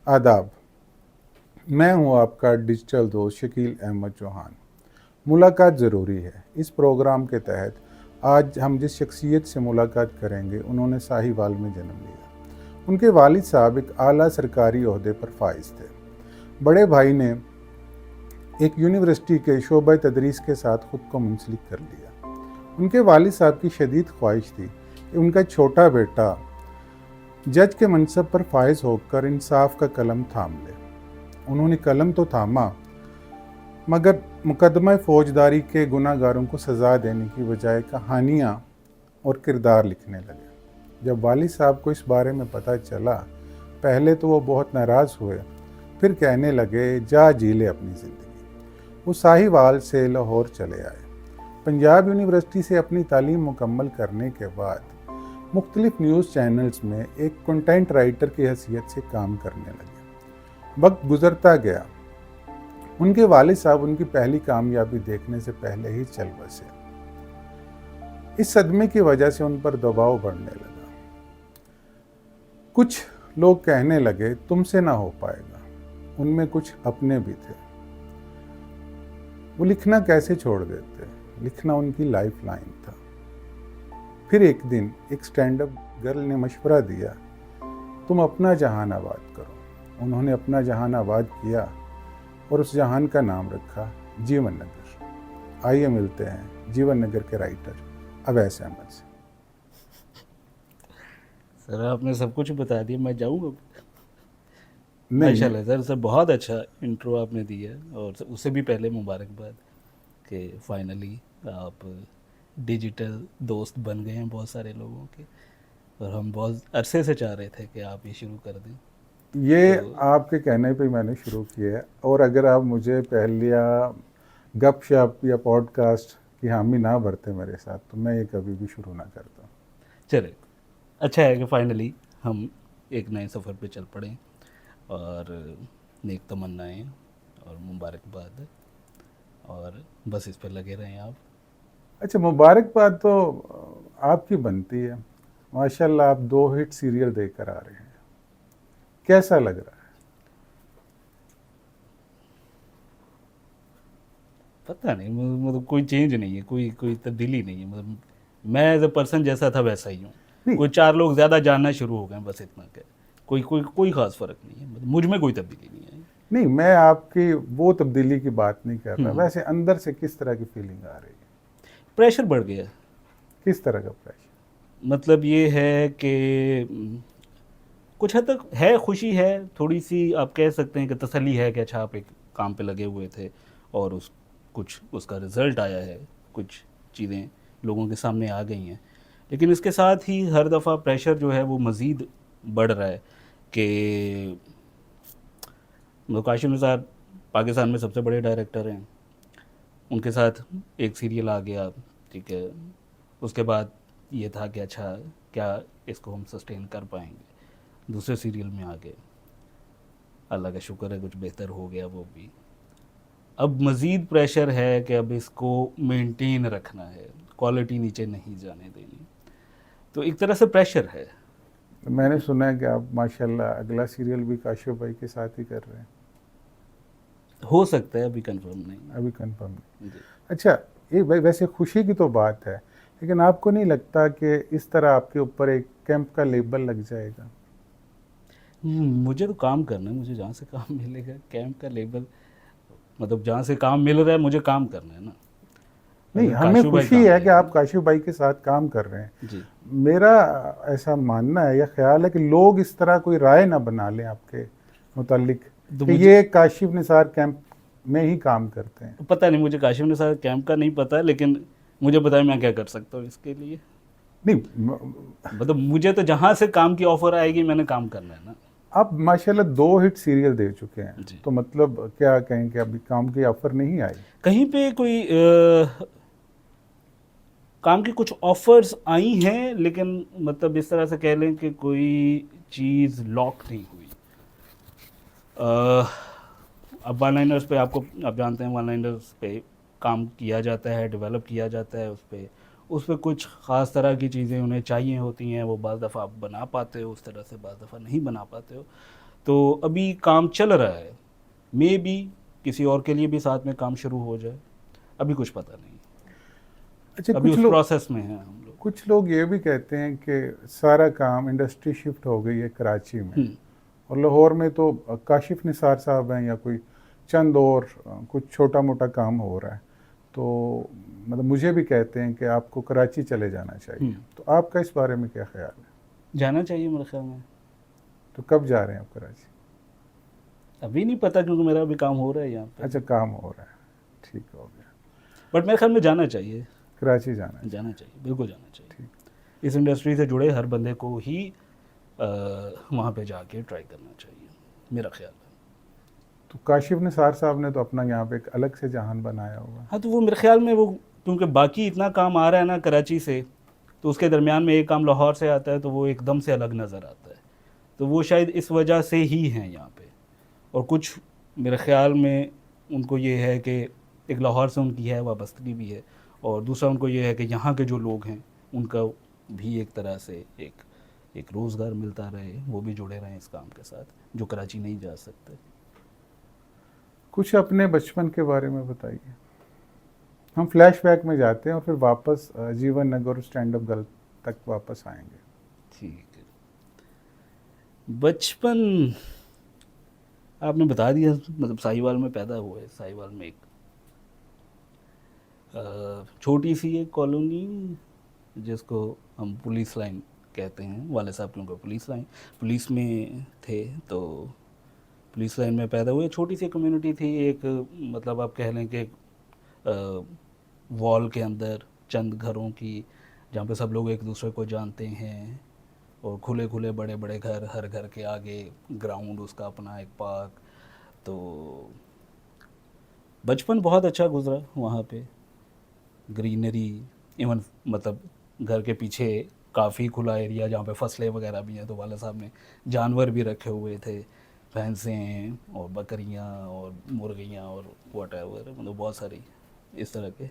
आदाब। मैं हूं आपका डिजिटल दोस्त शकील अहमद चौहान। मुलाकात ज़रूरी है। इस प्रोग्राम के तहत आज हम जिस शख्सियत से मुलाकात करेंगे उन्होंने साहिवाल में जन्म लिया। उनके वालिद साहब एक आला सरकारी ओहदे पर फाइज थे। बड़े भाई ने एक यूनिवर्सिटी के शोबा तदरीस के साथ ख़ुद को मुंसलिक कर लिया। उनके वालिद साहब की शदीद ख्वाहिश थी कि उनका छोटा बेटा जज के मनसब पर फाइज होकर इंसाफ का कलम थाम ले। उन्होंने कलम तो थामा, मगर मुकदमा फौजदारी के गुनाहगारों को सज़ा देने की बजाय कहानियाँ और किरदार लिखने लगे। जब वालिद साहब को इस बारे में पता चला, पहले तो वो बहुत नाराज़ हुए, फिर कहने लगे जा जी ले अपनी ज़िंदगी। वो साहिवाल से लाहौर चले आए। पंजाब यूनिवर्सिटी से अपनी तालीम मुकम्मल करने के बाद मुख्तलिफ न्यूज़ चैनल्स में एक कंटेंट राइटर की हैसियत से काम करने लगे। वक्त गुजरता गया। उनके वालिद साहब उनकी पहली कामयाबी देखने से पहले ही चल बसे। इस सदमे की वजह से उन पर दबाव बढ़ने लगा। कुछ लोग कहने लगे तुमसे ना हो पाएगा। उनमें कुछ अपने भी थे। वो लिखना कैसे छोड़ देते? लिखना उनकी लाइफ लाइन था। फिर एक दिन एक स्टैंड अप गर्ल ने मशवरा दिया, तुम अपना जहान आबाद करो। उन्होंने अपना जहान आबाद किया और उस जहान का नाम रखा जीवन नगर। आइए मिलते हैं जीवन नगर के राइटर अवैस अहमद से। सर आपने सब कुछ बता दिया, मैं जाऊँगा। नहीं, माशाल्लाह सर बहुत अच्छा इंट्रो आपने दिया, और उससे भी पहले मुबारकबाद कि फाइनली आप डिजिटल दोस्त बन गए हैं बहुत सारे लोगों के, और हम बहुत अरसे से चाह रहे थे कि आप ये शुरू कर दें। ये तो आपके कहने पे मैंने शुरू किया है, और अगर आप मुझे पहलिया गपशप या पॉडकास्ट की हामी ना भरते मेरे साथ तो मैं ये कभी भी शुरू ना करता। चले, अच्छा है कि फाइनली हम एक नए सफ़र पे चल पड़े, और नेक तमन्नाएँ और मुबारकबाद, और बस इस पे लगे रहें आप। अच्छा, मुबारकबाद तो आपकी बनती है। माशाल्लाह आप 2 हिट सीरियल देकर आ रहे हैं। कैसा लग रहा है? पता नहीं, मतलब कोई चेंज नहीं है, कोई कोई तब्दीली नहीं है। मतलब मैं एज अ पर्सन जैसा था वैसा ही हूँ। नहीं, कोई 4 लोग ज़्यादा जानना शुरू हो गए हैं, बस इतना क्या। कोई कोई कोई ख़ास फ़र्क नहीं है, मतलब मुझ में कोई तब्दीली नहीं है। नहीं, मैं आपकी वो तब्दीली की बात नहीं कर रहा। हम्म, वैसे अंदर से किस तरह की फीलिंग आ रही है? प्रेशर बढ़ गया। किस तरह का प्रेशर? मतलब ये है कि कुछ हद तक है, खुशी है, थोड़ी सी आप कह सकते हैं कि तसल्ली है कि अच्छा आप एक काम पे लगे हुए थे, और उस कुछ उसका रिज़ल्ट आया है, कुछ चीज़ें लोगों के सामने आ गई हैं। लेकिन इसके साथ ही हर दफ़ा प्रेशर जो है वो मज़ीद बढ़ रहा है कि काशिफ निसार पाकिस्तान में सबसे बड़े डायरेक्टर हैं, उनके साथ एक सीरियल आ गया, ठीक है, उसके बाद ये था कि अच्छा क्या इसको हम सस्टेन कर पाएंगे, दूसरे सीरियल में आ गए, अल्लाह का शुक्र है कुछ बेहतर हो गया वो भी। अब मज़ीद प्रेशर है कि अब इसको मेंटेन रखना है, क्वालिटी नीचे नहीं जाने देनी, तो एक तरह से प्रेशर है। मैंने सुना है कि आप माशाल्लाह अगला सीरियल भी काशिफ भाई के साथ ही कर रहे हैं। हो सकता है, अभी कंफर्म नहीं अभी कंफर्म नहीं। है जी। अच्छा, ये वैसे खुशी की तो बात है, लेकिन आपको नहीं लगता कि इस तरह आपके ऊपर एक कैंप का लेबल लग जाएगा? मुझे तो काम करना है, मुझे जहाँ से काम मिलेगा, कैंप का लेबल मतलब जहाँ से काम मिल रहा है मुझे काम करना है ना। नहीं, अगर हमें काशू भाई खुशी काम है कि आप देंगे काशिफ भाई के साथ काम कर रहे हैं। जी। मेरा ऐसा मानना है या ख्याल है कि लोग इस तरह कोई राय ना बना लें आपके मुतालिक तो कि मुझे ये काशिफ निसार कैंप में ही काम करते हैं। पता नहीं, मुझे काशिफ ने सारा कैंप का नहीं पता, लेकिन मुझे बताया मैं क्या कर सकता हूँ इसके लिए। नहीं, मतलब मुझे तो जहाँ से काम की ऑफर आएगी मैंने काम करना है ना। आप माशाल्लाह 2 हिट सीरियल दे चुके हैं, जी। तो मतलब क्या कहें कि अभी काम की ऑफर नहीं आई? कहीं पे कोई काम की कुछ ऑफर्स आई हैं, लेकिन मतलब इस तरह से कह लें कि कोई चीज़ लॉक नहीं हुई। अब वन लाइनर्स पे आपको, आप जानते हैं वन लाइनर्स पे काम किया जाता है, डेवलप किया जाता है, उस पे कुछ ख़ास तरह की चीज़ें उन्हें चाहिए होती हैं, वो बाज़ दफ़ा आप बना पाते हो उस तरह से, बाज़ दफ़ा नहीं बना पाते हो। तो अभी काम चल रहा है, मे बी किसी और के लिए भी साथ में काम शुरू हो जाए, अभी कुछ पता नहीं, अच्छा, अभी उस प्रोसेस में है हम लोग। कुछ लोग ये भी कहते हैं कि सारा काम इंडस्ट्री शिफ्ट हो गई है कराची में, और लाहौर में तो काशिफ निसार साहब हैं या कोई चंद और कुछ छोटा मोटा काम हो रहा है। तो मतलब मुझे भी कहते हैं कि आपको कराची चले जाना चाहिए। तो आपका इस बारे में क्या ख्याल है? जाना चाहिए मेरे ख्याल में। तो कब जा रहे हैं आप कराची? अभी नहीं पता, क्योंकि मेरा अभी काम हो रहा है यहाँ पे। अच्छा, काम हो रहा है, ठीक हो गया। बट मेरे ख्याल में जाना चाहिए, कराची जाना है। जाना चाहिए, बिल्कुल जाना चाहिए। इस इंडस्ट्री से जुड़े हर बंदे को ही वहाँ पे जाके ट्राई करना चाहिए, मेरा ख्याल है। तो काशिफ निसार साहब ने तो अपना यहाँ पे एक अलग से जहान बनाया हुआ है। हाँ, तो वो मेरे ख्याल में वो, क्योंकि बाकी इतना काम आ रहा है ना कराची से, तो उसके दरमियान में एक काम लाहौर से आता है तो वो एकदम से अलग नज़र आता है। तो वो शायद इस वजह से ही हैं यहाँ पे। और कुछ मेरे ख्याल में उनको ये है कि एक लाहौर से उनकी है वाबस्तगी भी है, और दूसरा उनको ये है कि यहाँ के जो लोग हैं उनका भी एक तरह से एक रोज़गार मिलता रहे, वो भी जुड़े रहें इस काम के साथ, जो कराची नहीं जा सकते। कुछ अपने बचपन के बारे में बताइए। हम फ्लैशबैक में जाते हैं और फिर वापस जीवन नगर स्टैंड अप गर्ल तक वापस आएंगे। ठीक है। बचपन आपने बता दिया, मतलब साहिवाल में पैदा हुए। साहिवाल में एक छोटी सी एक कॉलोनी जिसको हम पुलिस लाइन कहते हैं, वाले साहब क्योंकि पुलिस में थे, तो पुलिस लाइन में पैदा हुए। छोटी सी कम्युनिटी थी एक, मतलब आप कह लें कि वॉल के अंदर चंद घरों की, जहाँ पे सब लोग एक दूसरे को जानते हैं, और खुले खुले बड़े बड़े घर, हर घर के आगे ग्राउंड उसका अपना, एक पार्क। तो बचपन बहुत अच्छा गुजरा वहाँ पे, ग्रीनरी, इवन मतलब घर के पीछे काफ़ी खुला एरिया जहाँ पे फसलें वगैरह भी हैं, तो वाले साहब ने जानवर भी रखे हुए थे, भैंसें और बकरियाँ और मुर्गियाँ और व्हाटएवर, मतलब बहुत सारी इस तरह के।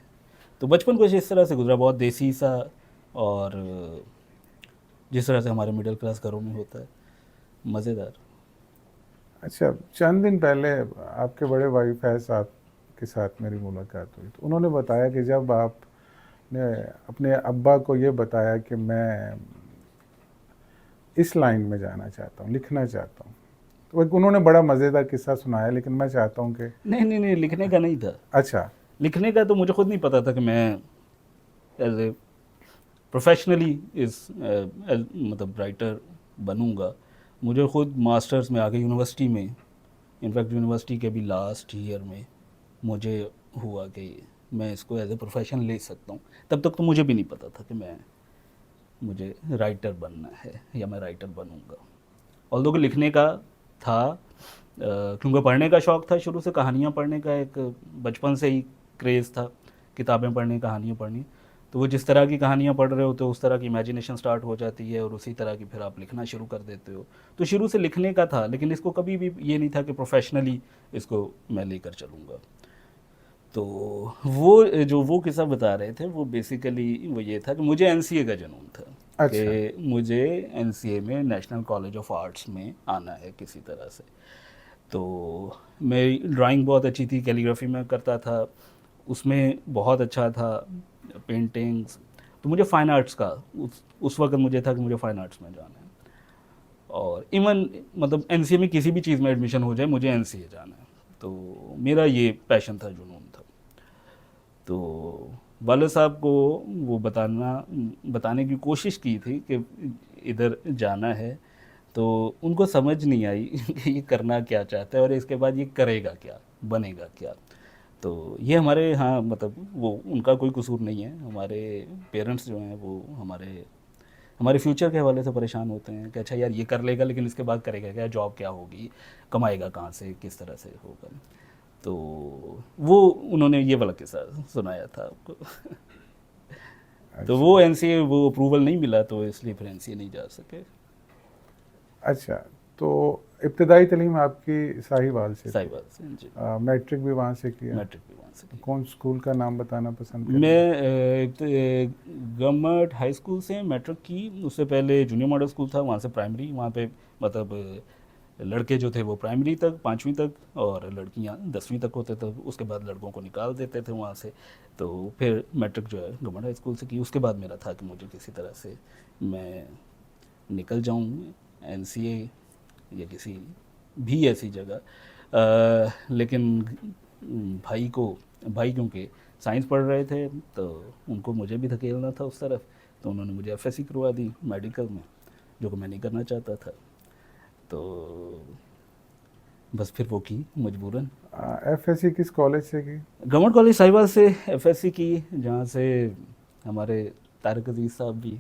तो बचपन कुछ इस तरह से गुजरा, बहुत देसी सा, और जिस तरह से हमारे मिडिल क्लास घरों में होता है, मज़ेदार। अच्छा, चंद दिन पहले आपके बड़े भाई फैज़ साहब के साथ मेरी मुलाकात हुई, तो उन्होंने बताया कि जब आपने अपने अब्बा को ये बताया कि मैं इस लाइन में जाना चाहता हूँ, लिखना चाहता हूँ, तो उन्होंने बड़ा मज़ेदार किस्सा सुनाया, लेकिन मैं चाहता हूँ कि नहीं, लिखने का नहीं था। अच्छा, लिखने का तो मुझे खुद नहीं पता था कि मैं एज ए प्रोफेशनली मतलब राइटर बनूंगा। मुझे खुद मास्टर्स में आके यूनिवर्सिटी में, इनफैक्ट यूनिवर्सिटी के भी लास्ट ईयर में मुझे हुआ कि मैं इसको एज ए प्रोफेशन ले सकता हूँ। तब तक तो मुझे भी नहीं पता था कि मुझे राइटर बनना है या मैं राइटर बनूंगा। ऑल्दो कि लिखने का था, क्योंकि पढ़ने का शौक़ था शुरू से, कहानियाँ पढ़ने का एक बचपन से ही क्रेज़ था, किताबें पढ़नी, कहानियाँ पढ़नी। तो वो जिस तरह की कहानियाँ पढ़ रहे होते हो उस तरह की इमेजिनेशन स्टार्ट हो जाती है, और उसी तरह की फिर आप लिखना शुरू कर देते हो। तो शुरू से लिखने का था, लेकिन इसको कभी भी ये नहीं था कि प्रोफेशनली इसको मैं लेकर चलूँगा। तो वो किस्सा बता रहे थे, वो बेसिकली वो ये था कि मुझे एनसीए का जुनून था। अच्छा, कि मुझे एनसीए में, नेशनल कॉलेज ऑफ आर्ट्स में आना है किसी तरह से। तो मेरी ड्राइंग बहुत अच्छी थी, कैलीग्राफी में करता था, उसमें बहुत अच्छा था, पेंटिंग्स। तो मुझे फ़ाइन आर्ट्स का उस वक्त मुझे था कि मुझे फ़ाइन आर्ट्स में जाना है, और इवन मतलब एनसीए में किसी भी चीज़ में एडमिशन हो जाए, मुझे एनसीए जाना है। तो मेरा ये पैशन था, जुनून था। तो वाले साहब को वो बताने की कोशिश की थी कि इधर जाना है, तो उनको समझ नहीं आई कि ये करना क्या चाहता है और इसके बाद ये करेगा क्या, बनेगा क्या। तो ये हमारे यहाँ, मतलब वो उनका कोई कसूर नहीं है, हमारे पेरेंट्स जो हैं वो हमारे फ्यूचर के हवाले से परेशान होते हैं कि अच्छा यार ये कर लेगा, लेकिन इसके बाद करेगा क्या, जॉब क्या होगी, कमाएगा कहाँ से, किस तरह से होगा। तो वो उन्होंने ये वाला किस्सा सुनाया था आपको। तो वो एनसीए, वो अप्रूवल नहीं मिला, तो इसलिए फिर एनसीए नहीं जा सके। अच्छा, तो इब्तदाई तालीम आपकी साहिवाल से? साहिवाल से जी। मैट्रिक भी वहाँ से किया? मैट्रिक भी वहाँ से किया। कौन स्कूल का नाम बताना पसंद करेंगे? मैं गवर्नमेंट हाई स्कूल से मैट्रिक की, उससे पहले जूनियर मॉडल स्कूल था, वहाँ से प्राइमरी, वहाँ पे मतलब लड़के जो थे वो प्राइमरी तक 5वीं तक और लड़कियां 10वीं तक होते थे। उसके बाद लड़कों को निकाल देते थे वहाँ से। तो फिर मैट्रिक जो है गवर्नमेंट हाई स्कूल से की। उसके बाद मेरा था कि मुझे किसी तरह से मैं निकल जाऊँ एनसीए या किसी भी ऐसी जगह। लेकिन भाई क्योंकि साइंस पढ़ रहे थे तो उनको मुझे भी धकेलना था उस तरफ, तो उन्होंने मुझे एफएससी करवा दी मेडिकल में, जो कि मैं नहीं करना चाहता था। तो बस फिर वो की मजबूरन। एफएससी किस कॉलेज से की? गवर्नमेंट कॉलेज साहिवाल से एफएससी की, जहाँ से हमारे तारिक अजीज़ साहब भी,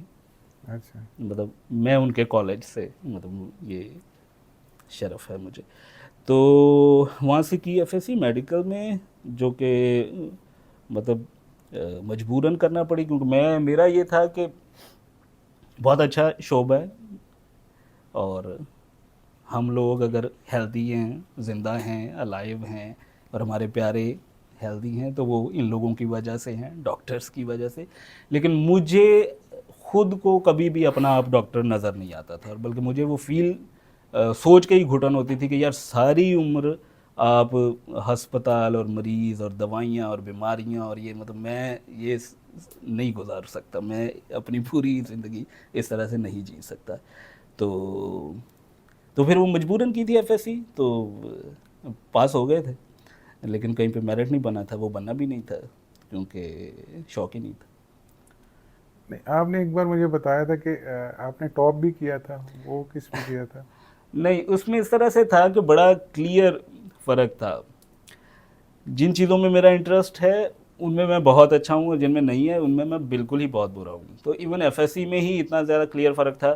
अच्छा। मतलब मैं उनके कॉलेज से, मतलब ये शरफ़ है मुझे। तो वहाँ से की एफएससी मेडिकल में, जो कि मतलब मजबूरन करना पड़ी, क्योंकि मेरा ये था कि बहुत अच्छा शोबा है और हम लोग अगर हेल्दी हैं, ज़िंदा हैं, अलाइव हैं और हमारे प्यारे हेल्दी हैं, तो वो इन लोगों की वजह से हैं, डॉक्टर्स की वजह से। लेकिन मुझे खुद को कभी भी अपना आप डॉक्टर नज़र नहीं आता था, बल्कि मुझे वो सोच के ही घुटन होती थी कि यार सारी उम्र आप हस्पताल और मरीज़ और दवाइयाँ और बीमारियाँ और ये, मतलब मैं ये नहीं गुजार सकता, मैं अपनी पूरी ज़िंदगी इस तरह से नहीं जी सकता। तो फिर वो मजबूरन की थी एफएससी, तो पास हो गए थे, लेकिन कहीं पे मेरिट नहीं बना था, वो बनना भी नहीं था क्योंकि शौक ही नहीं था। नहीं, आपने एक बार मुझे बताया था कि आपने टॉप भी किया था, वो किस में किया था? नहीं, उसमें इस तरह से था कि बड़ा क्लियर फ़र्क था। जिन चीज़ों में मेरा इंटरेस्ट है उनमें मैं बहुत अच्छा हूँ, और जिनमें नहीं है उनमें मैं बिल्कुल ही बहुत बुरा हूँ। तो इवन एफएससी में ही इतना ज़्यादा क्लियर फ़र्क था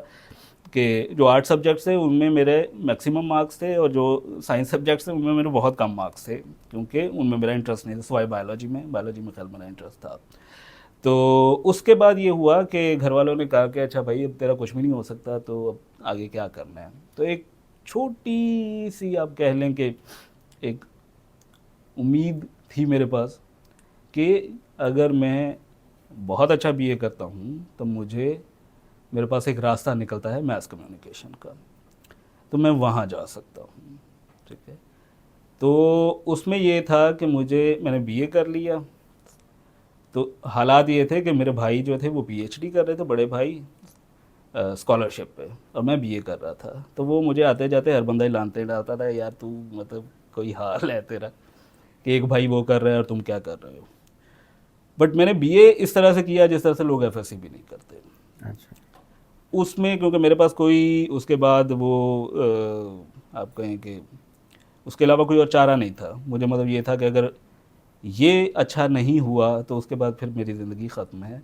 कि जो आर्ट सब्जेक्ट्स थे उनमें मेरे मैक्सिमम मार्क्स थे, और जो साइंस सब्जेक्ट्स थे उनमें मेरे बहुत कम मार्क्स थे, क्योंकि उनमें मेरा इंटरेस्ट नहीं था, सिवाय बायोलॉजी में खैर मेरा इंटरेस्ट था। तो उसके बाद ये हुआ कि घर वालों ने कहा कि अच्छा भाई अब तेरा कुछ भी नहीं हो सकता, तो अब आगे क्या करना है। तो एक छोटी सी आप कह लें कि एक उम्मीद थी मेरे पास कि अगर मैं बहुत अच्छा बीए करता हूँ तो मेरे पास एक रास्ता निकलता है मैस कम्युनिकेशन का, तो मैं वहाँ जा सकता हूँ। ठीक है, तो उसमें ये था कि मैंने बीए कर लिया। तो हालात ये थे कि मेरे भाई जो थे वो पीएचडी कर रहे थे, बड़े भाई, स्कॉलरशिप पे, और मैं बीए कर रहा था। तो वो मुझे आते जाते हर बंदा ही लानते डालता था, यार तू मतलब कोई हाल है तेरा कि एक भाई वो कर रहा है और तुम क्या कर रहे हो। बट मैंने बीए इस तरह से किया जिस तरह से लोग एफएससी भी नहीं करते। अच्छा। उसमें क्योंकि मेरे पास कोई उसके बाद वो आप कहें कि उसके अलावा कोई और चारा नहीं था मुझे, मतलब ये था कि अगर ये अच्छा नहीं हुआ तो उसके बाद फिर मेरी ज़िंदगी ख़त्म है,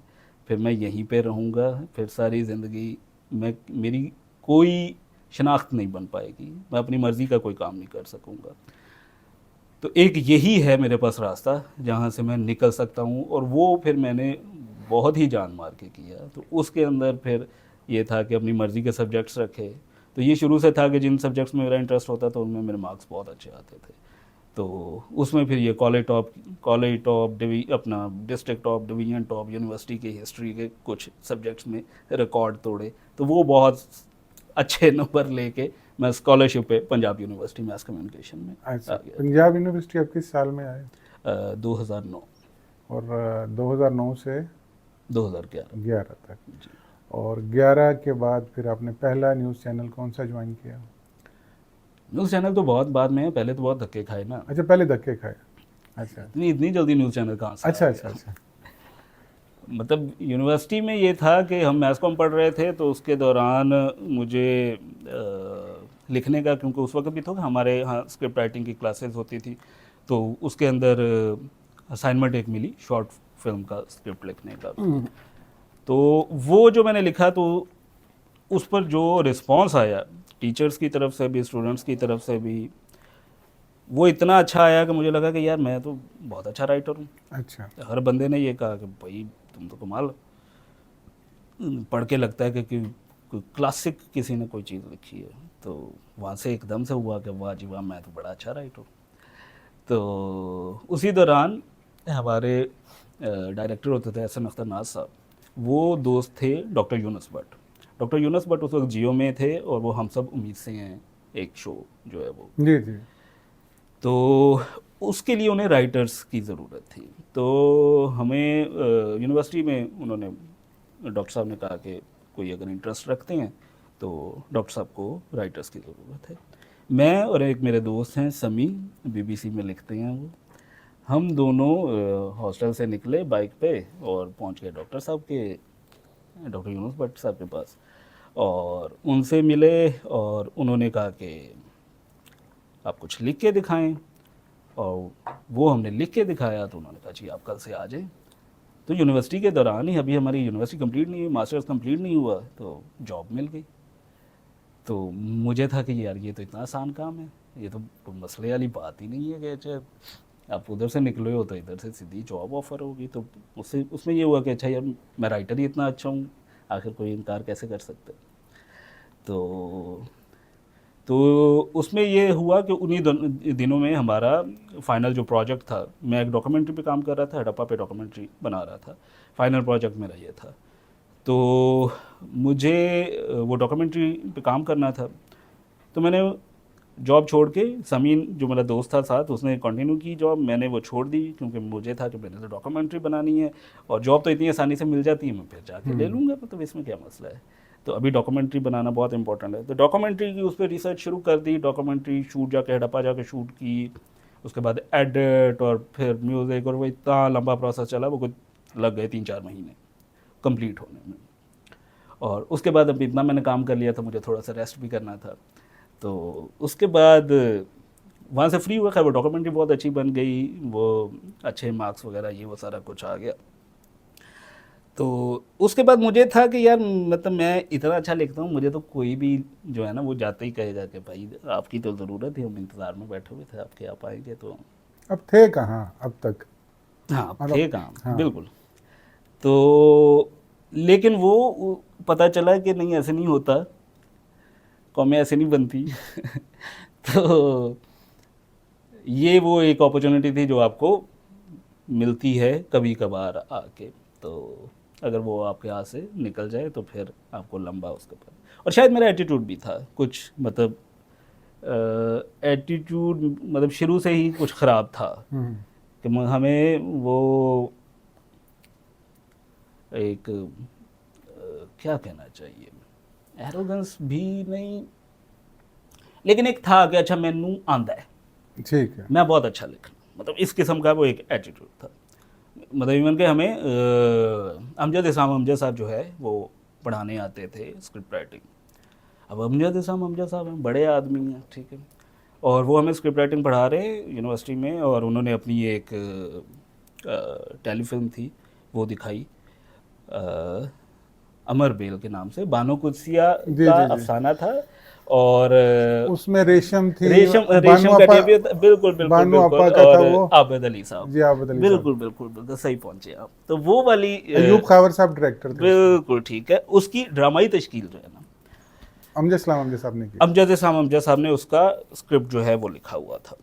फिर मैं यहीं पे रहूँगा, फिर सारी ज़िंदगी मेरी कोई शनाख्त नहीं बन पाएगी, मैं अपनी मर्ज़ी का कोई काम नहीं कर सकूँगा। तो एक यही है मेरे पास रास्ता जहाँ से मैं निकल सकता हूँ, और वो फिर मैंने बहुत ही जान मार के किया। तो उसके अंदर फिर ये था कि अपनी मर्ज़ी के सब्जेक्ट्स रखे। तो ये शुरू से था कि जिन सब्जेक्ट्स में मेरा इंटरेस्ट होता तो उनमें मेरे मार्क्स बहुत अच्छे आते थे। तो उसमें फिर ये कॉलेज टॉप अपना district top, division top, university की हिस्ट्री के कुछ सब्जेक्ट्स में रिकॉर्ड तोड़े। तो वो बहुत अच्छे नंबर लेके मैं स्कॉलरशिप पे पंजाब यूनिवर्सिटी मैस कम्युनिकेशन में अच्छा, आ गया। पंजाब यूनिवर्सिटी आप किस साल में आए? 2009 और 2009 से 2011 11 तक। जी। और 11 के बाद फिर आपने पहला न्यूज़ चैनल कौन सा ज्वाइन किया? न्यूज़ चैनल तो बहुत बाद में है, पहले तो बहुत धक्के खाए ना। अच्छा, पहले धक्के खाए। अच्छा इतनी जल्दी न्यूज़ चैनल कहाँ से आ अच्छा। गया। अच्छा अच्छा। मतलब यूनिवर्सिटी में ये था कि हम मैथ्स कॉम पढ़ रहे थे, तो उसके दौरान मुझे लिखने का, क्योंकि उस वक्त भी था हमारे यहाँ स्क्रिप्ट राइटिंग की क्लासेस होती थी, तो उसके अंदर असाइनमेंट एक मिली शॉर्ट फिल्म का स्क्रिप्ट लिखने का। तो वो जो मैंने लिखा, तो उस पर जो रिस्पांस आया टीचर्स की तरफ से भी, स्टूडेंट्स की तरफ से भी, वो इतना अच्छा आया कि मुझे लगा कि यार मैं तो बहुत अच्छा राइटर हूँ। अच्छा। हर बंदे ने ये कहा कि भाई तुम तो कमाल, पढ़ के लगता है कि कोई क्लासिक किसी ने कोई चीज़ लिखी है। तो वहाँ से एकदम से हुआ कि वाह जी वाह, मैं तो बड़ा अच्छा राइटर हूँ। तो उसी दौरान हमारे डायरेक्टर होते थे एहसन अख्तर नाज साहब, वो दोस्त थे डॉक्टर यूनुस भट्ट। डॉक्टर यूनुस भट्ट उस वक्त जियो में थे, और वो हम सब उम्मीद से हैं एक शो जो है वो। जी जी। तो उसके लिए उन्हें राइटर्स की ज़रूरत थी। तो हमें यूनिवर्सिटी में उन्होंने, डॉक्टर साहब ने कहा कि कोई अगर इंटरेस्ट रखते हैं तो डॉक्टर साहब को राइटर्स की ज़रूरत है। मैं और एक मेरे दोस्त हैं समी, बीबीसी में लिखते हैं वो, हम दोनों हॉस्टल से निकले बाइक पे और पहुंच गए डॉक्टर साहब के, डॉक्टर यूनुस भट्ट साहब के पास, और उनसे मिले और उन्होंने कहा कि आप कुछ लिख के दिखाएं। और वो हमने लिख के दिखाया तो उन्होंने कहा जी आप कल से आ जाएं। तो यूनिवर्सिटी के दौरान ही, अभी हमारी यूनिवर्सिटी कंप्लीट नहीं हुई, मास्टर्स कंप्लीट नहीं हुआ, तो जॉब मिल गई। तो मुझे था कि यार ये तो इतना आसान काम है, ये तो कोई मसले वाली बात ही नहीं है कि अच्छा आप उधर से निकले हो तो इधर से सीधी जॉब ऑफर होगी। तो उससे उसमें ये हुआ कि अच्छा यार मैं राइटर ही इतना अच्छा हूँ, आखिर कोई इनकार कैसे कर सकते। तो उसमें ये हुआ कि उन्हीं दिनों में हमारा फाइनल जो प्रोजेक्ट था, मैं एक डॉक्यूमेंट्री पे काम कर रहा था, हड़प्पा पे डॉक्यूमेंट्री बना रहा था, फाइनल प्रोजेक्ट मेरा ये था। तो मुझे वो डॉक्यूमेंट्री पे काम करना था, तो मैंने जॉब छोड़ के, समीन जो मेरा दोस्त था साथ, उसने कंटिन्यू की जॉब, मैंने वो छोड़ दी क्योंकि मुझे था कि मैंने तो डॉक्यूमेंट्री बनानी है और जॉब तो इतनी आसानी से मिल जाती है, मैं फिर जाके ले लूँगा, मतलब इसमें क्या मसला है। तो अभी डॉक्यूमेंट्री बनाना बहुत इंपॉर्टेंट है, तो डॉक्यूमेंट्री की उस पर रिसर्च शुरू कर दी, डॉक्यूमेंट्री शूट जाके हड़प्पा जाके शूट की, उसके बाद एडिट और फिर म्यूज़िक, और वो इतना लंबा प्रोसेस चला, वो कुछ लग गए 3-4 महीने कंप्लीट होने में। और उसके बाद अब इतना मैंने काम कर लिया था, मुझे थोड़ा सा रेस्ट भी करना था। तो उसके बाद वहाँ से फ्री हुआ, खैर वो डॉक्यूमेंट्री बहुत अच्छी बन गई, वो अच्छे मार्क्स वगैरह ये वो सारा कुछ आ गया। तो उसके बाद मुझे था कि यार मतलब मैं इतना अच्छा लिखता हूँ, मुझे तो कोई भी जो है ना वो जाते ही कहेगा कि भाई आपकी तो ज़रूरत है, हम इंतज़ार में बैठे हुए थे आपके, आप आएंगे। तो अब थे कहाँ अब तक? हाँ, अब मतलब थे काम, हाँ। बिल्कुल। तो लेकिन वो पता चला कि नहीं, ऐसे नहीं होता, कौमें ऐसे नहीं बनती। तो ये वो एक अपॉर्चुनिटी थी जो आपको मिलती है कभी कभार आके, तो अगर वो आपके हाथ से निकल जाए तो फिर आपको लंबा उसके ऊपर। और शायद मेरा एटीट्यूड भी था कुछ, मतलब एटीट्यूड मतलब शुरू से ही कुछ ख़राब था कि हमें वो एक क्या कहना चाहिए, एरोगेंस भी नहीं, लेकिन एक था कि अच्छा मैनू आंदा है, ठीक है। मैं बहुत अच्छा लिखना, मतलब इस किस्म का वो एक एटीट्यूड था। मतलब इवन के हमें अमजद इस्लाम अमजद साहब जो है वो पढ़ाने आते थे स्क्रिप्ट राइटिंग। अब अमजद इस्लाम अमजद साहब हैं, बड़े आदमी हैं, ठीक है, और वो हमें स्क्रिप्ट राइटिंग पढ़ा रहे यूनिवर्सिटी में, और उन्होंने अपनी एक टेलीफिल्म थी वो दिखाई, अमर बेल के नाम से, बानो कुदसिया जी का जी जी। अफसाना था। और उसमें रेशम थी, रेशम बानू रेशम का अपा, डेब्यू था, बिल्कुल बिल्कुल बानू बिल्कुल, अपा का था और वो। आबिद अली साहब, जी आबिद अली साहब। बिल्कुल बिल्कुल बिल्कुल सही पहुंचे आप। तो वो वाली अयूब खावर साहब डायरेक्टर थे उसके। बिल्कुल ठीक है, उसकी ड्रामाई तश्कील जो है ना, अमजद इस्लाम अमजद साहब ने की। अमजद इस्लाम अमजद साहब ने उसका स्क्रिप्ट जो है वो लिखा हुआ था।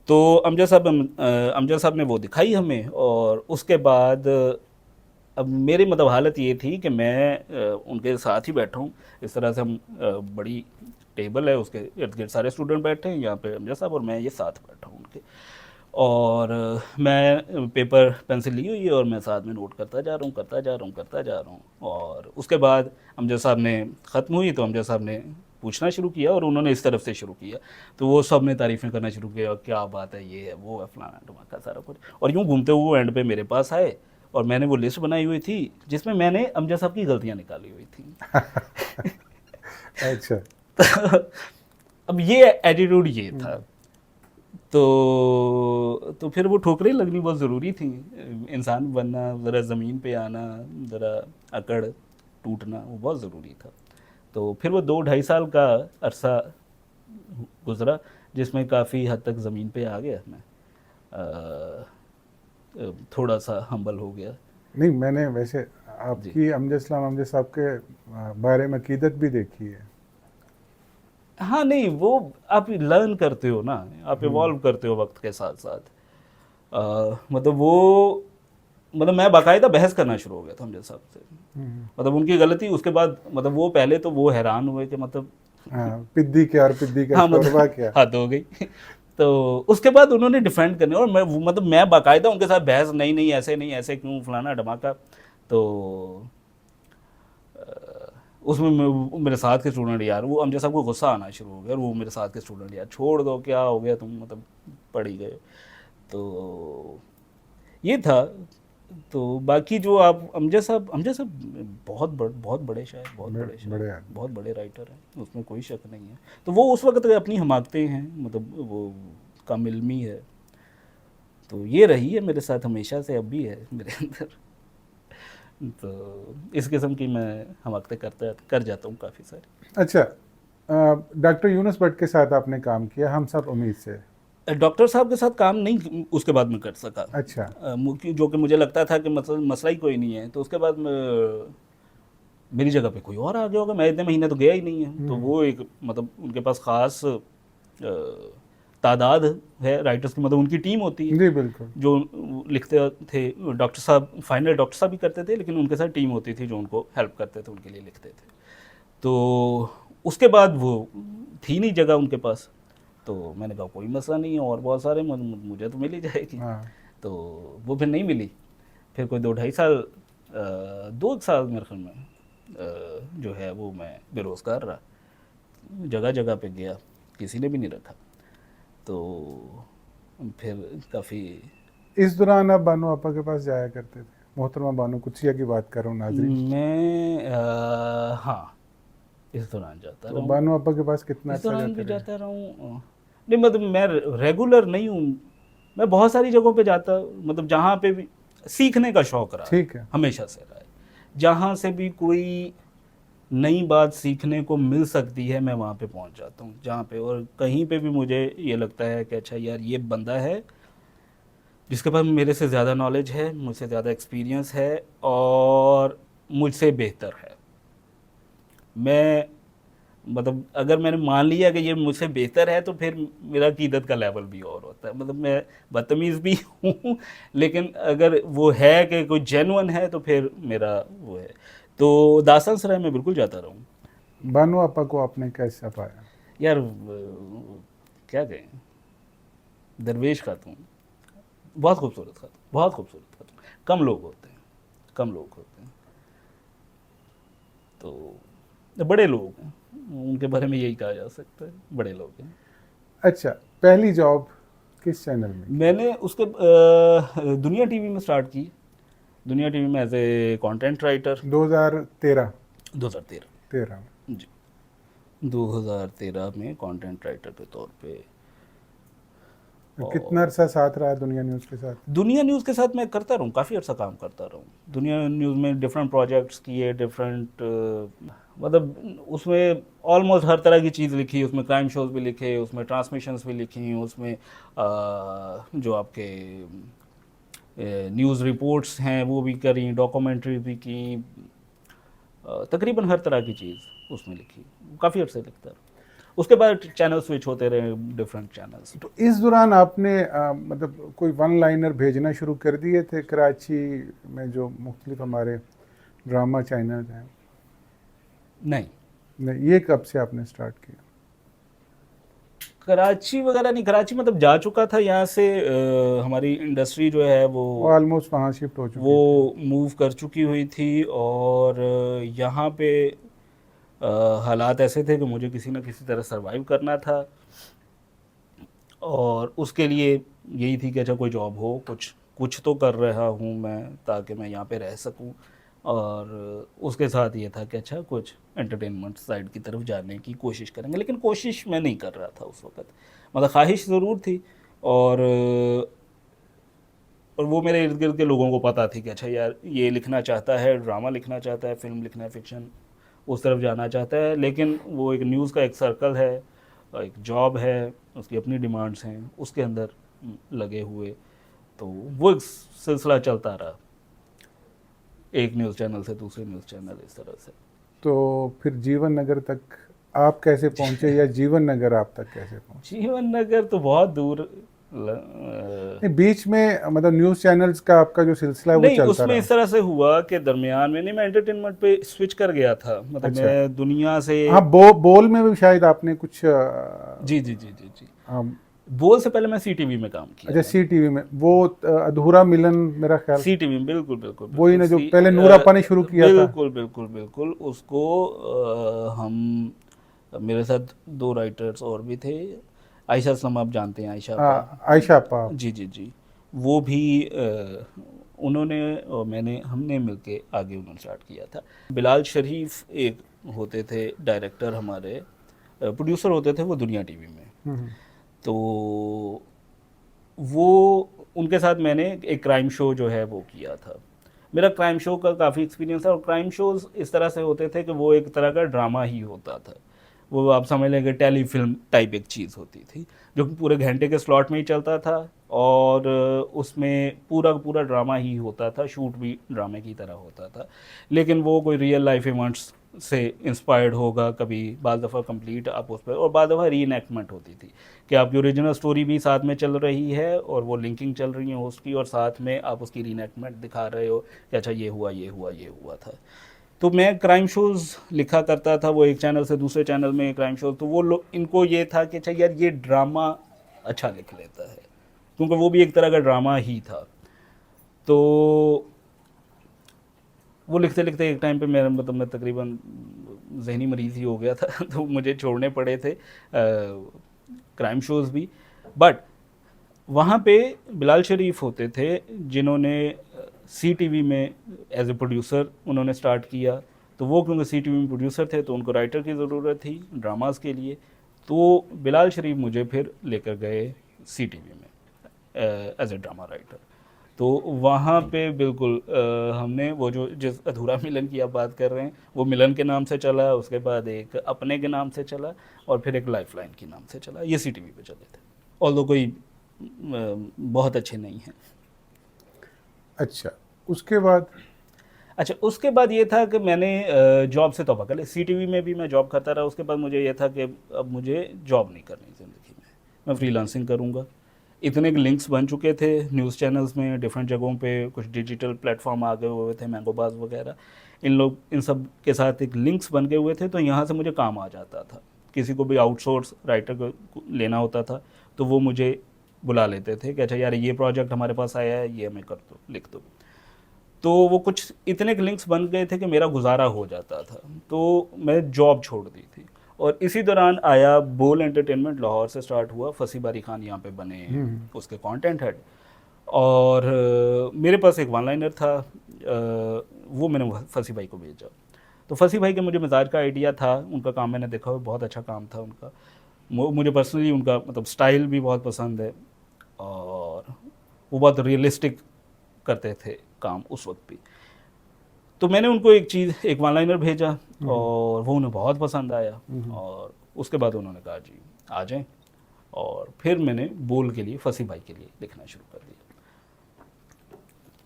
तो अमजद साहब ने वो दिखाई हमें, और उसके बाद अब मेरी मतलब हालत ये थी कि मैं उनके साथ ही बैठा हूँ, इस तरह से हम बड़ी टेबल है, उसके इर्द गिर्द सारे स्टूडेंट बैठे हैं, यहाँ पे अमजद साहब और मैं ये साथ बैठा हूँ उनके, और मैं पेपर पेंसिल ली हुई है और मैं साथ में नोट करता जा रहा हूँ, करता जा रहा हूँ। और उसके बाद अमजद साहब ने ख़त्म हुई तो अमजद साहब ने पूछना शुरू किया, और उन्होंने इस तरफ से शुरू किया, तो वो सब ने तारीफ़ें करना शुरू किया, क्या बात है, ये है वो है, फलाना ढमाका सारा कुछ। और यूँ घूमते हुए एंड पे मेरे पास आए, और मैंने वो लिस्ट बनाई हुई थी जिसमें मैंने अमजद साहब की गलतियाँ निकाली हुई थी। अच्छा। अब ये एटीट्यूड ये था। तो फिर वो ठोकरें लगनी बहुत ज़रूरी थी, इंसान बनना, ज़रा ज़मीन पे आना, ज़रा अकड़ टूटना, वो बहुत ज़रूरी था। तो फिर वो 2-2.5 साल का अरसा गुज़रा जिसमें काफ़ी हद तक ज़मीन पे आ गया मैं, थोड़ा सा हम्बल हो गया। नहीं, मैंने वैसे जी आपकी अमजद इस्लाम अमजद साहब के बारे में अकीदत भी देखी है। हाँ, नहीं वो आप लर्न करते हो ना, आप इवॉल्व करते हो वक्त के साथ साथ। मतलब वो, मतलब मैं बाकायदा बहस करना शुरू हो गया था अमजद साहब से, मतलब उनकी गलती, उसके बाद मतलब वो पहले तो वो हैरान हुए कि मतलब हाँ, पिद्दी क्या और पिद्दी का हाँ शोरबा क्या। हद हो गई। तो उसके बाद उन्होंने डिफेंड करने, और मतलब मैं बाकायदा उनके साथ बहस, नहीं नहीं ऐसे नहीं, ऐसे क्यों, फलाना धमाका। तो उसमें मेरे साथ के स्टूडेंट यार, वो अमजद साहब को गुस्सा आना शुरू हो गया, और वो मेरे साथ के स्टूडेंट यार छोड़ दो, क्या हो गया तुम, मतलब पढ़ ही गए। तो ये था। तो बाकी जो आप अमजद साहब बहुत बड़े शायर, बहुत बड़े शायर, बड़े आदमी। बहुत बड़े राइटर हैं, उसमें कोई शक नहीं है। तो वो उस वक्त अपनी हमाकतें हैं, मतलब वो काम इल्मी है। तो ये रही है मेरे साथ हमेशा से, अब भी है मेरे अंदर। तो इस किस्म की मैं हमाकतें कर जाता हूँ काफ़ी सारी। अच्छा, डॉक्टर यूनुस भट्ट के साथ आपने काम किया, हम सब उम्मीद से। डॉक्टर साहब के साथ काम नहीं उसके बाद में कर सका। अच्छा। जो कि मुझे लगता था कि मसला ही कोई नहीं है। तो उसके बाद मेरी जगह पे कोई और आ गया होगा, मैं इतने महीने तो गया ही नहीं है। तो वो एक मतलब उनके पास ख़ास तादाद है राइटर्स की, मतलब उनकी टीम होती है जी बिल्कुल। जो लिखते थे। डॉक्टर साहब फाइनल डॉक्टर साहब भी करते थे, लेकिन उनके साथ टीम होती थी जो उनको हेल्प करते थे, उनके लिए लिखते थे। तो उसके बाद वो थी नहीं जगह उनके पास। तो मैंने कहा कोई मसला नहीं है, और बहुत सारे मुझे तो मिल ही जाएगी। हाँ। तो वो फिर नहीं मिली। फिर कोई 2 ढाई साल 2 साल मेरे ख्याल में जो है वो मैं बेरोज़गार रहा, जगह जगह पे गया, किसी ने भी नहीं रखा। तो फिर काफ़ी इस दौरान आप बानो आपा के पास जाया करते थे? मोहतरमा बानो कुचिया की बात कर रहा हूँ नाजरीन। मैं हाँ, इस दौरान जाता तो रहा हूँ। बानो आपा के पास कितना इस अच्छा दौरान जाते भी रहे? जाता रहा हूँ। नहीं मतलब मैं रेगुलर नहीं हूँ, मैं बहुत सारी जगहों पे जाता, मतलब जहाँ पे भी सीखने का शौक़ रहा है, ठीक है। हमेशा से रहा है। जहाँ से भी कोई नई बात सीखने को मिल सकती है, मैं वहाँ पे पहुँच जाता हूँ, जहाँ पे और कहीं पे भी मुझे ये लगता है कि अच्छा यार ये बंदा है जिसके पास मेरे से ज़्यादा नॉलेज है, मुझसे ज़्यादा एक्सपीरियंस है और मुझसे बेहतर है। मैं मतलब अगर मैंने मान लिया कि ये मुझसे बेहतर है, तो फिर मेरा क़ीदत का लेवल भी और होता है। मतलब मैं बदतमीज़ भी हूँ, लेकिन अगर वो है कि कोई जेन्युइन है तो फिर मेरा वो है। तो दास्तान सराय में बिल्कुल जाता रहा हूँ। बानो आपा को आपने कैसा पाया? यार क्या कहें, दरवेश खातून, बहुत खूबसूरत खातून, बहुत खूबसूरत खातून। कम लोग होते हैं, कम लोग होते हैं। तो बड़े लोग हैं, उनके बारे में यही कहा जा सकता है, बड़े लोग हैं। अच्छा, पहली जॉब किस चैनल में की? मैंने उसके दुनिया टीवी में स्टार्ट की। दुनिया टीवी में एज ए कंटेंट राइटर 2013? 2013। 13 में। जी, 2013 में कंटेंट राइटर के तौर पे। तो कितना अरसा साथ रहा दुनिया न्यूज़ के साथ? दुनिया न्यूज़ के साथ मैं करता रहूँ, काफ़ी अर्सा काम करता रहूँ। दुनिया न्यूज़ में डिफरेंट प्रोजेक्ट्स किए, डिफरेंट मतलब उसमें ऑलमोस्ट हर तरह की चीज़ लिखी। उसमें क्राइम शोज़ भी लिखे, उसमें ट्रांसमिशंस भी लिखी, उसमें जो आपके न्यूज़ रिपोर्ट्स हैं वो भी करी, डॉक्यूमेंट्री भी की, तकरीबन हर तरह की चीज़ उसमें लिखी। काफ़ी अर्से लिखता रहा। उसके बाद चैनल स्विच होते रहे, डिफरेंट चैनल्स। तो इस दौरान आपने मतलब कोई वन लाइनर भेजना शुरू कर दिए थे कराची में जो मुख्तलिफ हमारे ड्रामा चैनल हैं? नहीं, नहीं, ये कब से आपने स्टार्ट किया? कराची वगैरह नहीं, कराची मतलब जा चुका था यहाँ से। हमारी इंडस्ट्री जो है वो ऑलमोस्ट वहाँ शिफ्ट हो चुकी थी। मूव कर चुकी हुई थी, और यहाँ पे हालात ऐसे थे कि मुझे किसी न किसी तरह सरवाइव करना था, और उसके लिए यही थी कि अच्छा कोई जॉब हो, कुछ कुछ तो कर रहा हूँ मैं ताकि मैं यहाँ पे रह सकूँ। और उसके साथ ये था कि अच्छा कुछ एंटरटेनमेंट साइड की तरफ जाने की कोशिश करेंगे, लेकिन कोशिश मैं नहीं कर रहा था उस वक्त। मतलब ख्वाहिश ज़रूर थी, और वो मेरे इर्द गिर्द के लोगों को पता थी कि अच्छा यार ये लिखना चाहता है, ड्रामा लिखना चाहता है, फिल्म लिखना है, फिक्शन उस तरफ जाना चाहता है। लेकिन वो एक न्यूज़ का एक सर्कल है, एक जॉब है, उसकी अपनी डिमांड्स हैं, उसके अंदर लगे हुए। तो वो एक सिलसिला चलता रहा, एक न्यूज़ चैनल से दूसरे न्यूज़ चैनल, इस तरह से। तो फिर जीवन नगर तक आप कैसे पहुँचे, या जीवन नगर आप तक कैसे पहुँचे? जीवन नगर तो बहुत दूर, नहीं, बीच में मतलब न्यूज़ चैनल्स का आपका जो सिलसिला है वो नहीं, चलता उसमें रहा। इस तरह से हुआ कि दरमियान में नहीं, मैं एंटरटेनमेंट पे स्विच कर गया था, मतलब अच्छा। मैं दुनिया से। हाँ, बोल में भी शायद आपने कुछ जी जी जी जी जी। अम, बोल से पहले मैं सी टीवी में काम किया अच्छा, मैंने। सी टीवी में वो अधूरा मिलन, मेरा ख्याल सी टीवी, बिल्कुल बिल्कुल वही बिल्कुल, ना जो पहले नूरापा ने शुरू किया था। बिल्कुल बिल्कुल बिल्कुल, उसको हम, मेरे साथ दो राइटर्स और भी थे। आयशा असलम, आप जानते हैं आयशा हाँ, आपा? आयशा आपा। जी जी जी। वो भी उन्होंने और मैंने, हमने मिलके आगे उन्होंने स्टार्ट किया था। बिलाल शरीफ एक होते थे डायरेक्टर हमारे, प्रोड्यूसर होते थे वो दुनिया टीवी में। हम्म। तो वो, उनके साथ मैंने एक क्राइम शो जो है वो किया था। मेरा क्राइम शो का काफ़ी एक्सपीरियंस था, और क्राइम शोज इस तरह से होते थे कि वो एक तरह का ड्रामा ही होता था। वो आप समझ लें कि टेलीफिल्म टाइप एक चीज़ होती थी, जो कि पूरे घंटे के स्लॉट में ही चलता था, और उसमें पूरा पूरा ड्रामा ही होता था, शूट भी ड्रामे की तरह होता था। लेकिन वो कोई रियल लाइफ इवेंट्स से इंस्पायर्ड होगा, कभी बाज़ दफ़ा कंप्लीट आप उस पर, और बाज़ दफ़ा री इनैक्टमेंट होती थी कि आपकी ओरिजिनल स्टोरी भी साथ में चल रही है, और वो लिंकिंग चल रही है उसकी, और साथ में आप उसकी री इनैक्टमेंट दिखा रहे हो कि अच्छा ये हुआ ये हुआ ये हुआ था। तो मैं क्राइम शोज़ लिखा करता था, वो एक चैनल से दूसरे चैनल में क्राइम शोज, तो वो लोग, इनको ये था कि अच्छा यार ये ड्रामा अच्छा लिख लेता है, क्योंकि वो भी एक तरह का ड्रामा ही था। तो वो लिखते लिखते एक टाइम पे मेरा, मतलब मैं तकरीबन जहनी मरीज़ ही हो गया था तो मुझे छोड़ने पड़े थे क्राइम शोज़ भी। बट वहाँ पे बिलाल शरीफ होते थे जिन्होंने सी टीवी में एज ए प्रोड्यूसर उन्होंने स्टार्ट किया। तो वो क्योंकि सी टीवी में प्रोड्यूसर थे तो उनको राइटर की ज़रूरत थी ड्रामास के लिए, तो बिलाल शरीफ मुझे फिर लेकर गए सी टीवी में एज ए ड्रामा राइटर। तो वहाँ पे बिल्कुल हमने वो जो जिस अधूरा मिलन की आप बात कर रहे हैं, वो मिलन के नाम से चला, उसके बाद एक अपने के नाम से चला, और फिर एक लाइफलाइन के नाम से चला। ये सी टीवी पे चले थे, ऑल्दो कोई बहुत अच्छे नहीं हैं। अच्छा, उसके बाद अच्छा, उसके बाद ये था कि मैंने जॉब से तौबा कर ली। सी टीवी में भी मैं जॉब करता रहा, उसके बाद मुझे ये था कि अब मुझे जॉब नहीं करनी ज़िंदगी में, मैं फ्रीलांसिंग करूँगा। इतने लिंक्स बन चुके थे न्यूज़ चैनल्स में, डिफरेंट जगहों पे कुछ डिजिटल प्लेटफॉर्म आ गए हुए थे, मैंगोबाज वगैरह, इन सब के साथ एक लिंक्स बन गए हुए थे, तो यहाँ से मुझे काम आ जाता था। किसी को भी आउटसोर्स राइटर को लेना होता था तो वो मुझे बुला लेते थे कि अच्छा यार ये प्रोजेक्ट हमारे पास आया है, ये हमें कर दो, लिख दो। तो वो कुछ इतने लिंक्स बन गए थे कि मेरा गुजारा हो जाता था, तो मैं जॉब छोड़ दी थी। और इसी दौरान आया बोल एंटरटेनमेंट, लाहौर से स्टार्ट हुआ, फसी बारी खान यहाँ पे बने उसके कंटेंट हेड। और मेरे पास एक वन लाइनर था, वो मैंने फसी भाई को भेजा। तो फसी भाई के मुझे मिजाज का आइडिया था, उनका काम मैंने देखा, बहुत अच्छा काम था उनका। मुझे पर्सनली उनका मतलब स्टाइल भी बहुत पसंद है, और वो बहुत रियलिस्टिक करते थे काम उस वक्त भी। तो मैंने उनको एक वन लाइनर भेजा, और वो उन्हें बहुत पसंद आया, और उसके बाद उन्होंने कहा जी आ जाएं, और फिर मैंने बोल के लिए, फसी भाई के लिए लिखना शुरू कर दिया।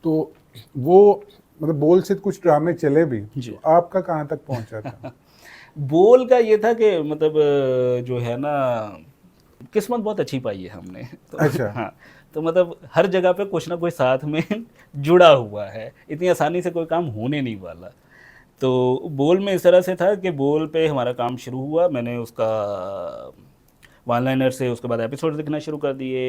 तो वो मतलब बोल से कुछ ड्रामे चले भी, जी। तो आपका कहाँ तक पहुँचा था? बोल का ये था कि मतलब जो है ना, किस्मत बहुत अच्छी पाई है हमने तो अच्छा। हाँ, तो मतलब हर जगह पे कुछ ना कोई साथ में जुड़ा हुआ है, इतनी आसानी से कोई काम होने नहीं वाला। तो बोल में इस तरह से था कि बोल पे हमारा काम शुरू हुआ, मैंने उसका वन लाइनर से उसके बाद एपिसोड लिखना शुरू कर दिए।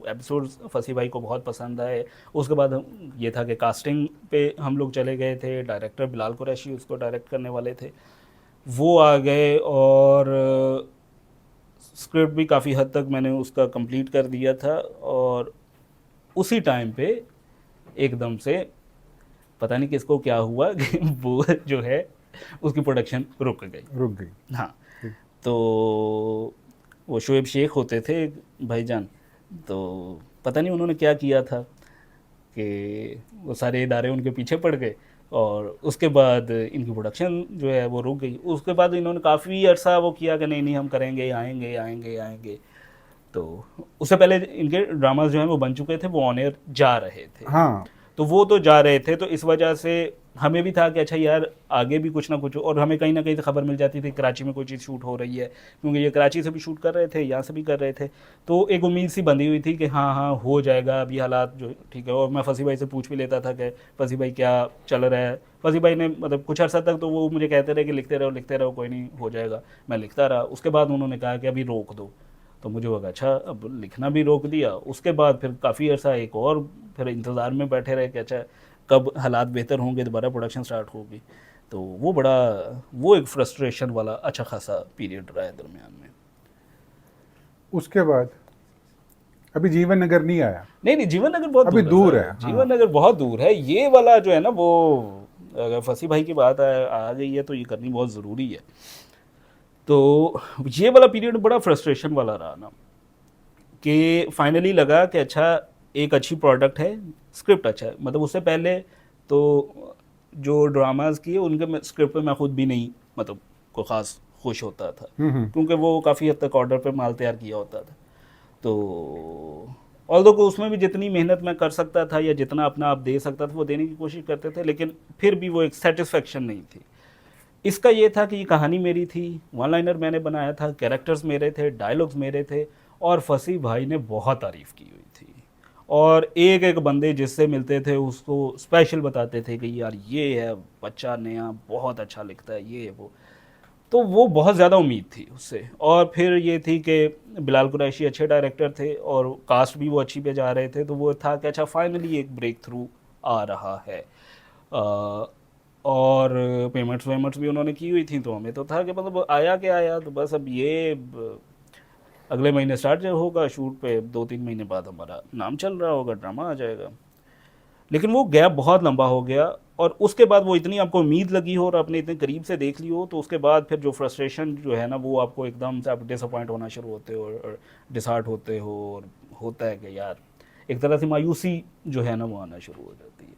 एपिसोड्स फसी भाई को बहुत पसंद आए। उसके बाद ये था कि कास्टिंग पे हम लोग चले गए थे, डायरेक्टर बिलाल कुरैशी उसको डायरेक्ट करने वाले थे, वो आ गए, और स्क्रिप्ट भी काफ़ी हद तक मैंने उसका कंप्लीट कर दिया था। और उसी टाइम पे एकदम से पता नहीं किसको क्या हुआ कि वो जो है उसकी प्रोडक्शन रुक गई। हाँ। ठीक। तो वो शोएब शेख होते थे भाईजान, तो पता नहीं उन्होंने क्या किया था कि वो सारे इदारे उनके पीछे पड़ गए, और उसके बाद इनकी प्रोडक्शन जो है वो रुक गई। उसके बाद इन्होंने काफ़ी अर्सा वो किया कि नहीं नहीं हम करेंगे, आएंगे आएंगे आएंगे। तो उससे पहले इनके ड्रामास जो हैं वो बन चुके थे, वो ऑन एयर जा रहे थे। हाँ। तो वो तो जा रहे थे, तो इस वजह से हमें भी था कि अच्छा यार आगे भी कुछ ना कुछ, और हमें कहीं ना कहीं से खबर मिल जाती थी कराची में कोई चीज़ शूट हो रही है, क्योंकि ये कराची से भी शूट कर रहे थे, यहाँ से भी कर रहे थे, तो एक उम्मीद सी बंधी हुई थी कि हाँ हाँ हो जाएगा अभी हालात जो ठीक है। और मैं फसी भाई से पूछ भी लेता था कि फसी भाई क्या चल रहा है। फसी भाई ने मतलब कुछ अर्सा तक तो वो मुझे कहते रहे कि लिखते रहो कोई नहीं हो जाएगा। मैं लिखता रहा, उसके बाद उन्होंने कहा कि अभी रोक दो, तो मुझे लगा अच्छा अब लिखना भी रोक दिया। उसके बाद फिर काफ़ी अर्सा एक और फिर इंतज़ार में बैठे रहे कि अच्छा कब हालात बेहतर होंगे, दोबारा प्रोडक्शन स्टार्ट होगी। तो वो एक फ्रस्ट्रेशन वाला अच्छा खासा पीरियड रहा है दरमियान में। उसके बाद अभी जीवन नगर नहीं आया? नहीं नहीं, जीवन नगर बहुत अभी दूर सर। है, हाँ। जीवन नगर बहुत दूर है। ये वाला जो है ना, वो अगर फसी भाई की बात आ गई है तो ये करनी बहुत ज़रूरी है। तो ये वाला पीरियड बड़ा फ्रस्ट्रेशन वाला रहा ना, कि फाइनली लगा कि अच्छा एक अच्छी प्रोडक्ट है, स्क्रिप्ट अच्छा है। मतलब उससे पहले तो जो ड्रामाज किए उनके स्क्रिप्ट पे मैं खुद भी नहीं मतलब को ख़ास खुश होता था, क्योंकि वो काफ़ी हद तक ऑर्डर पे माल तैयार किया होता था। तो ऑल्दो को उसमें भी जितनी मेहनत मैं कर सकता था या जितना अपना आप दे सकता था वो देने की कोशिश करते थे, लेकिन फिर भी वो एक सेटिस्फेक्शन नहीं थी। इसका ये था कि ये कहानी मेरी थी, वन लाइनर मैंने बनाया था, कैरेक्टर्स मेरे थे, डायलॉग्स मेरे थे, और फसी भाई ने बहुत तारीफ़ की हुई थी। और एक एक बंदे जिससे मिलते थे उसको स्पेशल बताते थे कि यार ये है बच्चा नया, बहुत अच्छा लिखता है, ये वो। तो वो बहुत ज़्यादा उम्मीद थी उससे। और फिर ये थी कि बिलाल कुरैशी अच्छे डायरेक्टर थे और कास्ट भी वो अच्छी पे जा रहे थे, तो वो था कि अच्छा फाइनली एक ब्रेक थ्रू आ रहा है। और पेमेंट्स भी उन्होंने की हुई थी, तो हमें तो था कि मतलब आया क्या आया, तो बस अब ये अगले महीने स्टार्ट होगा शूट पे, 2-3 महीने बाद हमारा नाम चल रहा होगा, ड्रामा आ जाएगा। लेकिन वो गैप बहुत लंबा हो गया, और उसके बाद वो इतनी आपको उम्मीद लगी हो और आपने इतने करीब से देख ली हो, तो उसके बाद फिर जो फ्रस्ट्रेशन जो है ना, वो आपको एकदम से आप डिसअपॉइंट होना शुरू होते हो और डिसहार्ट होते हो, और होता है कि यार एक तरह से मायूसी जो है ना वो आना शुरू हो जाती है।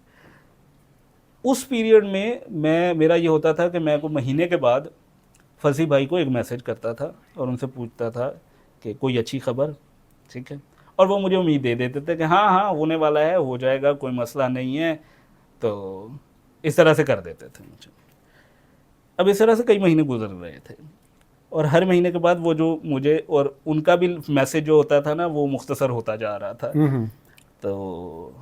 उस पीरियड में मेरा ये होता था कि मैं को महीने के बाद फसी भाई को एक मैसेज करता था और उनसे पूछता था कि कोई अच्छी खबर, ठीक है, और वो मुझे उम्मीद दे देते थे कि हाँ हाँ होने वाला है, हो जाएगा, कोई मसला नहीं है। तो इस तरह से कर देते थे मुझे। अब इस तरह से कई महीने गुजर रहे थे, और हर महीने के बाद वो जो मुझे और उनका भी मैसेज जो होता था ना वो मुख्तसर होता जा रहा था। तो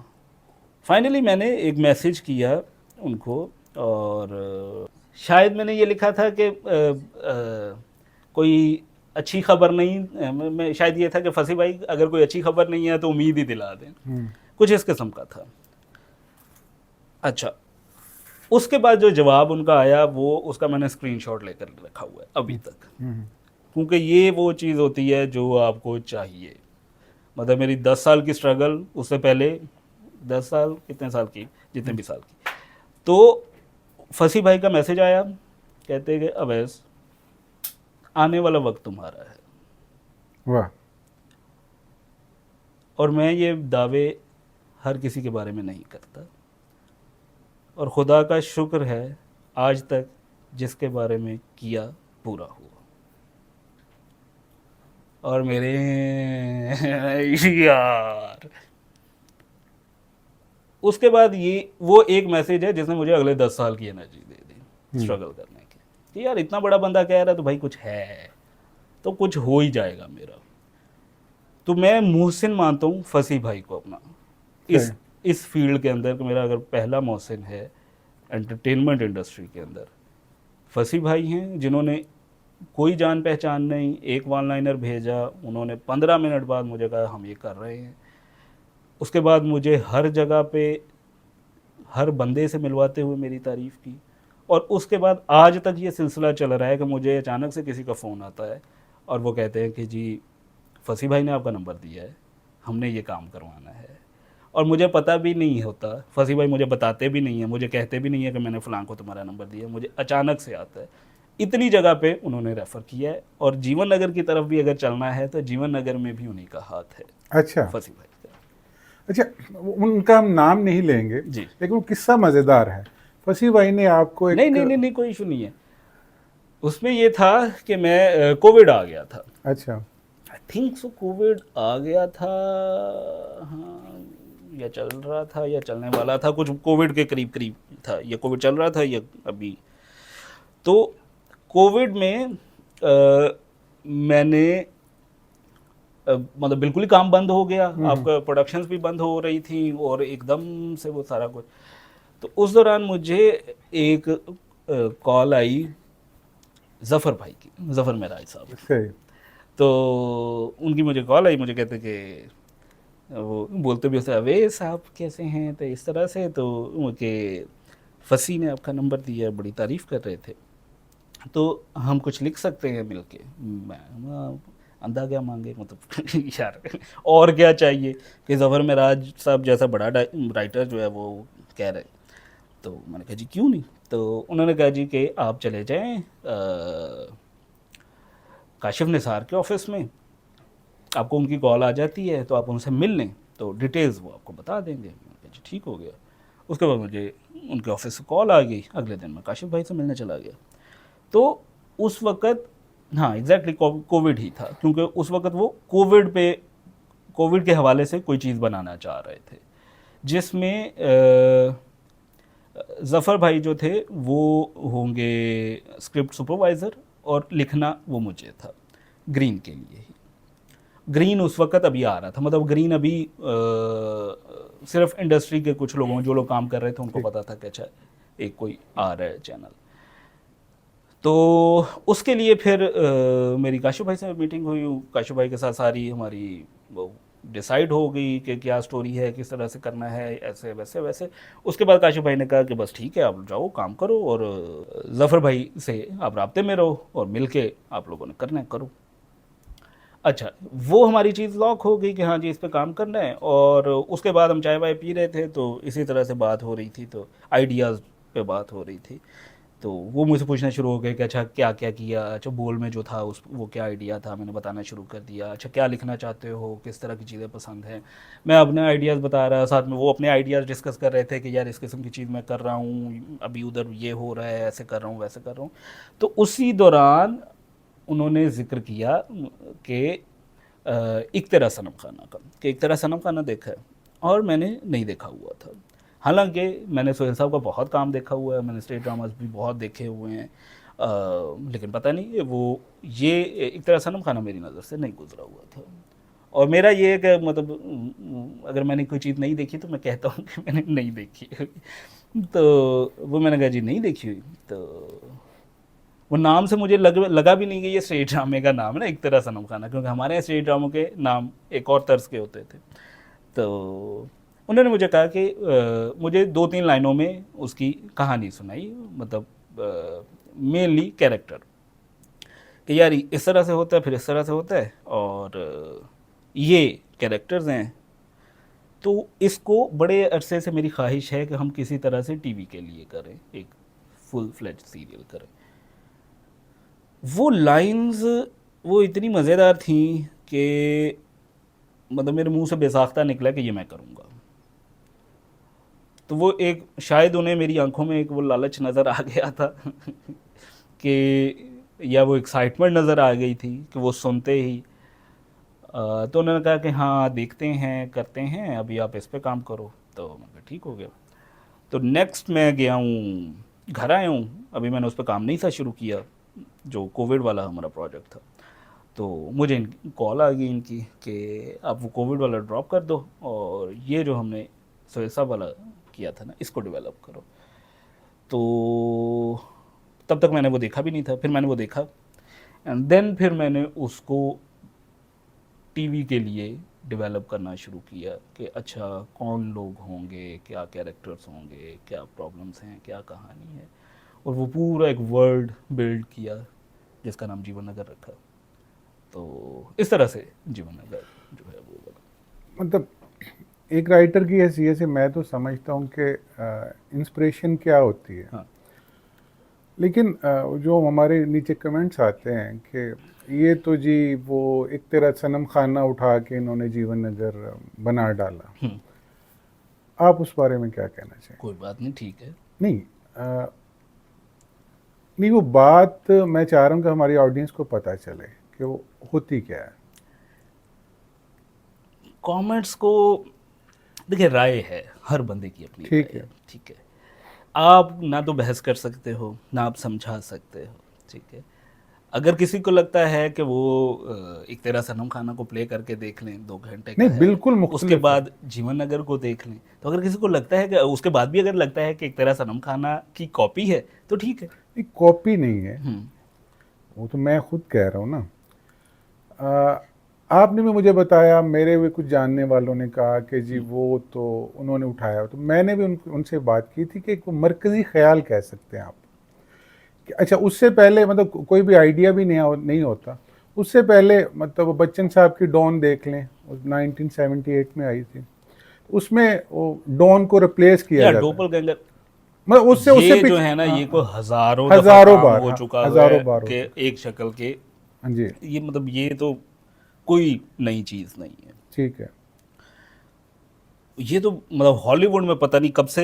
फाइनली मैंने एक मैसेज किया उनको, और शायद मैंने ये लिखा था कि कोई अच्छी खबर नहीं, मैं शायद ये था कि फसी भाई अगर कोई अच्छी खबर नहीं है तो उम्मीद ही दिला दें, कुछ इस किस्म का था। अच्छा, उसके बाद जो जवाब उनका आया वो उसका मैंने स्क्रीनशॉट लेकर रखा हुआ है अभी तक, क्योंकि ये वो चीज़ होती है जो आपको चाहिए। मतलब मेरी 10 साल की स्ट्रगल, उससे पहले 10 साल कितने साल की, जितने भी साल की, तो फसी भाई का मैसेज आया, कहते कि अवैस आने वाला वक्त तुम्हारा है। वाह। और मैं ये दावे हर किसी के बारे में नहीं करता, और खुदा का शुक्र है आज तक जिसके बारे में किया पूरा हुआ। और मेरे यार उसके बाद ये वो एक मैसेज है जिसने मुझे अगले 10 साल की एनर्जी दे दी स्ट्रगल करने की, कि यार इतना बड़ा बंदा कह रहा है तो भाई कुछ है, तो कुछ हो ही जाएगा मेरा। तो मैं मोहसिन मानता हूँ फसी भाई को अपना इस फील्ड के अंदर, कि मेरा अगर पहला मोहसिन है एंटरटेनमेंट इंडस्ट्री के अंदर, फसी भाई हैं, जिन्होंने कोई जान पहचान नहीं, एक वन लाइनर भेजा, उन्होंने 15 मिनट बाद मुझे कहा हम ये कर रहे हैं। उसके बाद मुझे हर जगह पे हर बंदे से मिलवाते हुए मेरी तारीफ़ की, और उसके बाद आज तक ये सिलसिला चल रहा है कि मुझे अचानक से किसी का फ़ोन आता है और वो कहते हैं कि जी फसी भाई ने आपका नंबर दिया है, हमने ये काम करवाना है। और मुझे पता भी नहीं होता, फसी भाई मुझे बताते भी नहीं है, मुझे कहते भी नहीं है कि मैंने फ़लाँ को तुम्हारा नंबर दिया, मुझे अचानक से आता है। इतनी जगह पे उन्होंने रेफ़र किया है, और जीवन नगर की तरफ भी अगर चलना है तो जीवन नगर में भी उन्हीं का हाथ है। अच्छा फसी भाई का। अच्छा, उनका हम नाम नहीं लेंगे जी। लेकिन वो किस्सा मज़ेदार है। फसी भाई ने आपको एक नहीं कोई इशू नहीं है। उसमें ये था कि मैं कोविड आ गया था, अच्छा। आई थिंक सो कोविड आ गया था, हाँ या चल रहा था या चलने वाला था, कुछ कोविड के करीब करीब था, या कोविड चल रहा था या अभी। तो कोविड में मैंने मतलब बिल्कुल ही काम बंद हो गया, आपका प्रोडक्शंस भी बंद हो रही थी और एकदम से वो सारा कुछ। तो उस दौरान मुझे एक कॉल आई ज़फ़र भाई की, ज़फ़र मेराज साहब। सही। तो उनकी मुझे कॉल आई, मुझे कहते कि वो बोलते भी उससे, अवेश आप कैसे हैं, तो इस तरह से। तो मुझे फसी ने आपका नंबर दिया, बड़ी तारीफ़ कर रहे थे, तो हम कुछ लिख सकते हैं मिलके। मैं अंधा क्या मांगे, मतलब यार और क्या चाहिए कि ज़फ़र मेराज साहब जैसा बड़ा राइटर जो है वो कह रहे। तो मैंने कहा जी क्यों नहीं। तो उन्होंने कहा जी कि आप चले जाएं काशिफ निसार के ऑफिस में, आपको उनकी कॉल आ जाती है तो आप उनसे मिल लें, तो डिटेल्स वो आपको बता देंगे। मैंने कहा जी ठीक हो गया। उसके बाद मुझे उनके ऑफिस से कॉल आ गई, अगले दिन मैं काशिफ भाई से मिलने चला गया। तो उस वक़्त हाँ एग्जैक्टली कोविड ही था, क्योंकि उस वक़्त वो कोविड के हवाले से कोई चीज़ बनाना चाह रहे थे, जिसमें ज़फ़र भाई जो थे वो होंगे स्क्रिप्ट सुपरवाइज़र, और लिखना वो मुझे था ग्रीन के लिए ही। ग्रीन उस वक्त अभी आ रहा था, मतलब ग्रीन अभी सिर्फ इंडस्ट्री के कुछ लोगों, जो लोग काम कर रहे थे उनको पता था कि अच्छा एक कोई आ रहा है चैनल। तो उसके लिए फिर मेरी काशिफ भाई से मीटिंग हुई, काशिफ भाई के साथ सारी हमारी वो डिसाइड हो गई कि क्या स्टोरी है, किस तरह से करना है, ऐसे वैसे वैसे। उसके बाद काशिफ भाई ने कहा कि बस ठीक है, आप जाओ काम करो, और ज़फ़र भाई से आप राब्ते में रहो, और मिल के आप लोगों ने करना है करो। अच्छा, वो हमारी चीज़ लॉक हो गई कि हाँ जी इस पे काम करना है। और उसके बाद हम चाय वाय पी रहे थे, तो इसी तरह से बात हो रही थी, तो आइडियाज़ पे बात हो रही थी। तो वो मुझसे पूछना शुरू हो गए कि अच्छा क्या क्या किया, अच्छा बोल में जो था उस वो क्या आइडिया था, मैंने बताना शुरू कर दिया। अच्छा क्या लिखना चाहते हो, किस तरह की चीज़ें पसंद हैं, मैं अपने आइडियाज़ बता रहा, साथ में वो अपने आइडियाज़ डिस्कस कर रहे थे कि यार इस किस्म की चीज़ मैं कर रहा हूँ, अभी उधर ये हो रहा है, ऐसे कर रहा हूँ, वैसे कर रहा हूँ। तो उसी दौरान उन्होंने ज़िक्र किया कि इक़्तिरा सनम खाना का, कि इक़्तिरा सनम खाना देखा है, और मैंने नहीं देखा हुआ था। हालांकि मैंने सोहेल साहब का बहुत काम देखा हुआ है, मैंने स्टेज ड्रामास भी बहुत देखे हुए हैं, लेकिन पता नहीं वो ये इक़्तिरा सनम खाना मेरी नज़र से नहीं गुजरा हुआ था। और मेरा ये है कि मतलब अगर मैंने कोई चीज़ नहीं देखी तो मैं कहता हूँ कि मैंने नहीं देखी। तो वो मैंने कहा जी नहीं देखी हुई। तो वो नाम से मुझे लगा भी नहीं कि ये स्टेज ड्रामे का नाम है ना इक़्तिरा सनम खाना, क्योंकि हमारे यहाँ स्टेज ड्रामों के नाम एक और तर्ज के होते थे। तो उन्होंने मुझे कहा कि मुझे 2-3 लाइनों में उसकी कहानी सुनाई, मतलब मेनली कैरेक्टर, कि यार इस तरह से होता है, फिर इस तरह से होता है, और ये कैरेक्टर्स हैं। तो इसको बड़े अरसे से मेरी ख्वाहिश है कि हम किसी तरह से टीवी के लिए करें, एक फुल फ्लेज सीरियल करें। वो लाइंस वो इतनी मज़ेदार थी कि मतलब मेरे मुंह से बेसाख्ता निकला कि ये मैं करूँगा। तो वो एक शायद उन्हें मेरी आंखों में एक वो लालच नज़र आ गया था कि या वो एक्साइटमेंट नज़र आ गई थी कि वो सुनते ही तो उन्होंने कहा कि हाँ देखते हैं, करते हैं, अभी आप इस पे काम करो। तो मैं कहा ठीक हो गया। तो नेक्स्ट मैं गया हूँ, घर आया हूँ, अभी मैंने उस पर काम नहीं था शुरू किया, जो कोविड वाला हमारा प्रोजेक्ट था। तो मुझे कॉल आ गई इनकी कि आप वो कोविड वाला ड्रॉप कर दो, और ये जो हमने सोहेल साहब वाला किया था ना, इसको डेवलप करो। तो तब तक मैंने वो देखा भी नहीं था, फिर मैंने वो देखा, एंड देन फिर मैंने उसको टीवी के लिए डेवलप करना शुरू किया कि अच्छा कौन लोग होंगे, क्या कैरेक्टर्स होंगे, क्या प्रॉब्लम्स हैं, क्या कहानी है, और वो पूरा एक वर्ल्ड बिल्ड किया जिसका नाम जीवन नगर रखा। तो इस तरह से जीवन नगर जो है वो बना। मतलब एक राइटर की हैसियत से मैं तो समझता हूँ कि इंस्पिरेशन क्या होती है। हाँ लेकिन जो हमारे नीचे कमेंट्स आते हैं कि ये तो जी वो एक तरह सनम खाना उठा के इन्होंने जीवन नगर बना डाला, आप उस बारे में क्या कहना चाहें? कोई बात नहीं, ठीक है। नहीं नहीं, वो बात मैं चाह रहा हूँ कि हमारी ऑडियंस को पता चले कि वो होती क्या है। कमेंट्स को देखिए राय है, हर बंदे की अपनी ठीक राय है। ठीक है। आप ना तो बहस कर सकते हो, ना आप समझा सकते हो, ठीक है। अगर किसी को लगता है कि वो एक तेरा सनम खाना को प्ले करके देख लें, 2 घंटे का नहीं, है, बिल्कुल उसके मुख्तलिफ है। बाद जीवन नगर को देख लें, तो अगर किसी को लगता है कि उसके बाद भी अगर लगता है कि एक तेरा सनम खाना की कॉपी है, तो ठीक है। ये कॉपी नहीं है, हम्म। वो तो मैं खुद कह रहा हूँ ना। आपने भी मुझे बताया, मेरे भी कुछ जानने वालों ने कहा कि जी वो तो उन्होंने उठाया, तो मैंने भी उनसे बात की थी कि एक मरकज़ी ख्याल कह सकते हैं आप कि अच्छा, उससे पहले मतलब कोई भी आइडिया भी नहीं होता। उससे पहले मतलब बच्चन साहब की डॉन देख लें, 1978 में आई थी, उसमें वो डॉन को रिप्लेस किया या जाता है। डोपल गैंगर, मतलब उससे उससे ये जो है ना, हाँ, ये को हजारों दफा हजारों काम बार, हो हाँ, चुका है हजारों बार हो कि चुका। एक शक्ल के, हाँ जी। ये मतलब ये तो कोई नई चीज नहीं है। ठीक है। ये तो मतलब हॉलीवुड में पता नहीं कब से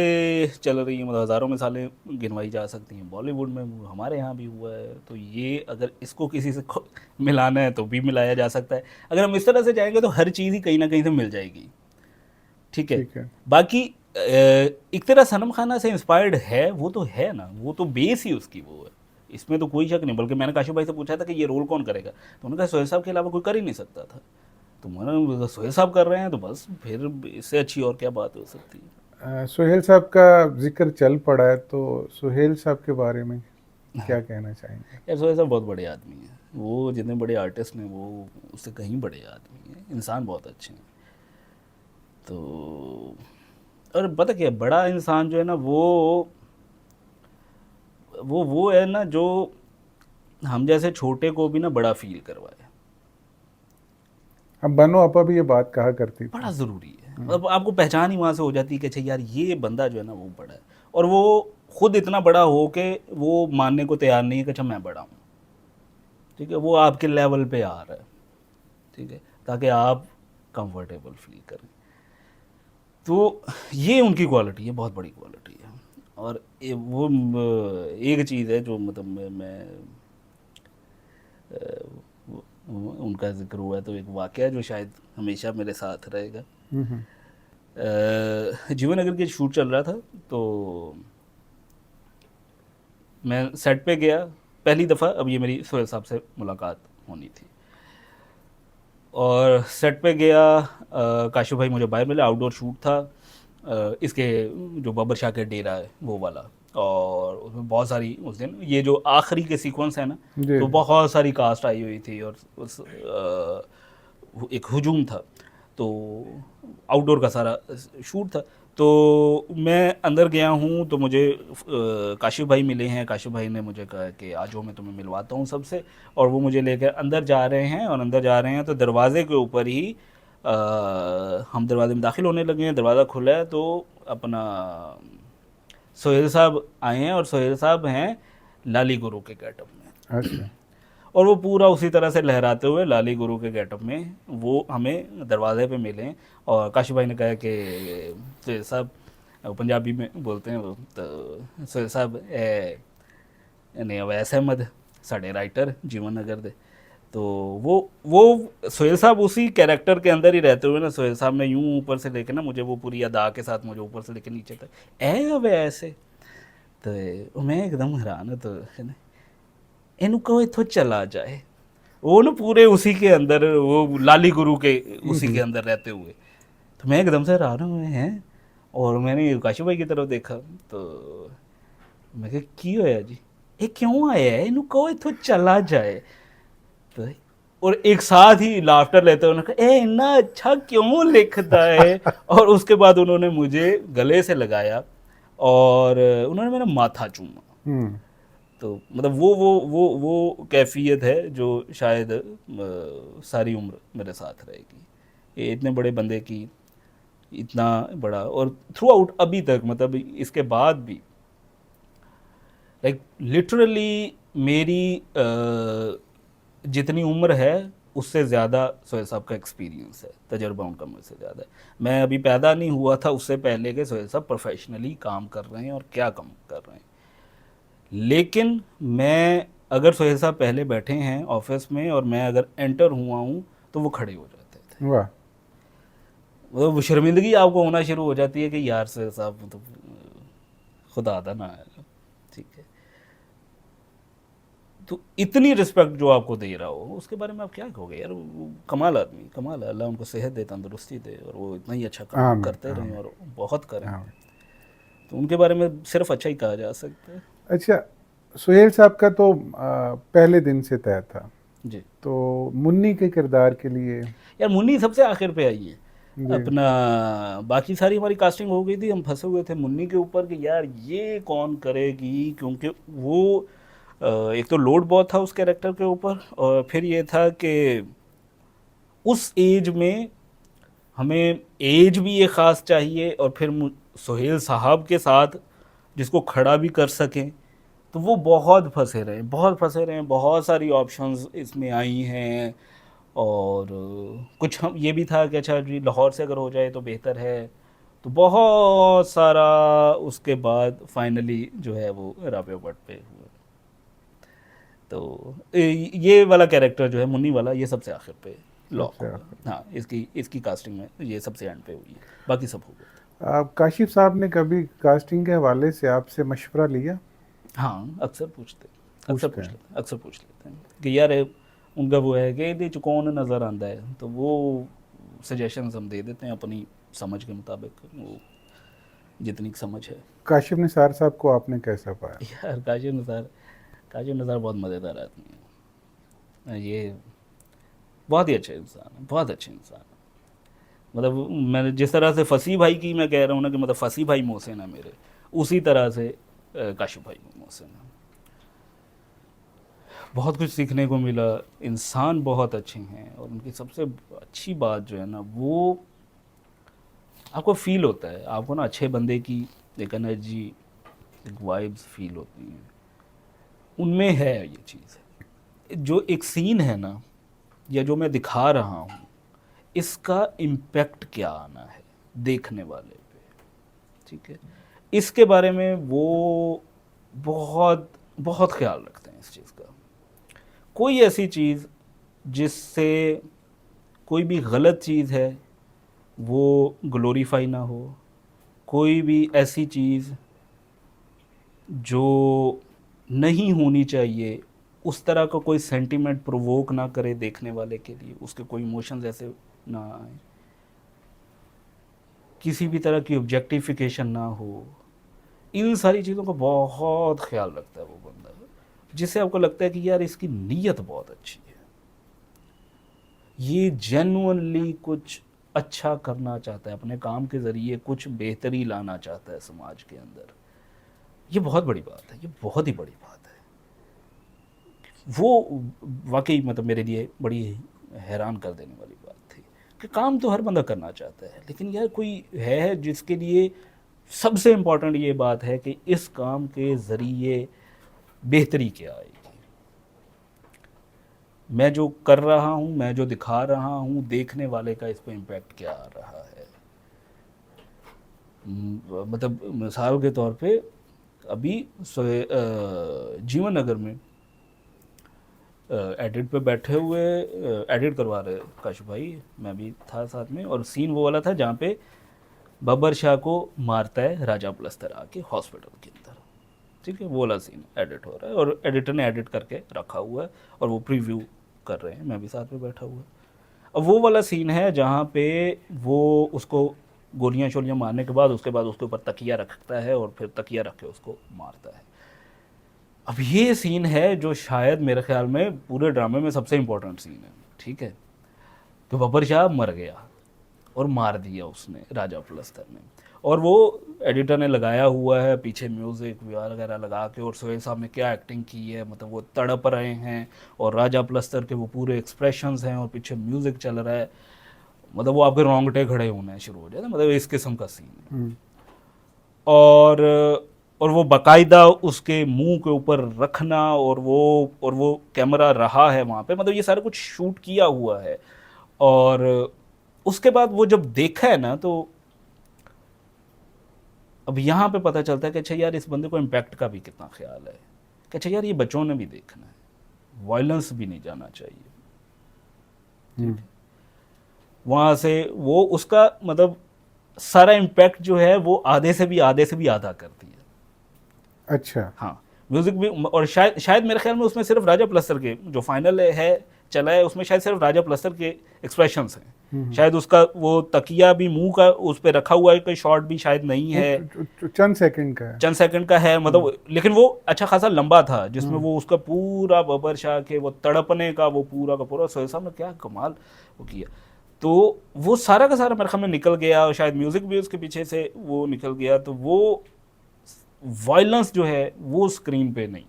चल रही है, मतलब हज़ारों मिसालें गिनवाई जा सकती हैं। बॉलीवुड में, हमारे यहाँ भी हुआ है, तो ये अगर इसको किसी से मिलाना है तो भी मिलाया जा सकता है। अगर हम इस तरह से जाएंगे तो हर चीज़ ही कहीं ना कहीं से मिल जाएगी, ठीक है। ठीक है। बाकी एक तरह सनम खाना से इंस्पायर्ड है, वो तो है ना, वो तो बेस ही उसकी वो है, इसमें तो कोई शक नहीं। बल्कि मैंने काशिफ भाई से पूछा था कि ये रोल कौन करेगा, तो उन्होंने कहा सोहेल साहब के अलावा कोई कर ही नहीं सकता था। तो मैंने सोहेल साहब कर रहे हैं तो बस फिर इससे अच्छी और क्या बात हो सकती है। सुहेल साहब का जिक्र चल पड़ा है, तो सुहेल साहब के बारे में क्या कहना चाहेंगे? यार सोहेल साहब बहुत बड़े आदमी हैं, वो जितने बड़े आर्टिस्ट हैं वो उससे कहीं बड़े आदमी हैं, इंसान बहुत अच्छे हैं। तो और पता क्या, बड़ा इंसान जो है ना, वो है ना जो हम जैसे छोटे को भी ना बड़ा फील करवाए। अब बनो आपा भी ये बात कहा करती बड़ा थी। ज़रूरी है, मतलब आपको पहचान ही वहाँ से हो जाती है कि अच्छा यार ये बंदा जो है ना वो बड़ा है, और वो खुद इतना बड़ा हो के वो मानने को तैयार नहीं है कि अच्छा मैं बड़ा हूँ, ठीक है। वो आपके लेवल पे आ रहा है, ठीक है, ताकि आप कंफर्टेबल फील करें। तो ये उनकी क्वालिटी है, बहुत बड़ी क्वालिटी है। और वो एक चीज़ है जो मतलब उनका जिक्र हुआ है तो एक वाक़या जो शायद हमेशा मेरे साथ रहेगा। हम्म। जीवन नगर की शूट चल रहा था, तो मैं सेट पे गया पहली दफ़ा। अब ये मेरी सोहेल साहब से मुलाकात होनी थी, और सेट पे गया। काशू भाई मुझे बाहर मिले, आउटडोर शूट था, इसके जो बबर शाह के डेरा है वो वाला। और उसमें बहुत सारी, उस दिन ये जो आखिरी के सीक्वेंस है ना, जी तो जी। बहुत सारी कास्ट आई हुई थी, और उस एक हुजूम था, तो आउटडोर का सारा शूट था। तो मैं अंदर गया हूँ, तो मुझे काशिफ भाई मिले हैं। काशिफ भाई ने मुझे कहा कि आज मैं तुम्हें मिलवाता हूँ सबसे, और वो मुझे लेकर अंदर जा रहे हैं। और अंदर जा रहे हैं तो दरवाजे के ऊपर ही हम दरवाजे में दाखिल होने लगे हैं, दरवाज़ा खुला है तो अपना सोहेल साहब आए हैं, और सोहेल साहब हैं लाली गुरु के गेटअप में। अच्छा। और वो पूरा उसी तरह से लहराते हुए लाली गुरु के गेटअप में वो हमें दरवाजे पे मिले। और काशी भाई ने कहा कि सोहेल साहब, वो पंजाबी में बोलते हैं वो, तो सोहेल साहब ने अवैस अहमद साढ़े राइटर जीवन नगर दे। तो वो सोहेल साहब उसी कैरेक्टर के अंदर ही रहते हुए ना, सोहेल साहब ने यूं ऊपर से लेके ना मुझे वो पूरी अदा के साथ मुझे ऊपर से लेके नीचे तक अवैस है। तो मैं एकदम हैरान, तो है ना, इनू कहो इथों चला जाए। वो ना पूरे उसी के अंदर, वो लाली गुरु के उसी के अंदर रहते हुए, तो मैं एकदम से हैरान हुए हैं। और मैंने काशू भाई की तरफ देखा, तो मैं कहा की होया जी, ये क्यों आया है, इनू कहो इथों चला जाए। तो और एक साथ ही लाफ्टर लेते हुए उन्होंने कहा ए इतना अच्छा क्यों लिखता है। और उसके बाद उन्होंने मुझे गले से लगाया, और उन्होंने मेरा माथा चूमा। हम्म। तो मतलब वो कैफियत है जो शायद सारी उम्र मेरे साथ रहेगी। ये इतने बड़े बंदे की इतना बड़ा, और थ्रू आउट अभी तक, मतलब इसके बाद भी, लाइक लिटरली मेरी जितनी उम्र है उससे ज़्यादा सोहेल साहब का एक्सपीरियंस है, तजर्बा उनका मुझसे ज़्यादा है। मैं अभी पैदा नहीं हुआ था उससे पहले के सोहेल साहब प्रोफेशनली काम कर रहे हैं, और क्या काम कर रहे हैं। लेकिन मैं, अगर सोहेल साहब पहले बैठे हैं ऑफिस में और मैं अगर एंटर हुआ हूँ, तो वो खड़े हो जाते थे। वाह। मतलब वो शर्मिंदगी आपको होना शुरू हो जाती है कि यार से साहब मतलब खुदा आता ना आएगा, ठीक है। तो इतनी रिस्पेक्ट जो आपको दे रहा हो उसके बारे में आप क्या कहोगे यार, वो कमाल आदमी, कमाल है, अल्लाह उनको सेहत दे, तंदुरुस्ती दे, और वो इतना ही अच्छा काम आमीन, करते रहें आमीन, और बहुत करें। आमीन। तो उनके बारे में सिर्फ अच्छा ही कहा जा सकता है। अच्छा, सुहेल साहब का तो पहले दिन से तय था, जी। तो मुन्नी के किरदार के लिए। यार मुन्नी सबसे आखिर पे आई है जी। अपना, बाकी सारी हमारी कास्टिंग हो गई थी, हम फंसे हुए थे मुन्नी के ऊपर कि यार ये कौन करेगी, क्योंकि वो एक तो लोड बहुत था उस कैरेक्टर के ऊपर, और फिर ये था कि उस एज में हमें एज भी ये ख़ास चाहिए, और फिर सुहेल साहब के साथ जिसको खड़ा भी कर सकें। तो वो बहुत फंसे रहे, बहुत फंसे रहे, बहुत सारी ऑप्शंस इसमें आई हैं। और कुछ हम ये भी था कि अच्छा जी लाहौर से अगर हो जाए तो बेहतर है। तो बहुत सारा उसके बाद फाइनली जो है वो राबिया भट्ट पे हुआ। तो ये वाला कैरेक्टर जो है मुन्नी वाला, ये सबसे आखिर पे लॉक सबसे हुआ। आखिर। हाँ, इसकी कास्टिंग में ये सबसे एंड पे हुई है, बाकी सब हो गया। काशिफ साहब ने कभी कास्टिंग के हवाले से आपसे मशवरा लिया? हाँ, अक्सर पूछते, अक्सर पूछते पूछ हैं। लेते, अक्सर पूछ लेते हैं कि यार उनका वो है कि ये कौन नज़र आता है, तो वो सजेशंस हम दे देते हैं अपनी समझ के मुताबिक, वो जितनी समझ है। काशिफ निसार साहब को आपने कैसा पाया? यार काशिफ निसार बहुत मज़ेदार आदमी है, ये बहुत ही अच्छे इंसान है, बहुत अच्छे इंसान है। मतलब मैं जिस तरह से फसी भाई की मैं कह रहा हूँ ना कि मतलब फसी भाई मोहसिन है मेरे, उसी तरह से काशिफ भाई मोहसिन है। बहुत कुछ सीखने को मिला, इंसान बहुत अच्छे हैं, और उनकी सबसे अच्छी बात जो है ना, वो आपको फील होता है, आपको ना अच्छे बंदे की एक एनर्जी, एक वाइब्स फील होती हैं, उनमें है ये चीज़। जो एक सीन है ना, या जो मैं दिखा रहा हूँ, इसका इम्पेक्ट क्या आना है देखने वाले पे, ठीक है, इसके बारे में वो बहुत बहुत ख्याल रखते हैं इस चीज़ का। कोई ऐसी चीज़ जिससे कोई भी गलत चीज़ है वो ग्लोरीफाई ना हो, कोई भी ऐसी चीज़ जो नहीं होनी चाहिए, उस तरह का कोई सेंटीमेंट प्रोवोक ना करे देखने वाले के लिए, उसके कोई इमोशंस ऐसे ना आए, किसी भी तरह की ऑब्जेक्टिफिकेशन ना हो, इन सारी चीज़ों का बहुत ख्याल रखता है वो बंदा, जिससे आपको लगता है कि यार इसकी नीयत बहुत अच्छी है, ये जेन्युइनली कुछ अच्छा करना चाहता है, अपने काम के ज़रिए कुछ बेहतरी लाना चाहता है समाज के अंदर। ये बहुत बड़ी बात है, ये बहुत ही बड़ी बात है। वो वाकई मतलब मेरे लिए बड़ी हैरान कर देने वाली बात थी कि काम तो हर बंदा करना चाहता है, लेकिन यार कोई है जिसके लिए सबसे इम्पोर्टेंट ये बात है कि इस काम के ज़रिए बेहतरी क्या आएगी, मैं जो कर रहा हूँ, मैं जो दिखा रहा हूँ, देखने वाले का इस पर इम्पैक्ट क्या आ रहा है। मतलब मिसाल के तौर पे अभी जीवन नगर में एडिट पे बैठे हुए, एडिट करवा रहे काशिफ भाई, मैं भी था साथ में, और सीन वो वाला था जहाँ पे बब्बर शाह को मारता है राजा पलस्तर आके हॉस्पिटल के अंदर, ठीक है, वो वाला सीन एडिट हो रहा है, और एडिटर ने एडिट करके रखा हुआ है, और वो प्रीव्यू कर रहे हैं, मैं भी साथ में बैठा हुआ। अब वो वाला सीन है जहाँ पे वो उसको गोलियां शोलियाँ मारने के बाद उसके ऊपर तकिया रखता है, और फिर तकिया रख के उसको मारता है। अब ये सीन है जो शायद मेरे ख्याल में पूरे ड्रामे में सबसे इम्पोर्टेंट सीन है, ठीक है, तो बब्बर शाह मर गया और मार दिया उसने राजा पलस्तर ने, और वो एडिटर ने लगाया हुआ है पीछे म्यूज़िक वगैरह लगा के, और सुहेल साहब ने क्या एक्टिंग की है, मतलब वो तड़प रहे हैं, और राजा पलस्तर के वो पूरे एक्सप्रेशंस हैं, और पीछे म्यूज़िक चल रहा है, मतलब वो आपके रोंगटे खड़े होने शुरू हो जाते हैं, मतलब इस किस्म का सीन है। और वो बाकायदा उसके मुंह के ऊपर रखना, और वो कैमरा रहा है वहाँ पे, मतलब ये सारा कुछ शूट किया हुआ है। और उसके बाद वो जब देखा है ना, तो अब यहाँ पे पता चलता है कि अच्छा यार इस बंदे को इम्पैक्ट का भी कितना ख्याल है, कि अच्छा यार ये बच्चों ने भी देखना है, वायलेंस भी नहीं जाना चाहिए, ठीक है? वहाँ से वो उसका मतलब सारा इम्पैक्ट जो है वो आधे से भी आधा करती है। अच्छा। हाँ, म्यूजिक भी। और शायद शायद मेरे ख्याल में उसमें सिर्फ राजा प्लस्तर के जो फाइनल है चला है, उसमें शायद सिर्फ राजा प्लस्तर के एक्सप्रेशंस हैं। शायद उसका वो तकिया भी मुंह का उस पर रखा हुआ है, कोई शॉट भी शायद नहीं वो है, चंद सेकंड का है। चंद सेकंड का है मतलब, लेकिन वो अच्छा खासा लंबा था, जिसमें वो उसका पूरा बबर शाह के वो तड़पने का वो पूरा का पूरा सोहेल साहब ने क्या कमाल वो किया। तो वो सारा का सारा मेरे ख्याल में निकल गया, और शायद म्यूजिक भी उसके पीछे से वो निकल गया। तो वो वायलेंस जो है वो स्क्रीन पे नहीं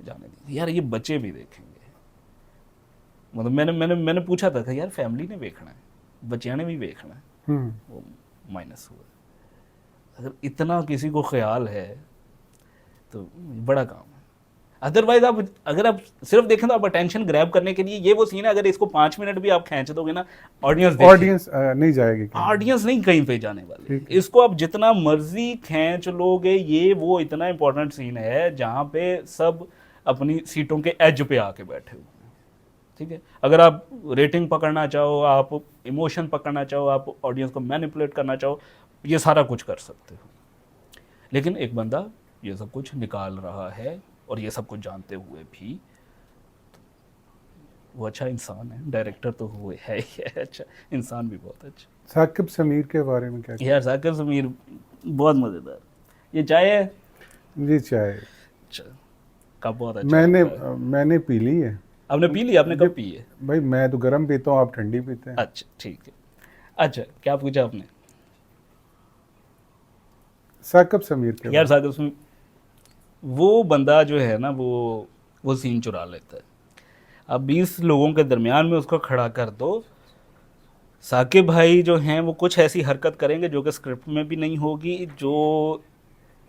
जाने दी यार, ये बच्चे भी देखेंगे। मतलब मैंने पूछा था कि यार फैमिली ने देखना है, बच्चियां ने भी देखना है, वो माइनस हुआ। अगर इतना किसी को ख्याल है तो बड़ा काम है। अदरवाइज आप अगर आप सिर्फ देखें तो आप अटेंशन ग्रैब करने के लिए ये वो सीन है, अगर इसको 5 मिनट भी आप खींच दोगे ना, ऑडियंस ऑडियंस नहीं जाएगी कहीं। ऑडियंस नहीं कहीं पे जाने वाली। ठीक है। इसको आप जितना मर्जी खींच लोगे, ये वो इतना इंपॉर्टेंट सीन है जहाँ पे सब अपनी सीटों के एज पे आके बैठे हुए हैं। ठीक है, अगर आप रेटिंग पकड़ना चाहो, आप इमोशन पकड़ना चाहो, आप ऑडियंस को मैनिपुलेट करना चाहो, ये सारा कुछ कर सकते हो। लेकिन एक बंदा ये सब कुछ निकाल रहा है, और ये सब कुछ जानते हुए भी वो अच्छा इंसान है। डायरेक्टर तो वो है ही है, अच्छा इंसान भी बहुत अच्छा। साकिब समीर के बारे में क्या यार साकिब समीर बहुत मज़ेदार। ये चाय है जी? चाय का बहुत अच्छा मैंने लगता है। मैंने पी ली है। आपने पी ली? आपने कब पी है? भाई मैं तो गर्म पीता हूँ, आप ठंडी पीते हैं। अच्छा ठीक है। अच्छा क्या पूछा आपने? साकिब समीर के यार बारे साकिब समीर वो बंदा जो है ना, वो सीन चुरा लेता है। अब 20 लोगों के दरमियान में उसको खड़ा कर दो, साकिब भाई जो हैं वो कुछ ऐसी हरकत करेंगे जो कि स्क्रिप्ट में भी नहीं होगी, जो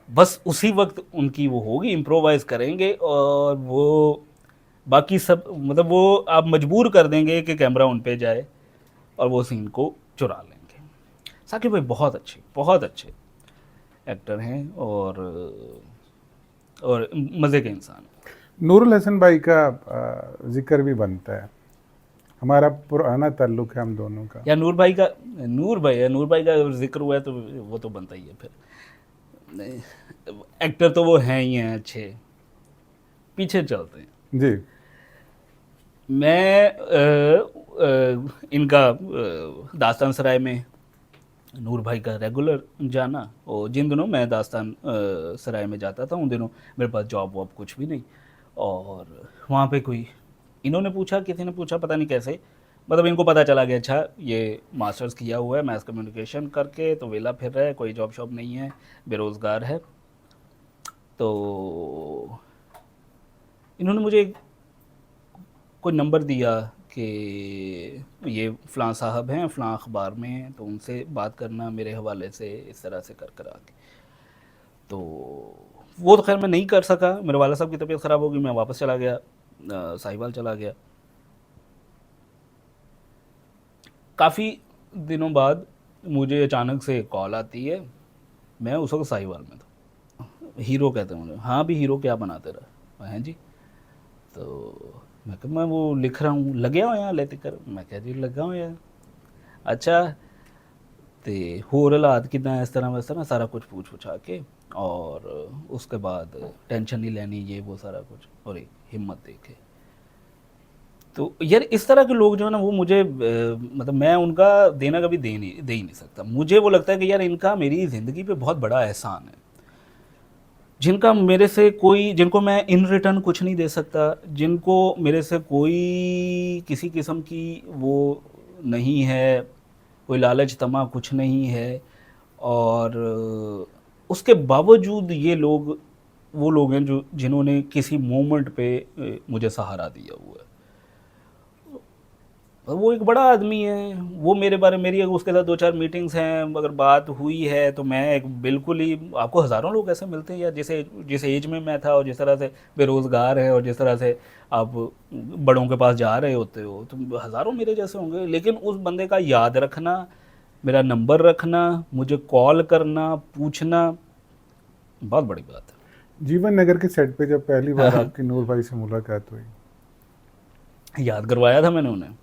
बस उसी वक्त उनकी वो होगी, इम्प्रोवाइज करेंगे, और वो बाकी सब मतलब वो आप मजबूर कर देंगे कि कैमरा उन पे जाए और वो सीन को चुरा लेंगे। साकिब भाई बहुत अच्छे एक्टर हैं, और मज़े के इंसान हैं। नूरुल हसन भाई का जिक्र भी बनता है, हमारा पुराना ताल्लुक है हम दोनों का। या नूर भाई का जिक्र हुआ है तो वो तो बनता ही है फिर। एक्टर तो वो हैं ही हैं अच्छे। पीछे चलते हैं। जी। मैं इनका दास्तान सराय में नूर भाई का रेगुलर जाना, और जिन दिनों मैं दास्तान सराय में जाता था उन दिनों मेरे पास जॉब वॉब कुछ भी नहीं, और वहाँ पे कोई इन्होंने पूछा, किसी ने पूछा पता नहीं कैसे, मतलब इनको पता चला गया अच्छा ये मास्टर्स किया हुआ है मैस कम्युनिकेशन करके, तो वेला फिर रहा है, कोई जॉब शॉब नहीं है, बेरोज़गार है। तो इन्होंने मुझे कोई नंबर दिया कि ये फ़लाँ साहब हैं, फ़लाँ अखबार में हैं, तो उनसे बात करना मेरे हवाले से, इस तरह से कर आके। तो वो तो खैर मैं नहीं कर सका, मेरे वाला साहब की तबीयत ख़राब हो गई, मैं वापस चला गया, साहिवाल चला गया। काफ़ी दिनों बाद मुझे अचानक से कॉल आती है, मैं उस वक्त साहिवाल में था। हीरो कहते हैं मुझे। हाँ भी हीरो क्या बनाते रहा हैं जी? तो मैं कहा मैं वो लिख रहा हूँ, लगे हो यहाँ लेते कर? मैं कह जी लगा हूँ यार। अच्छा तो होर हालात किदा, इस तरह वैसा ना सारा कुछ पूछा के, और उसके बाद टेंशन नहीं लेनी, ये वो सारा कुछ, और एक हिम्मत देखे। तो यार इस तरह के लोग जो है ना वो मुझे मतलब मैं उनका देना कभी दे ही नहीं सकता। मुझे वो लगता है कि यार इनका मेरी ज़िंदगी पे बहुत बड़ा एहसान है, जिनका मेरे से कोई, जिनको मैं इन रिटर्न कुछ नहीं दे सकता, जिनको मेरे से कोई किसी किस्म की वो नहीं है, कोई लालच तमा कुछ नहीं है, और उसके बावजूद ये लोग वो लोग हैं जो जिन्होंने किसी मोमेंट पे मुझे सहारा दिया हुआ है। वो एक बड़ा आदमी है, वो मेरे बारे में, मेरी उसके साथ 2-4 मीटिंग्स हैं, अगर बात हुई है तो मैं एक बिल्कुल ही, आपको हज़ारों लोग ऐसे मिलते हैं यार, जिस एज में मैं था और जिस तरह से बेरोज़गार है और जिस तरह से आप बड़ों के पास जा रहे होते हो, तो हज़ारों मेरे जैसे होंगे। लेकिन उस बंदे का याद रखना, मेरा नंबर रखना, मुझे कॉल करना, पूछना, बहुत बड़ी बात है। जीवन नगर के सेट पे जब पहली बार हाँ, आपकी नूर भाई से मुलाकात हुई? याद करवाया था मैंने उन्हें।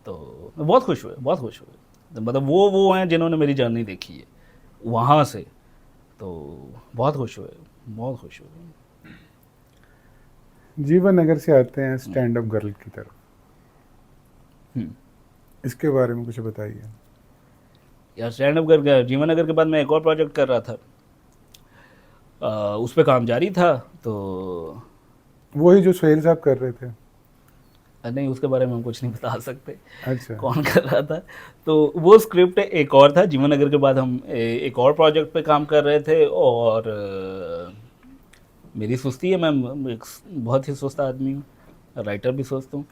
तो मैं बहुत खुश हुए, बहुत खुश हुए। तो मतलब वो हैं जिन्होंने मेरी जर्नी देखी है वहाँ से, तो बहुत खुश हुए, बहुत खुश हुए। जीवन नगर से आते हैं स्टैंड अप गर्ल की तरफ, हम्म। इसके बारे में कुछ बताइए। यार स्टैंड अप कर गया जीवन नगर के बाद मैं एक और प्रोजेक्ट कर रहा था, उस पर काम जारी था। तो वही जो सुहेल साहब कर रहे थे? नहीं, उसके बारे में हम कुछ नहीं बता सकते अच्छा। कौन कर रहा था। तो वो स्क्रिप्ट एक और था। जीवन नगर के बाद हम एक और प्रोजेक्ट पे काम कर रहे थे, और मेरी सुस्ती है, मैं एक बहुत ही सुस्त आदमी हूँ, राइटर भी सुस्त हूँ।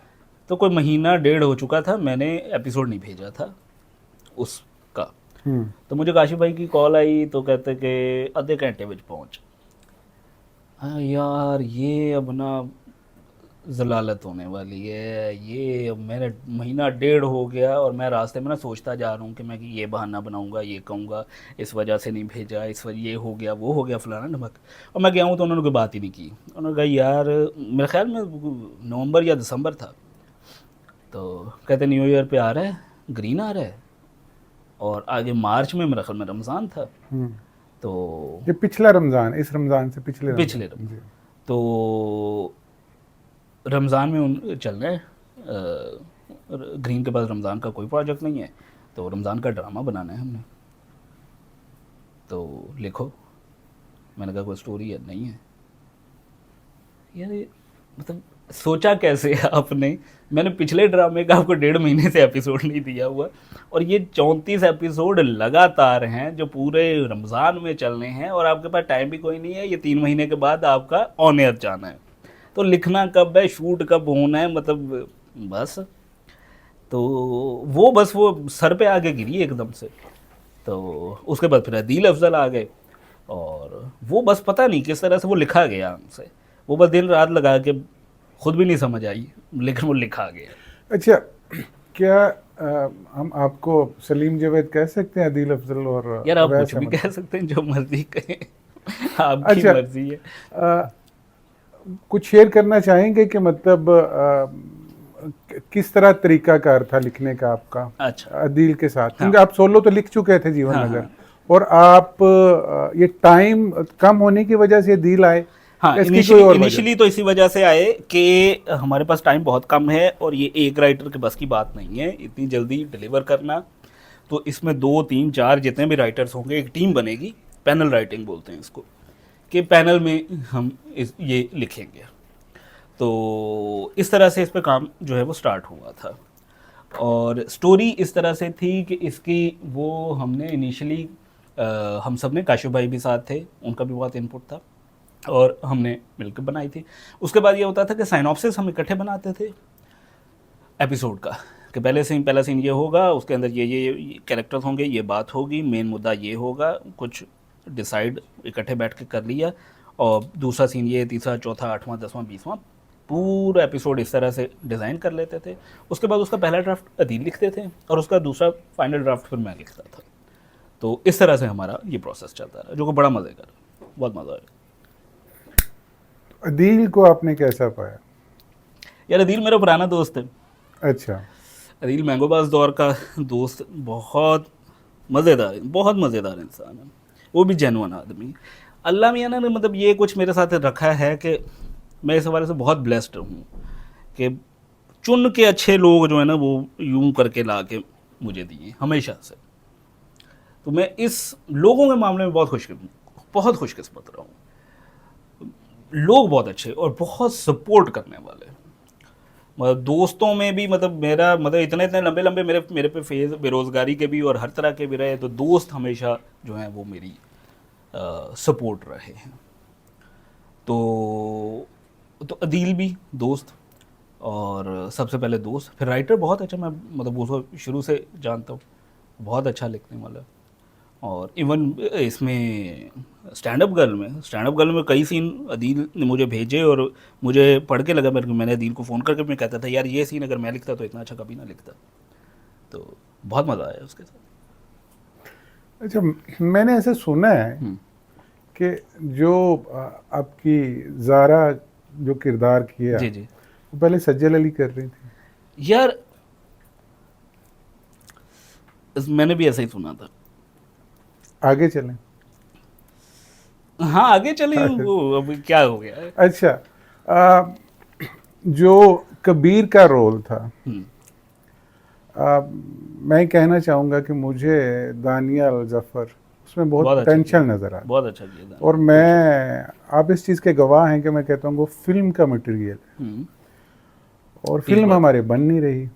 तो कोई महीना डेढ़ हो चुका था, मैंने एपिसोड नहीं भेजा था उसका। हम्म। तो मुझे काशिफ भाई की कॉल आई, तो कहते कि आधे घंटे में पहुँच। हाँ यार, ये अब ना जलालत होने वाली है, ये अब मैंने महीना डेढ़ हो गया और मैं रास्ते में ना सोचता जा रहा हूँ कि मैं कि ये बहाना बनाऊंगा, ये कहूँगा इस वजह से नहीं भेजा, इस वजह ये हो गया, वो हो गया, फलाना ढमक। और मैं गया हूँ तो उन्होंने कोई बात ही नहीं की। उन्होंने कहा यार, मेरे ख्याल में नवंबर या दिसंबर था, तो कहते न्यू ईयर पे आ रहा है, ग्रीन आ रहा है, और आगे मार्च में मेरा ख्याल में रमज़ान था। हम्म। तो ये पिछला रमज़ान, इस रमज़ान से पिछले पिछले रमज़ान जी। तो रमज़ान में उन चल रहे हैं, ग्रीन के पास रमज़ान का कोई प्रोजेक्ट नहीं है, तो रमज़ान का ड्रामा बनाना है हमने, तो लिखो। मैंने कहा कोई स्टोरी है? नहीं है। यार ये मतलब सोचा कैसे आपने? मैंने पिछले ड्रामे का आपको 1.5 महीने से एपिसोड नहीं दिया हुआ, और ये 34 एपिसोड लगातार हैं जो पूरे रमज़ान में चलने हैं, और आपके पास टाइम भी कोई नहीं है। ये 3 महीने के बाद आपका ऑन एयर जाना है, तो लिखना कब है, शूट कब होना है, मतलब बस। तो वो बस वो सर पे आके गिरी एकदम से। तो उसके बाद फिर अदील अफजल आ गए, और वो बस पता नहीं किस तरह से वो लिखा गया हमसे। वो बस दिन रात लगा के, खुद भी नहीं समझ आई, लेकिन वो लिखा गया। अच्छा, क्या हम आपको सलीम जावेद कह सकते हैं, अदील अफजल और यार आप अवैस कुछ भी अहमद? कह सकते हैं, जो मर्जी कहें, आपकी अच्छा, मर्जी है। कुछ शेयर करना चाहेंगे कि मतलब किस तरह तरीकाकार था लिखने का आपका अच्छा। अदील के साथ? हाँ क्योंकि आप सोलो तो लिख चुके थे जीवन हाँ नगर, हाँ और आप ये टाइम कम होने की वजह से अदील आए, हाँ। या इसकी कोई और वजह? इनिशियली तो इसी वजह से आए कि हमारे पास टाइम बहुत कम है, और ये एक राइटर के बस की बात नहीं है इतनी जल्दी डिलीवर करना। तो इसमें 2 3 4 जितने भी राइटर्स होंगे, एक टीम बनेगी, पैनल राइटिंग बोलते हैं इसको, कि पैनल में हम ये लिखेंगे। तो इस तरह से इस पे काम जो है वो स्टार्ट हुआ था। और स्टोरी इस तरह से थी कि इसकी वो हमने इनिशियली, हम सब ने, काशिफ भाई भी साथ थे, उनका भी बहुत इनपुट था, और हमने मिलकर बनाई थी। उसके बाद ये होता था कि साइनॉप्सिस हम इकट्ठे बनाते थे एपिसोड का, कि पहला सीन ये होगा, उसके अंदर ये कैरेक्टर्स होंगे, ये बात होगी, मेन मुद्दा ये होगा, कुछ डिसाइड इकट्ठे बैठ के कर लिया, और दूसरा सीन ये, तीसरा, चौथा, 8वां, 10वां, 20वां, पूरा एपिसोड इस तरह से डिज़ाइन कर लेते थे। उसके बाद उसका पहला ड्राफ्ट अदील लिखते थे, और उसका दूसरा फाइनल ड्राफ्ट फिर मैं लिखता था। तो इस तरह से हमारा ये प्रोसेस चलता रहा, जो कि बड़ा मज़े का रहा, बहुत मज़ा आया। अदील को आपने कैसा पाया? यार अदील मेरा पुराना दोस्त है। अच्छा। अदील मैंगोबाज दौर का दोस्त, बहुत मज़ेदार इंसान है, वो भी जेन्युइन आदमी। अल्लाह मियाँ ने मतलब ये कुछ मेरे साथ रखा है कि मैं इस हवाले से बहुत ब्लेस्ड हूँ कि चुन के अच्छे लोग जो है ना, वो यूं करके ला के मुझे दिए हमेशा से। तो मैं इस लोगों के मामले में बहुत खुशकिस्मत रहा हूँ। लोग बहुत अच्छे और बहुत सपोर्ट करने वाले, मतलब दोस्तों में भी, मतलब मेरा मतलब इतने इतने लंबे लंबे मेरे पे फेज बेरोज़गारी के भी और हर तरह के भी रहे, तो दोस्त हमेशा जो हैं वो मेरी सपोर्ट रहे हैं। तो अदील भी दोस्त, और सबसे पहले दोस्त, फिर राइटर बहुत अच्छा, मैं मतलब उसको शुरू से जानता हूँ, बहुत अच्छा लिखने वाला। और इवन इसमें स्टैंड अप गर्ल में कई सीन अदील ने मुझे भेजे, और मुझे पढ़ के लगा, मैंने अदील को फ़ोन करके मैं कहता था यार ये सीन अगर मैं लिखता तो इतना अच्छा कभी ना लिखता। तो बहुत मज़ा आया उसके साथ। अच्छा, मैंने ऐसे सुना है कि जो आपकी ज़ारा जो किरदार किया, जी जी। वो पहले सज्जल अली कर रही थी। यार मैंने भी ऐसा ही सुना था। आगे चलें। हाँ आगे चले, वो अभी क्या हो गया है। अच्छा, जो कबीर का रोल था, हम्म, मैं कहना चाहूँगा कि मुझे दानियल जफ़र उसमें बहुत बहुत अच्छा पोटेंशियल किया, नज़र आता बहुत अच्छा किया था। है। और मैं, आप इस चीज़ के गवाह हैं कि मैं कहता हूँ वो फिल्म का मटेरियल है हम्म, और इस फिल्म बात हमारे बन नहीं रही।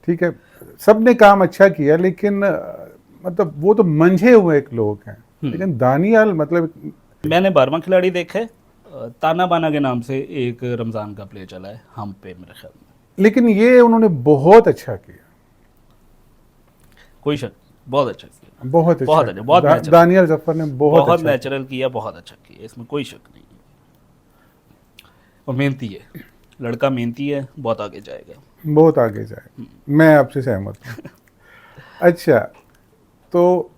ठीक है, सब ने काम अच्छा किया, लेकिन मतलब वो तो मंझे हुए एक लोग हैं, लेकिन दानियल मतलब मैंने 12वां खिलाड़ी देखा है, ताना बाना के नाम से एक रमज़ान का प्ले चला है हम पे, मेरे ख्याल में। लेकिन ये उन्होंने बहुत अच्छा किया, कोई शक नहीं, बहुत अच्छा किया, बहुत अच्छा बहुत अच्छा, किया। बहुत नेचुरल, दानियल जफ़र ने बहुत बहुत अच्छा किया। नेचुरल किया, बहुत अच्छा किया, इसमें कोई शक नहीं है। और मेहनती है, लड़का मेहनती है, बहुत आगे जाएगा। बहुत आगे जाए, मैं आपसे सहमत हूँ। अच्छा, तो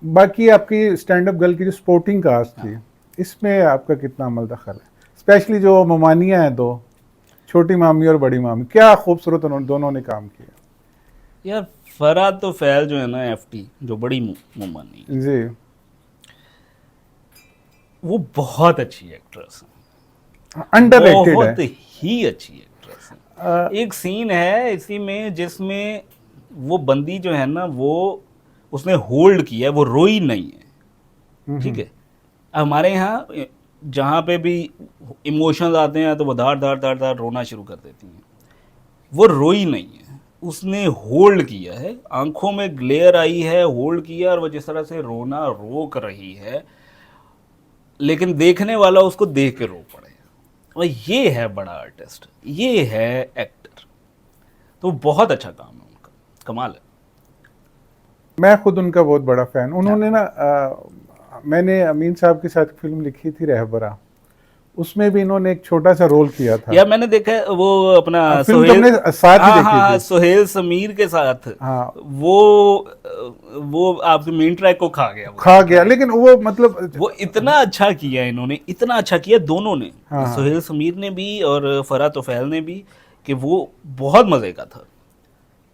बाकी आपकी स्टैंड अप गर्ल की जो स्पोर्टिंग कास्ट थी, इसमें आपका कितना अमल दखल है? स्पेशली जो ममानियाँ हैं दो, छोटी मामी और बड़ी मामी, क्या खूबसूरत दोनों ने काम किया। यार फरा तो फैल जो है ना, एफटी जो बड़ी मुमानी है, जी। वो बहुत अच्छी एक्ट्रेस है, अंडररेटेड है। बहुत ही अच्छी एक्ट्रेस है। एक सीन है इसी में जिसमें वो बंदी जो है ना, वो उसने होल्ड किया है, वो रोई नहीं है। ठीक है, हमारे यहाँ जहाँ पे भी इमोशंस आते हैं तो वो धार धार धार धार रोना शुरू कर देती हैं, वो रोई नहीं है, उसने होल्ड किया है, आंखों में ग्लेयर आई है, होल्ड किया, और वो जिस तरह से रोना रोक रही है, लेकिन देखने वाला उसको देख के रो पड़े। और ये है बड़ा आर्टिस्ट, ये है एक्टर, तो बहुत अच्छा काम है उनका, कमाल है। मैं खुद उनका बहुत बड़ा फैन। उन्होंने हाँ। ना मैंने अमीन साहब के साथ फिल्म लिखी थी रहबरा, उसमें भी इन्होंने एक छोटा सा रोल किया था। यार मैंने देखा है वो अपना फिल्म तो सोहेल, हमने साथ ही हाँ देखी हाँ हाँ, थी। सोहेल समीर के साथ। हाँ, वो आपके मेन ट्रैक को खा गया, वो खा मेन गया, ट्रैक। लेकिन वो मतलब वो इतना अच्छा किया इन्होंने, इतना अच्छा किया दोनों ने, हाँ हाँ। सोहेल समीर ने भी और फरा तोफैल ने भी, कि वो बहुत मज़े का था,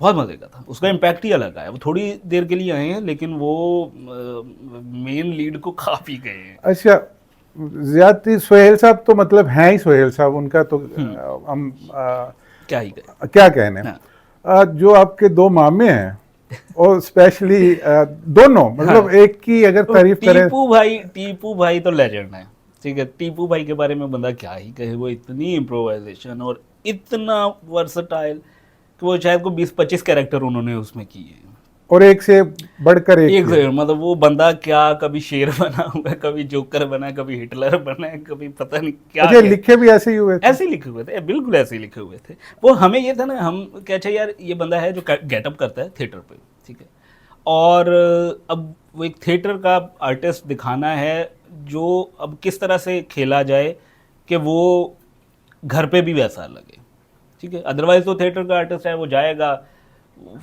बहुत मज़े का था। उसका इम्पैक्ट ही अलग आया, वो थोड़ी देर के लिए आए हैं लेकिन वो मेन लीड को खा पी गए हैं। अच्छा, ज्यादती सोहेल साहब तो मतलब हैं ही सोहेल साहब, उनका तो हम क्या ही गए। क्या कहने। हाँ जो आपके दो मामे हैं, और स्पेशली दोनों, मतलब हाँ, एक की अगर तो तारीफ करें, टीपू भाई तो लेजेंड है। ठीक है, टीपू भाई के बारे में बंदा क्या ही कहे, वो इतनी इम्प्रोवाइजेशन और इतना वर्सटाइल कि वो शायद को 20-25 कैरेक्टर उन्होंने उसमें किए हैं। और एक से बढ़कर एक एक किया। से मतलब वो बंदा क्या, कभी शेर बना हुआ है, कभी जोकर बना है, कभी हिटलर बना है, कभी पता नहीं क्या अच्छा, क्या। लिखे भी ऐसे ही हुए थे। ऐसे ही लिखे हुए थे, बिल्कुल ऐसे ही लिखे हुए थे। वो हमें ये था ना, हम क्या, अच्छा यार ये बंदा है जो गेटअप करता है थिएटर पे, ठीक है, और अब वो एक थिएटर का आर्टिस्ट दिखाना है जो अब किस तरह से खेला जाए कि वो घर पे भी वैसा लगे। ठीक है, अदरवाइज तो थिएटर का आर्टिस्ट है, वो जाएगा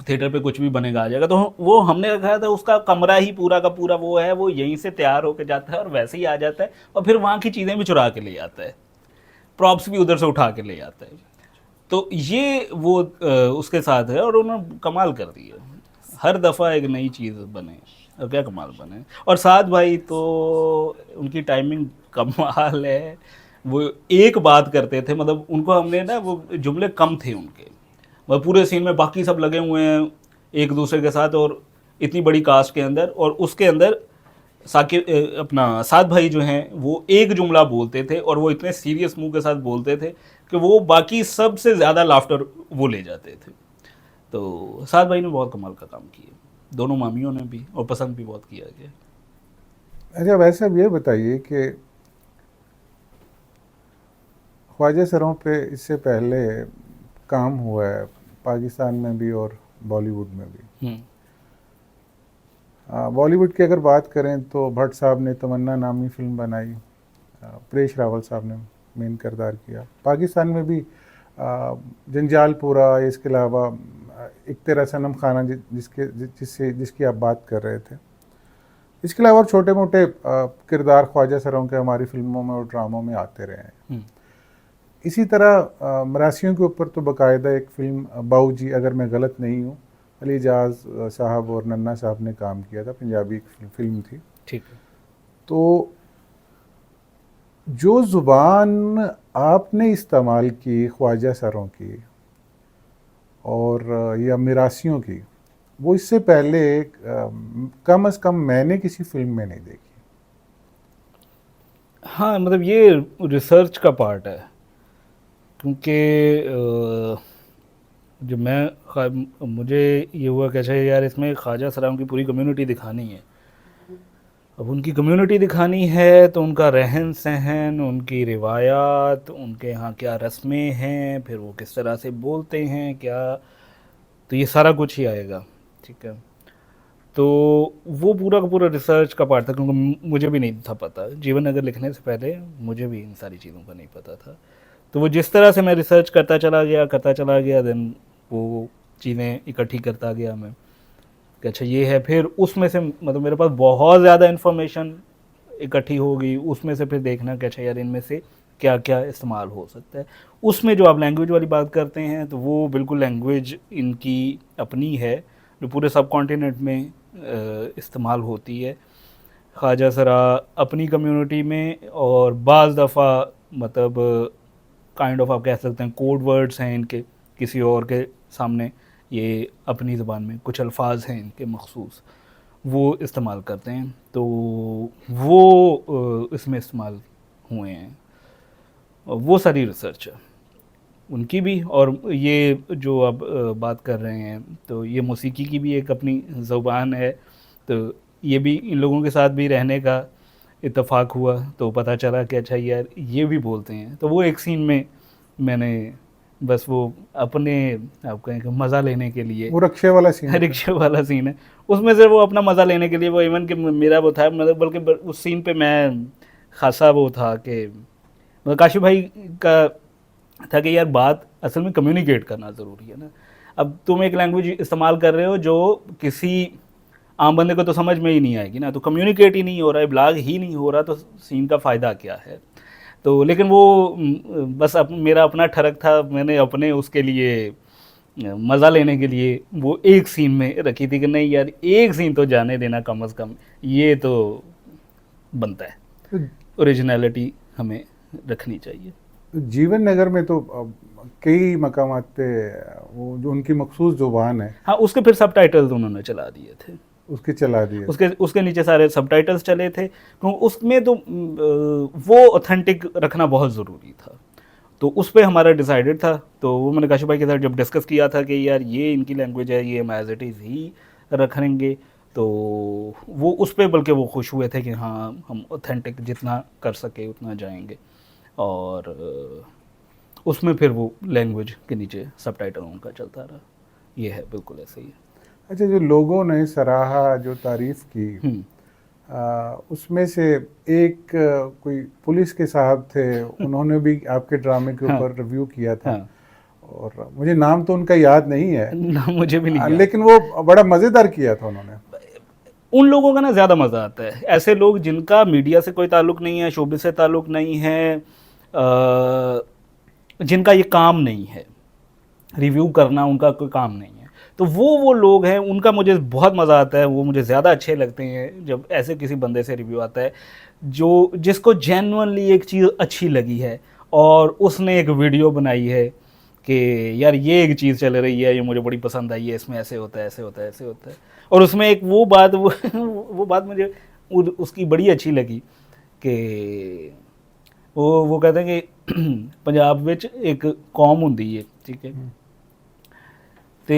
थिएटर पे कुछ भी बनेगा आ जाएगा, तो वो हमने रखा था उसका कमरा ही पूरा का पूरा वो है, वो यहीं से तैयार होकर जाता है और वैसे ही आ जाता है, और फिर वहाँ की चीज़ें भी चुरा के ले आता है, प्रॉप्स भी उधर से उठा के ले आता है। तो ये वो उसके साथ है, और उन्होंने कमाल कर दिया, हर दफ़ा एक नई चीज़ बने, और क्या कमाल बने। और साथ भाई तो उनकी टाइमिंग कमाल है, वो एक बात करते थे, मतलब उनको हमने ना, वो जुमले कम थे उनके, मतलब पूरे सीन में बाकी सब लगे हुए हैं एक दूसरे के साथ, और इतनी बड़ी कास्ट के अंदर, और उसके अंदर अपना सात भाई जो हैं वो एक जुमला बोलते थे, और वो इतने सीरियस मुंह के साथ बोलते थे कि वो बाकी सबसे ज़्यादा लाफ्टर वो ले जाते थे। तो सात भाई ने बहुत कमाल का काम किया, दोनों मामियों ने भी, और पसंद भी बहुत किया गया। अच्छा, वैसे अब ये बताइए कि ख्वाजा सरों पे इससे पहले काम हुआ है पाकिस्तान में भी और बॉलीवुड में भी। बॉलीवुड की अगर बात करें तो भट्ट साहब ने तमन्ना नामी फिल्म बनाई, परेश रावल साहब ने मेन किरदार किया। पाकिस्तान में भी जंजालपुरा, इसके अलावा एक तेरा सनम खाना जिसकी आप बात कर रहे थे, इसके अलावा और छोटे मोटे किरदार ख्वाजा सरों के हमारी फिल्मों में और ड्रामों में आते रहे हैं। इसी तरह मरासियों के ऊपर तो बाकायदा एक फिल्म बाऊजी, अगर मैं गलत नहीं हूँ, अली जाज साहब और नन्ना साहब ने काम किया था, पंजाबी फिल्म थी। ठीक है। तो जो ज़ुबान आपने इस्तेमाल की ख्वाजा सरों की और या मिरासियों की, वो इससे पहले कम से कम मैंने किसी फिल्म में नहीं देखी। हाँ, मतलब ये रिसर्च का पार्ट है, क्योंकि जब मुझे ये हुआ कि अच्छा यार इसमें ख्वाजा सराम की पूरी कम्युनिटी दिखानी है। अब उनकी कम्युनिटी दिखानी है तो उनका रहन सहन, उनकी रिवायात, उनके यहाँ क्या रस्में हैं, फिर वो किस तरह से बोलते हैं क्या, तो ये सारा कुछ ही आएगा। ठीक है। तो वो पूरा का पूरा रिसर्च का पार्ट था, क्योंकि मुझे भी नहीं था पता, जीवन नगर लिखने से पहले मुझे भी इन सारी चीज़ों का नहीं पता था। तो वो जिस तरह से मैं रिसर्च करता चला गया देन वो चीज़ें इकट्ठी करता गया मैं कि अच्छा ये है, फिर उसमें से मतलब मेरे पास बहुत ज़्यादा इन्फॉर्मेशन इकट्ठी हो गई, उसमें से फिर देखना कि अच्छा यार इनमें से क्या क्या इस्तेमाल हो सकता है। उसमें जो आप लैंग्वेज वाली बात करते हैं तो वो बिल्कुल लैंग्वेज इनकी अपनी है जो पूरे सब कॉन्टिनेंट में इस्तेमाल होती है। ख्वाजा सरा अपनी कम्युनिटी में, और बाज़ दफ़ा मतलब काइंड ऑफ आप कह सकते हैं कोड वर्ड्स हैं इनके, किसी और के सामने ये अपनी ज़बान में कुछ अल्फाज हैं इनके मखसूस, वो इस्तेमाल करते हैं। तो वो इसमें इस्तेमाल हुए हैं, और वो सारी रिसर्च है उनकी भी। और ये जो अब बात कर रहे हैं तो ये मौसीकी की भी एक अपनी ज़ुबान है, तो ये भी इन लोगों के साथ भी रहने का इत्तेफाक हुआ तो पता चला कि अच्छा यार ये भी बोलते हैं। तो वो एक सीन में मैंने बस वो अपने आप कहें कि मज़ा लेने के लिए, वो रक्शे वाला सीन था। रिक्शे वाला सीन है, उसमें से वो अपना मज़ा लेने के लिए, वो इवन कि मेरा वो था मतलब, बल्कि उस सीन पे मैं खासा वो था कि मतलब काशिफ भाई का था कि यार बात असल में कम्युनिकेट करना ज़रूरी है ना। अब तुम एक लैंग्वेज इस्तेमाल कर रहे हो जो किसी आम बंदे को तो समझ में ही नहीं आएगी ना, तो कम्युनिकेट ही नहीं हो रहा है, ब्लॉग ही नहीं हो रहा, तो सीन का फ़ायदा क्या है। तो लेकिन वो बस मेरा अपना ठरक था, मैंने अपने उसके लिए मज़ा लेने के लिए वो एक सीन में रखी थी कि नहीं यार एक सीन तो जाने देना कम से कम, ये तो बनता है, तो ओरिजिनलिटी हमें रखनी चाहिए। जीवन नगर में तो कई मकामात पे वो जो उनकी मखसूस ज़ुबान है हाँ, उसके फिर सबटाइटल्स उन्होंने चला दिए थे, उसके चला दिए। उसके नीचे सारे सबटाइटल्स चले थे, क्योंकि उसमें तो वो ऑथेंटिक रखना बहुत ज़रूरी था। तो उस पर हमारा डिसाइडेड था, तो वो मैंने काशिफ भाई के साथ जब डिस्कस किया था कि यार ये इनकी लैंग्वेज है, ये हम एज इट इज़ ही रखेंगे, तो वो उस पर बल्कि वो खुश हुए थे कि हाँ हम ऑथेंटिक जितना कर सके उतना जाएंगे। और उसमें फिर वो लैंग्वेज के नीचे सबटाइटल उनका चलता रहा। ये है बिल्कुल ऐसे ही है। अच्छा, जो लोगों ने सराहा, जो तारीफ़ की, उसमें से एक कोई पुलिस के साहब थे, उन्होंने भी आपके ड्रामे के हाँ, ऊपर रिव्यू किया था। हाँ, और मुझे नाम तो उनका याद नहीं है, ना मुझे भी नहीं याद। लेकिन वो बड़ा मज़ेदार किया था उन्होंने। उन लोगों का ना ज़्यादा मज़ा आता है, ऐसे लोग जिनका मीडिया से कोई ताल्लुक़ नहीं है, शोबिस से ताल्लुक़ नहीं है, जिनका ये काम नहीं है, रिव्यू करना उनका कोई काम नहीं है, तो वो लोग हैं, उनका मुझे बहुत मज़ा आता है। वो मुझे ज़्यादा अच्छे लगते हैं जब ऐसे किसी बंदे से रिव्यू आता है जो जिसको जेन्युइनली एक चीज़ अच्छी लगी है और उसने एक वीडियो बनाई है कि यार ये एक चीज़ चल रही है, ये मुझे बड़ी पसंद आई है, इसमें ऐसे होता है, ऐसे होता है, ऐसे होता है। और उसमें एक वो बात मुझे उसकी बड़ी अच्छी लगी कि वो कहते हैं कि पंजाब विच एक कौम हुंदी है, ठीक है, ते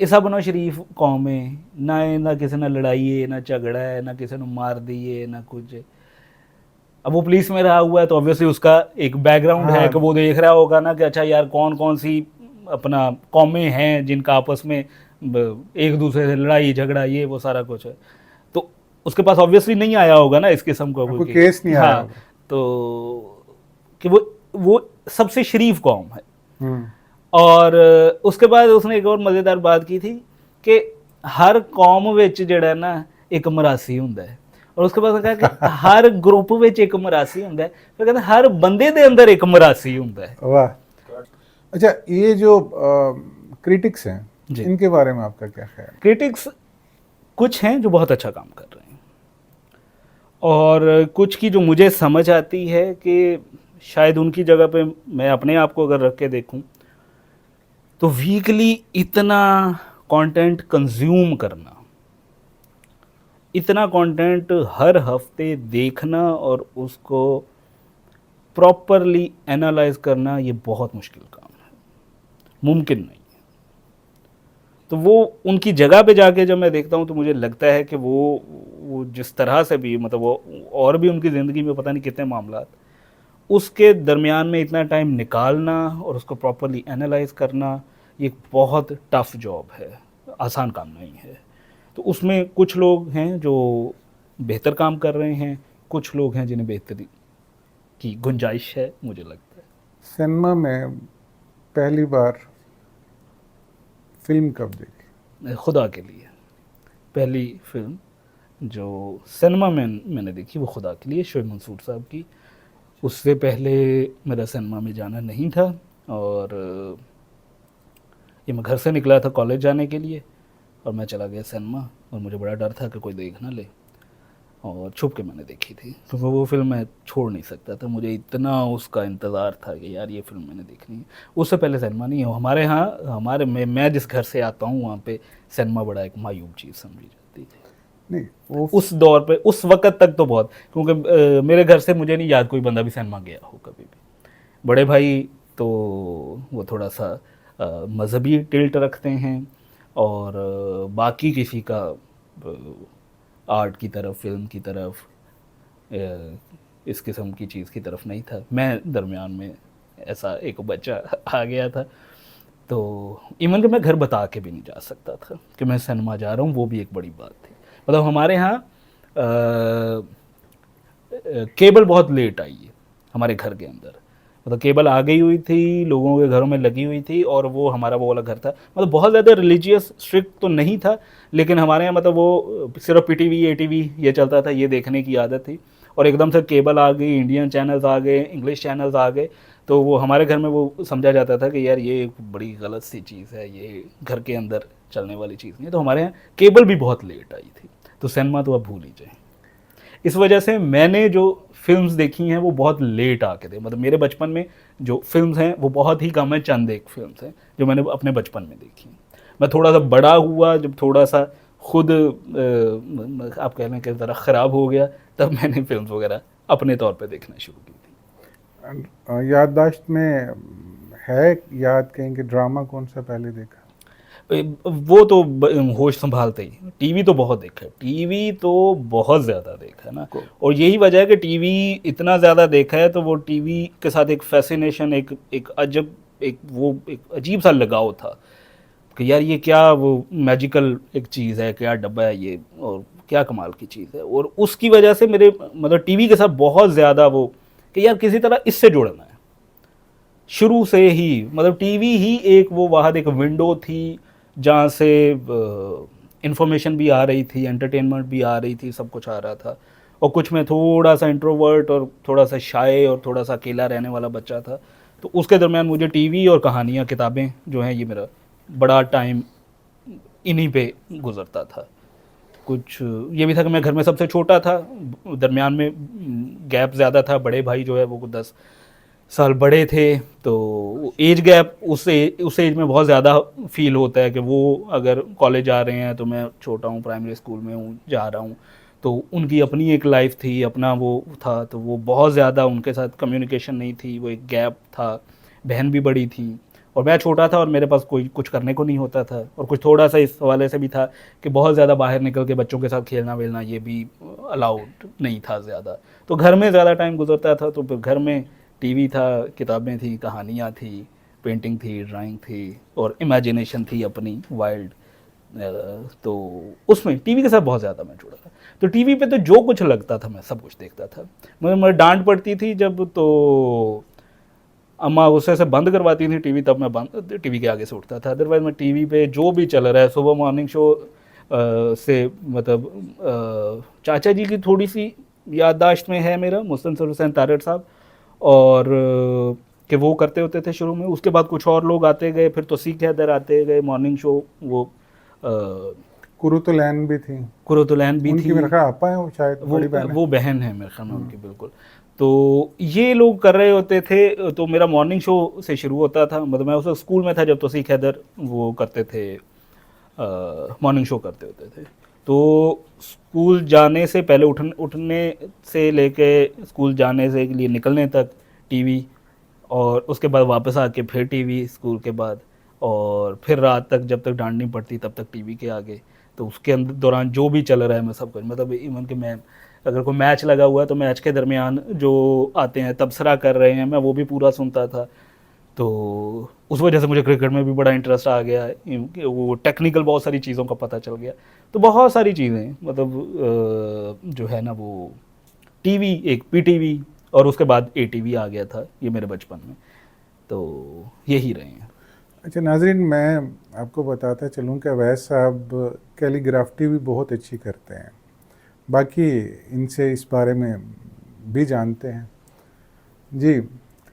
ਇਹ ਸਭ ਨਾਲੋਂ ਸ਼ਰੀਫ कौम है, ना ना किसी ने लड़ाई है, ना झगड़ा है, ना किसी ने मार दी है, ना कुछ। अब वो पुलिस में रहा हुआ है तो ऑब्वियसली उसका एक बैकग्राउंड है कि वो देख रहा होगा ना कि अच्छा यार कौन कौन सी अपना कौमें हैं जिनका आपस में एक दूसरे से लड़ाई झगड़ा ये वो सारा कुछ है। तो उसके पास ऑब्वियसली नहीं आया होगा ना इस किस्म का कोई केस नहीं आया होगा। तो कि वो सबसे शरीफ कौम है। और उसके बाद उसने एक और मज़ेदार बात की थी कि हर कौम विच जेड़ा ना एक मरासी हुंदा है, और उसके बाद कहा कि हर ग्रुप विच एक मरासी हुंदा है, फिर कहते हर बंदे दे अंदर एक मरासी हुंदा है। वाह। अच्छा, ये जो क्रिटिक्स हैं जी। इनके बारे में आपका क्या ख्याल है? क्रिटिक्स कुछ हैं जो बहुत अच्छा काम कर रहे हैं, और कुछ की जो मुझे समझ आती है कि शायद उनकी जगह पे मैं अपने आप को अगर रख के देखूं, तो वीकली इतना कंटेंट कंज्यूम करना, इतना कंटेंट हर हफ्ते देखना और उसको प्रॉपरली एनालाइज करना, ये बहुत मुश्किल काम है, मुमकिन नहीं है। तो वो उनकी जगह पे जाके जब मैं देखता हूँ तो मुझे लगता है कि वो जिस तरह से भी, मतलब वो और भी उनकी ज़िंदगी में पता नहीं कितने मामला, उसके दरमियान में इतना टाइम निकालना और उसको प्रॉपरली एनालाइज करना, ये एक बहुत टफ जॉब है, आसान काम नहीं है। तो उसमें कुछ लोग हैं जो बेहतर काम कर रहे हैं, कुछ लोग हैं जिन्हें बेहतरी की गुंजाइश है, मुझे लगता है। सिनेमा में पहली बार फिल्म कब देखी? खुदा के लिए पहली फिल्म जो सिनेमा में मैंने देखी वो खुदा के लिए, शोएब मंसूर साहब की। उससे पहले मेरा सिनेमा में जाना नहीं था, और ये मैं घर से निकला था कॉलेज जाने के लिए, और मैं चला गया सिनेमा, और मुझे बड़ा डर था कि कोई देख ना ले, और छुप के मैंने देखी थी, क्योंकि वो फिल्म मैं छोड़ नहीं सकता था, मुझे इतना उसका इंतज़ार था कि यार ये फिल्म मैंने देखनी है। उससे पहले सिनेमा नहीं है हमारे यहाँ, मैं जिस घर से आता हूँ वहाँ पे सिनेमा बड़ा एक मायूब चीज़ समझी जाती है। नहीं, वो उस दौर पे, उस वक़्त तक तो बहुत, क्योंकि मेरे घर से मुझे नहीं याद कोई बंदा भी सिनेमा गया हो कभी भी। बड़े भाई तो वो थोड़ा सा मज़हबी टिल्ट रखते हैं, और बाकी किसी का आर्ट की तरफ, फिल्म की तरफ, इस किस्म की चीज़ की तरफ नहीं था। मैं दरमियान में ऐसा एक बच्चा आ गया था, तो इवन कि मैं घर बता के भी नहीं जा सकता था कि मैं सिनेमा जा रहा हूँ, वो भी एक बड़ी बात थी। मतलब हमारे यहाँ केबल बहुत लेट आई है हमारे घर के अंदर, मतलब केबल आ गई हुई थी, लोगों के घरों में लगी हुई थी, और वो हमारा वो वाला घर था, मतलब बहुत ज़्यादा रिलीजियस स्ट्रिक्ट तो नहीं था, लेकिन हमारे यहाँ मतलब वो सिर्फ पीटीवी एटीवी ये चलता था, ये देखने की आदत थी। और एकदम से केबल आ गई, इंडियन चैनल्स आ गए, इंग्लिश चैनल्स आ गए, तो वो हमारे घर में वो समझा जाता था कि यार ये एक बड़ी गलत सी चीज़ है, ये घर के अंदर चलने वाली चीज़ नहीं है। तो हमारे यहाँ केबल भी बहुत लेट आई थी, तो सिनेमा तो अब भूल ही जाए। इस वजह से मैंने जो फिल्म्स देखी हैं वो बहुत लेट आके थे, मतलब मेरे बचपन में जो फिल्म्स हैं वो बहुत ही कम है, चंद एक फिल्म्स हैं जो मैंने अपने बचपन में देखी हैं। मैं थोड़ा सा बड़ा हुआ, जब थोड़ा सा खुद आप कह लें कि ज़रा ख़राब हो गया, तब मैंने फिल्म्स वगैरह अपने तौर पे देखना शुरू की थी। याददाश्त में है याद कहीं कि ड्रामा कौन सा पहले देखा? वो तो होश संभालते ही टीवी तो बहुत देखा है, टीवी तो बहुत ज़्यादा देखा है ना, और यही वजह है कि टीवी इतना ज़्यादा देखा है, तो वो टीवी के साथ एक फैसिनेशन, एक अजब, एक अजीब सा लगाव था कि यार ये क्या वो मैजिकल एक चीज़ है, क्या डब्बा है ये, और क्या कमाल की चीज़ है। और उसकी वजह से मेरे मतलब टीवी के साथ बहुत ज़्यादा वो कि यार किसी तरह इससे जुड़ना है शुरू से ही, मतलब टीवी ही एक वो वाहद एक विंडो थी जहाँ से इंफॉर्मेशन भी आ रही थी, एंटरटेनमेंट भी आ रही थी, सब कुछ आ रहा था। और कुछ में थोड़ा सा इंट्रोवर्ट और थोड़ा सा शाय और थोड़ा सा अकेला रहने वाला बच्चा था, तो उसके दरमियान मुझे टीवी और कहानियाँ, किताबें जो हैं, ये मेरा बड़ा टाइम इन्हीं पे गुजरता था। कुछ ये भी था कि मैं घर में सबसे छोटा था, दरमियान में गैप ज़्यादा था, बड़े भाई जो है वो 10 साल बड़े थे, तो एज गैप उस एज में बहुत ज़्यादा फील होता है कि वो अगर कॉलेज जा रहे हैं तो मैं छोटा हूँ, प्राइमरी स्कूल में हूँ, जा रहा हूँ, तो उनकी अपनी एक लाइफ थी, अपना वो था, तो वो बहुत ज़्यादा उनके साथ कम्युनिकेशन नहीं थी, वो एक गैप था। बहन भी बड़ी थी और मैं छोटा था, और मेरे पास कोई कुछ करने को नहीं होता था, और कुछ थोड़ा सा इस हवाले से भी था कि बहुत ज़्यादा बाहर निकल के बच्चों के साथ खेलना वेलना ये भी अलाउड नहीं था ज़्यादा, तो घर में ज़्यादा टाइम गुजरता था। तो फिर घर में टीवी था, किताबें थी, कहानियाँ थी, पेंटिंग थी, ड्राइंग थी, और इमेजिनेशन थी अपनी वाइल्ड, तो उसमें टीवी के साथ बहुत ज़्यादा मैं जुड़ा था। तो टीवी पे तो जो कुछ लगता था मैं सब कुछ देखता था। मुझे डांट पड़ती थी जब, तो अम्मा गुस्से से बंद करवाती थी टीवी, तब मैं बंद टीवी के आगे से उठता था। अदरवाइज़ मैं टीवी पे जो भी चल रहा है, सुबह मॉर्निंग शो से, मतलब चाचा जी की थोड़ी सी याददाश्त में है मेरा, मुस्तन सर हुसैन तारड़ साहब, और कि वो करते होते थे शुरू में। उसके बाद कुछ और लोग आते गए, फिर तौसीक हैदर आते गए, मॉर्निंग शो, वो कुरुतुलैन भी थी, कुरतुलैन भी उनकी थी, मेरे ख्याल आपा है वो, शायद वो बड़ी बहन है। वो बहन है मेरे ख्याल में उनकी, बिल्कुल। तो ये लोग कर रहे होते थे, तो मेरा मॉर्निंग शो से शुरू होता था। मतलब मैं उस स्कूल में था जब तौसीक हैदर वो करते थे, मॉर्निंग शो करते होते थे। तो स्कूल जाने से पहले, उठने से लेके स्कूल जाने से के लिए निकलने तक टीवी, और उसके बाद वापस आके फिर टीवी स्कूल के बाद, और फिर रात तक जब तक डांटनी पड़ती तब तक टीवी के आगे। तो उसके अंदर दौरान जो भी चल रहा है मैं सब कुछ, मतलब इवन कि मैं अगर कोई मैच लगा हुआ है तो मैच के दरमियान जो आते हैं तबसरा कर रहे हैं, मैं वो भी पूरा सुनता था। तो उस वजह से मुझे क्रिकेट में भी बड़ा इंटरेस्ट आ गया है, वो टेक्निकल बहुत सारी चीज़ों का पता चल गया। तो बहुत सारी चीज़ें, मतलब जो है ना वो टीवी, एक पीटीवी, और उसके बाद एटीवी आ गया था, ये मेरे बचपन में। तो यही रहे हैं। अच्छा नाजरीन, मैं आपको बताता चलूँ कि अवैस साहब कैलीग्राफी भी बहुत अच्छी करते हैं, बाकी इनसे इस बारे में भी जानते हैं। जी,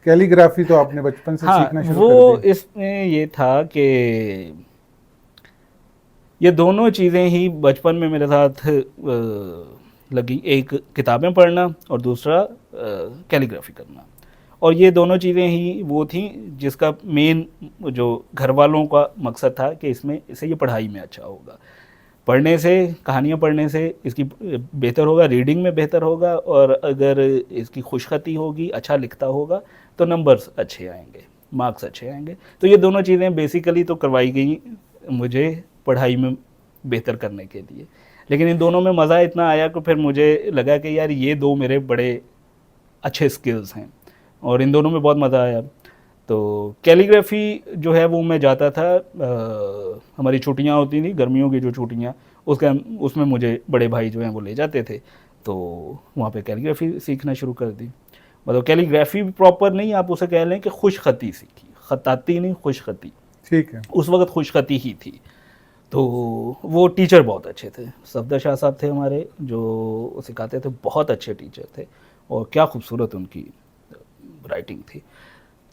कैलीग्राफी तो आपने बचपन से हाँ, सीखना शुरू वो कर दी। इसमें ये था कि ये दोनों चीज़ें ही बचपन में मेरे साथ लगी, एक किताबें पढ़ना और दूसरा कैलीग्राफी करना। और ये दोनों चीज़ें ही वो थी जिसका मेन जो घर वालों का मकसद था कि इसमें इससे ये पढ़ाई में अच्छा होगा, पढ़ने से, कहानियाँ पढ़ने से इसकी बेहतर होगा, रीडिंग में बेहतर होगा, और अगर इसकी खुशखती होगी, अच्छा लिखता होगा, तो नंबर्स अच्छे आएंगे, मार्क्स अच्छे आएंगे। तो ये दोनों चीज़ें बेसिकली तो करवाई गई मुझे पढ़ाई में बेहतर करने के लिए। लेकिन इन दोनों में मज़ा इतना आया कि फिर मुझे लगा कि यार ये दो मेरे बड़े अच्छे स्किल्स हैं, और इन दोनों में बहुत मज़ा आया। तो कैलीग्राफी जो है वो मैं जाता था, हमारी छुट्टियां होती थी, गर्मियों की जो छुट्टियां, उसमें मुझे बड़े भाई जो हैं वो ले जाते थे। तो वहाँ पे कैलीग्राफी सीखना शुरू कर दी। मतलब कैलीग्राफी प्रॉपर नहीं, आप उसे कह लें कि खुशखती सीखी, खताती नहीं, खुशखती। ठीक है। उस वक्त खुशखती ही थी। तो वो टीचर बहुत अच्छे थे, सफदर शाह साहब थे हमारे जो सिखाते थे, बहुत अच्छे टीचर थे, और क्या खूबसूरत उनकी राइटिंग थी।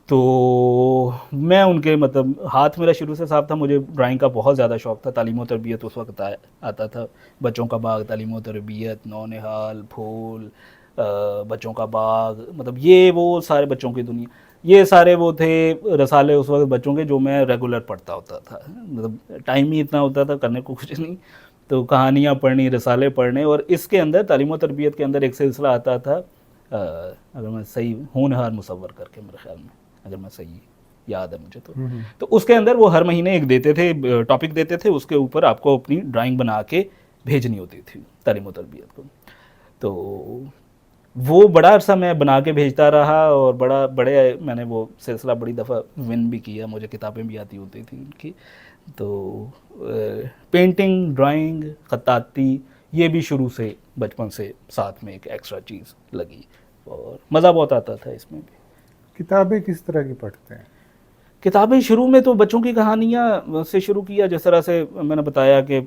तो मैं उनके, मतलब हाथ मेरा शुरू से साफ था, मुझे ड्राइंग का बहुत ज़्यादा शौक़ था। तालीम और तरबियत उस वक्त आता था, बच्चों का बाग, तालीम और तरबियत, नौनिहाल, फूल, बच्चों का बाग, मतलब ये वो सारे बच्चों की दुनिया, ये सारे वो थे रसाले उस वक्त बच्चों के, जो मैं रेगुलर पढ़ता होता था। मतलब टाइम ही इतना होता था, करने को कुछ नहीं, तो कहानियाँ पढ़नी, रसाले पढ़ने। और इसके अंदर तालीम और तरबियत के अंदर एक सिलसिला आता था, अगर मैं सही, होनहार मुसव्वर करके, मेरे ख्याल में, अगर मैं सही याद है मुझे तो उसके अंदर वो हर महीने एक देते थे, टॉपिक देते थे, उसके ऊपर आपको अपनी ड्राइंग बना के भेजनी होती थी तालीम और तरबियत को। तो वो बड़ा अरसा मैं बना के भेजता रहा, और मैंने वो सिलसिला बड़ी दफ़ा विन भी किया, मुझे किताबें भी आती होती थी उनकी। तो पेंटिंग, ड्राइंग, खताती, ये भी शुरू से बचपन से साथ में एक एक्स्ट्रा चीज़ लगी, और मज़ा बहुत आता था इसमें भी। किताबें किस तरह की पढ़ते हैं? किताबें शुरू में तो बच्चों की कहानियाँ से शुरू किया, जिस तरह से मैंने बताया कि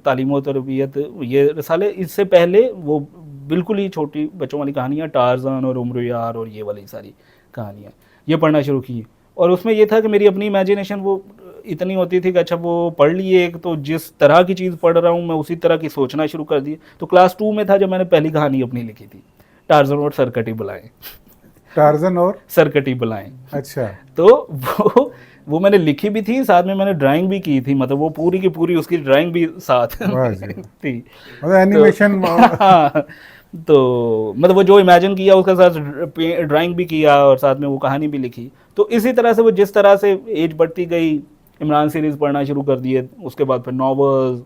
तालीम और तरबियत, ये रसाले, इससे पहले वो बिल्कुल ही छोटी बच्चों वाली कहानियाँ, टार्ज़न और उम्र यार और ये वाली सारी कहानियाँ, ये पढ़ना शुरू की। और उसमें ये था कि मेरी अपनी इमेजिनेशन वो इतनी होती थी कि अच्छा वो पढ़ लिए एक, तो जिस तरह की चीज़ पढ़ रहा हूँ मैं उसी तरह की सोचना शुरू कर दी। तो क्लास 2 में था जब मैंने पहली कहानी अपनी लिखी थी, टार्ज़न और सरकटी बुलाएं। टार्जन और सरकटी बुलाएं। अच्छा, तो वो मैंने लिखी भी थी, साथ में मैंने ड्राइंग भी की थी, मतलब वो पूरी की पूरी उसकी ड्राइंग भी साथ वाह जी वाह। थी। मतलब एनिमेशन। हाँ, तो मतलब वो जो इमेजिन किया उसके साथ ड्राइंग भी किया, और साथ में वो कहानी भी लिखी। तो इसी तरह से वो जिस तरह से एज बढ़ती गई, इमरान सीरीज़ पढ़ना शुरू कर दिए, उसके बाद फिर नॉवेल्स,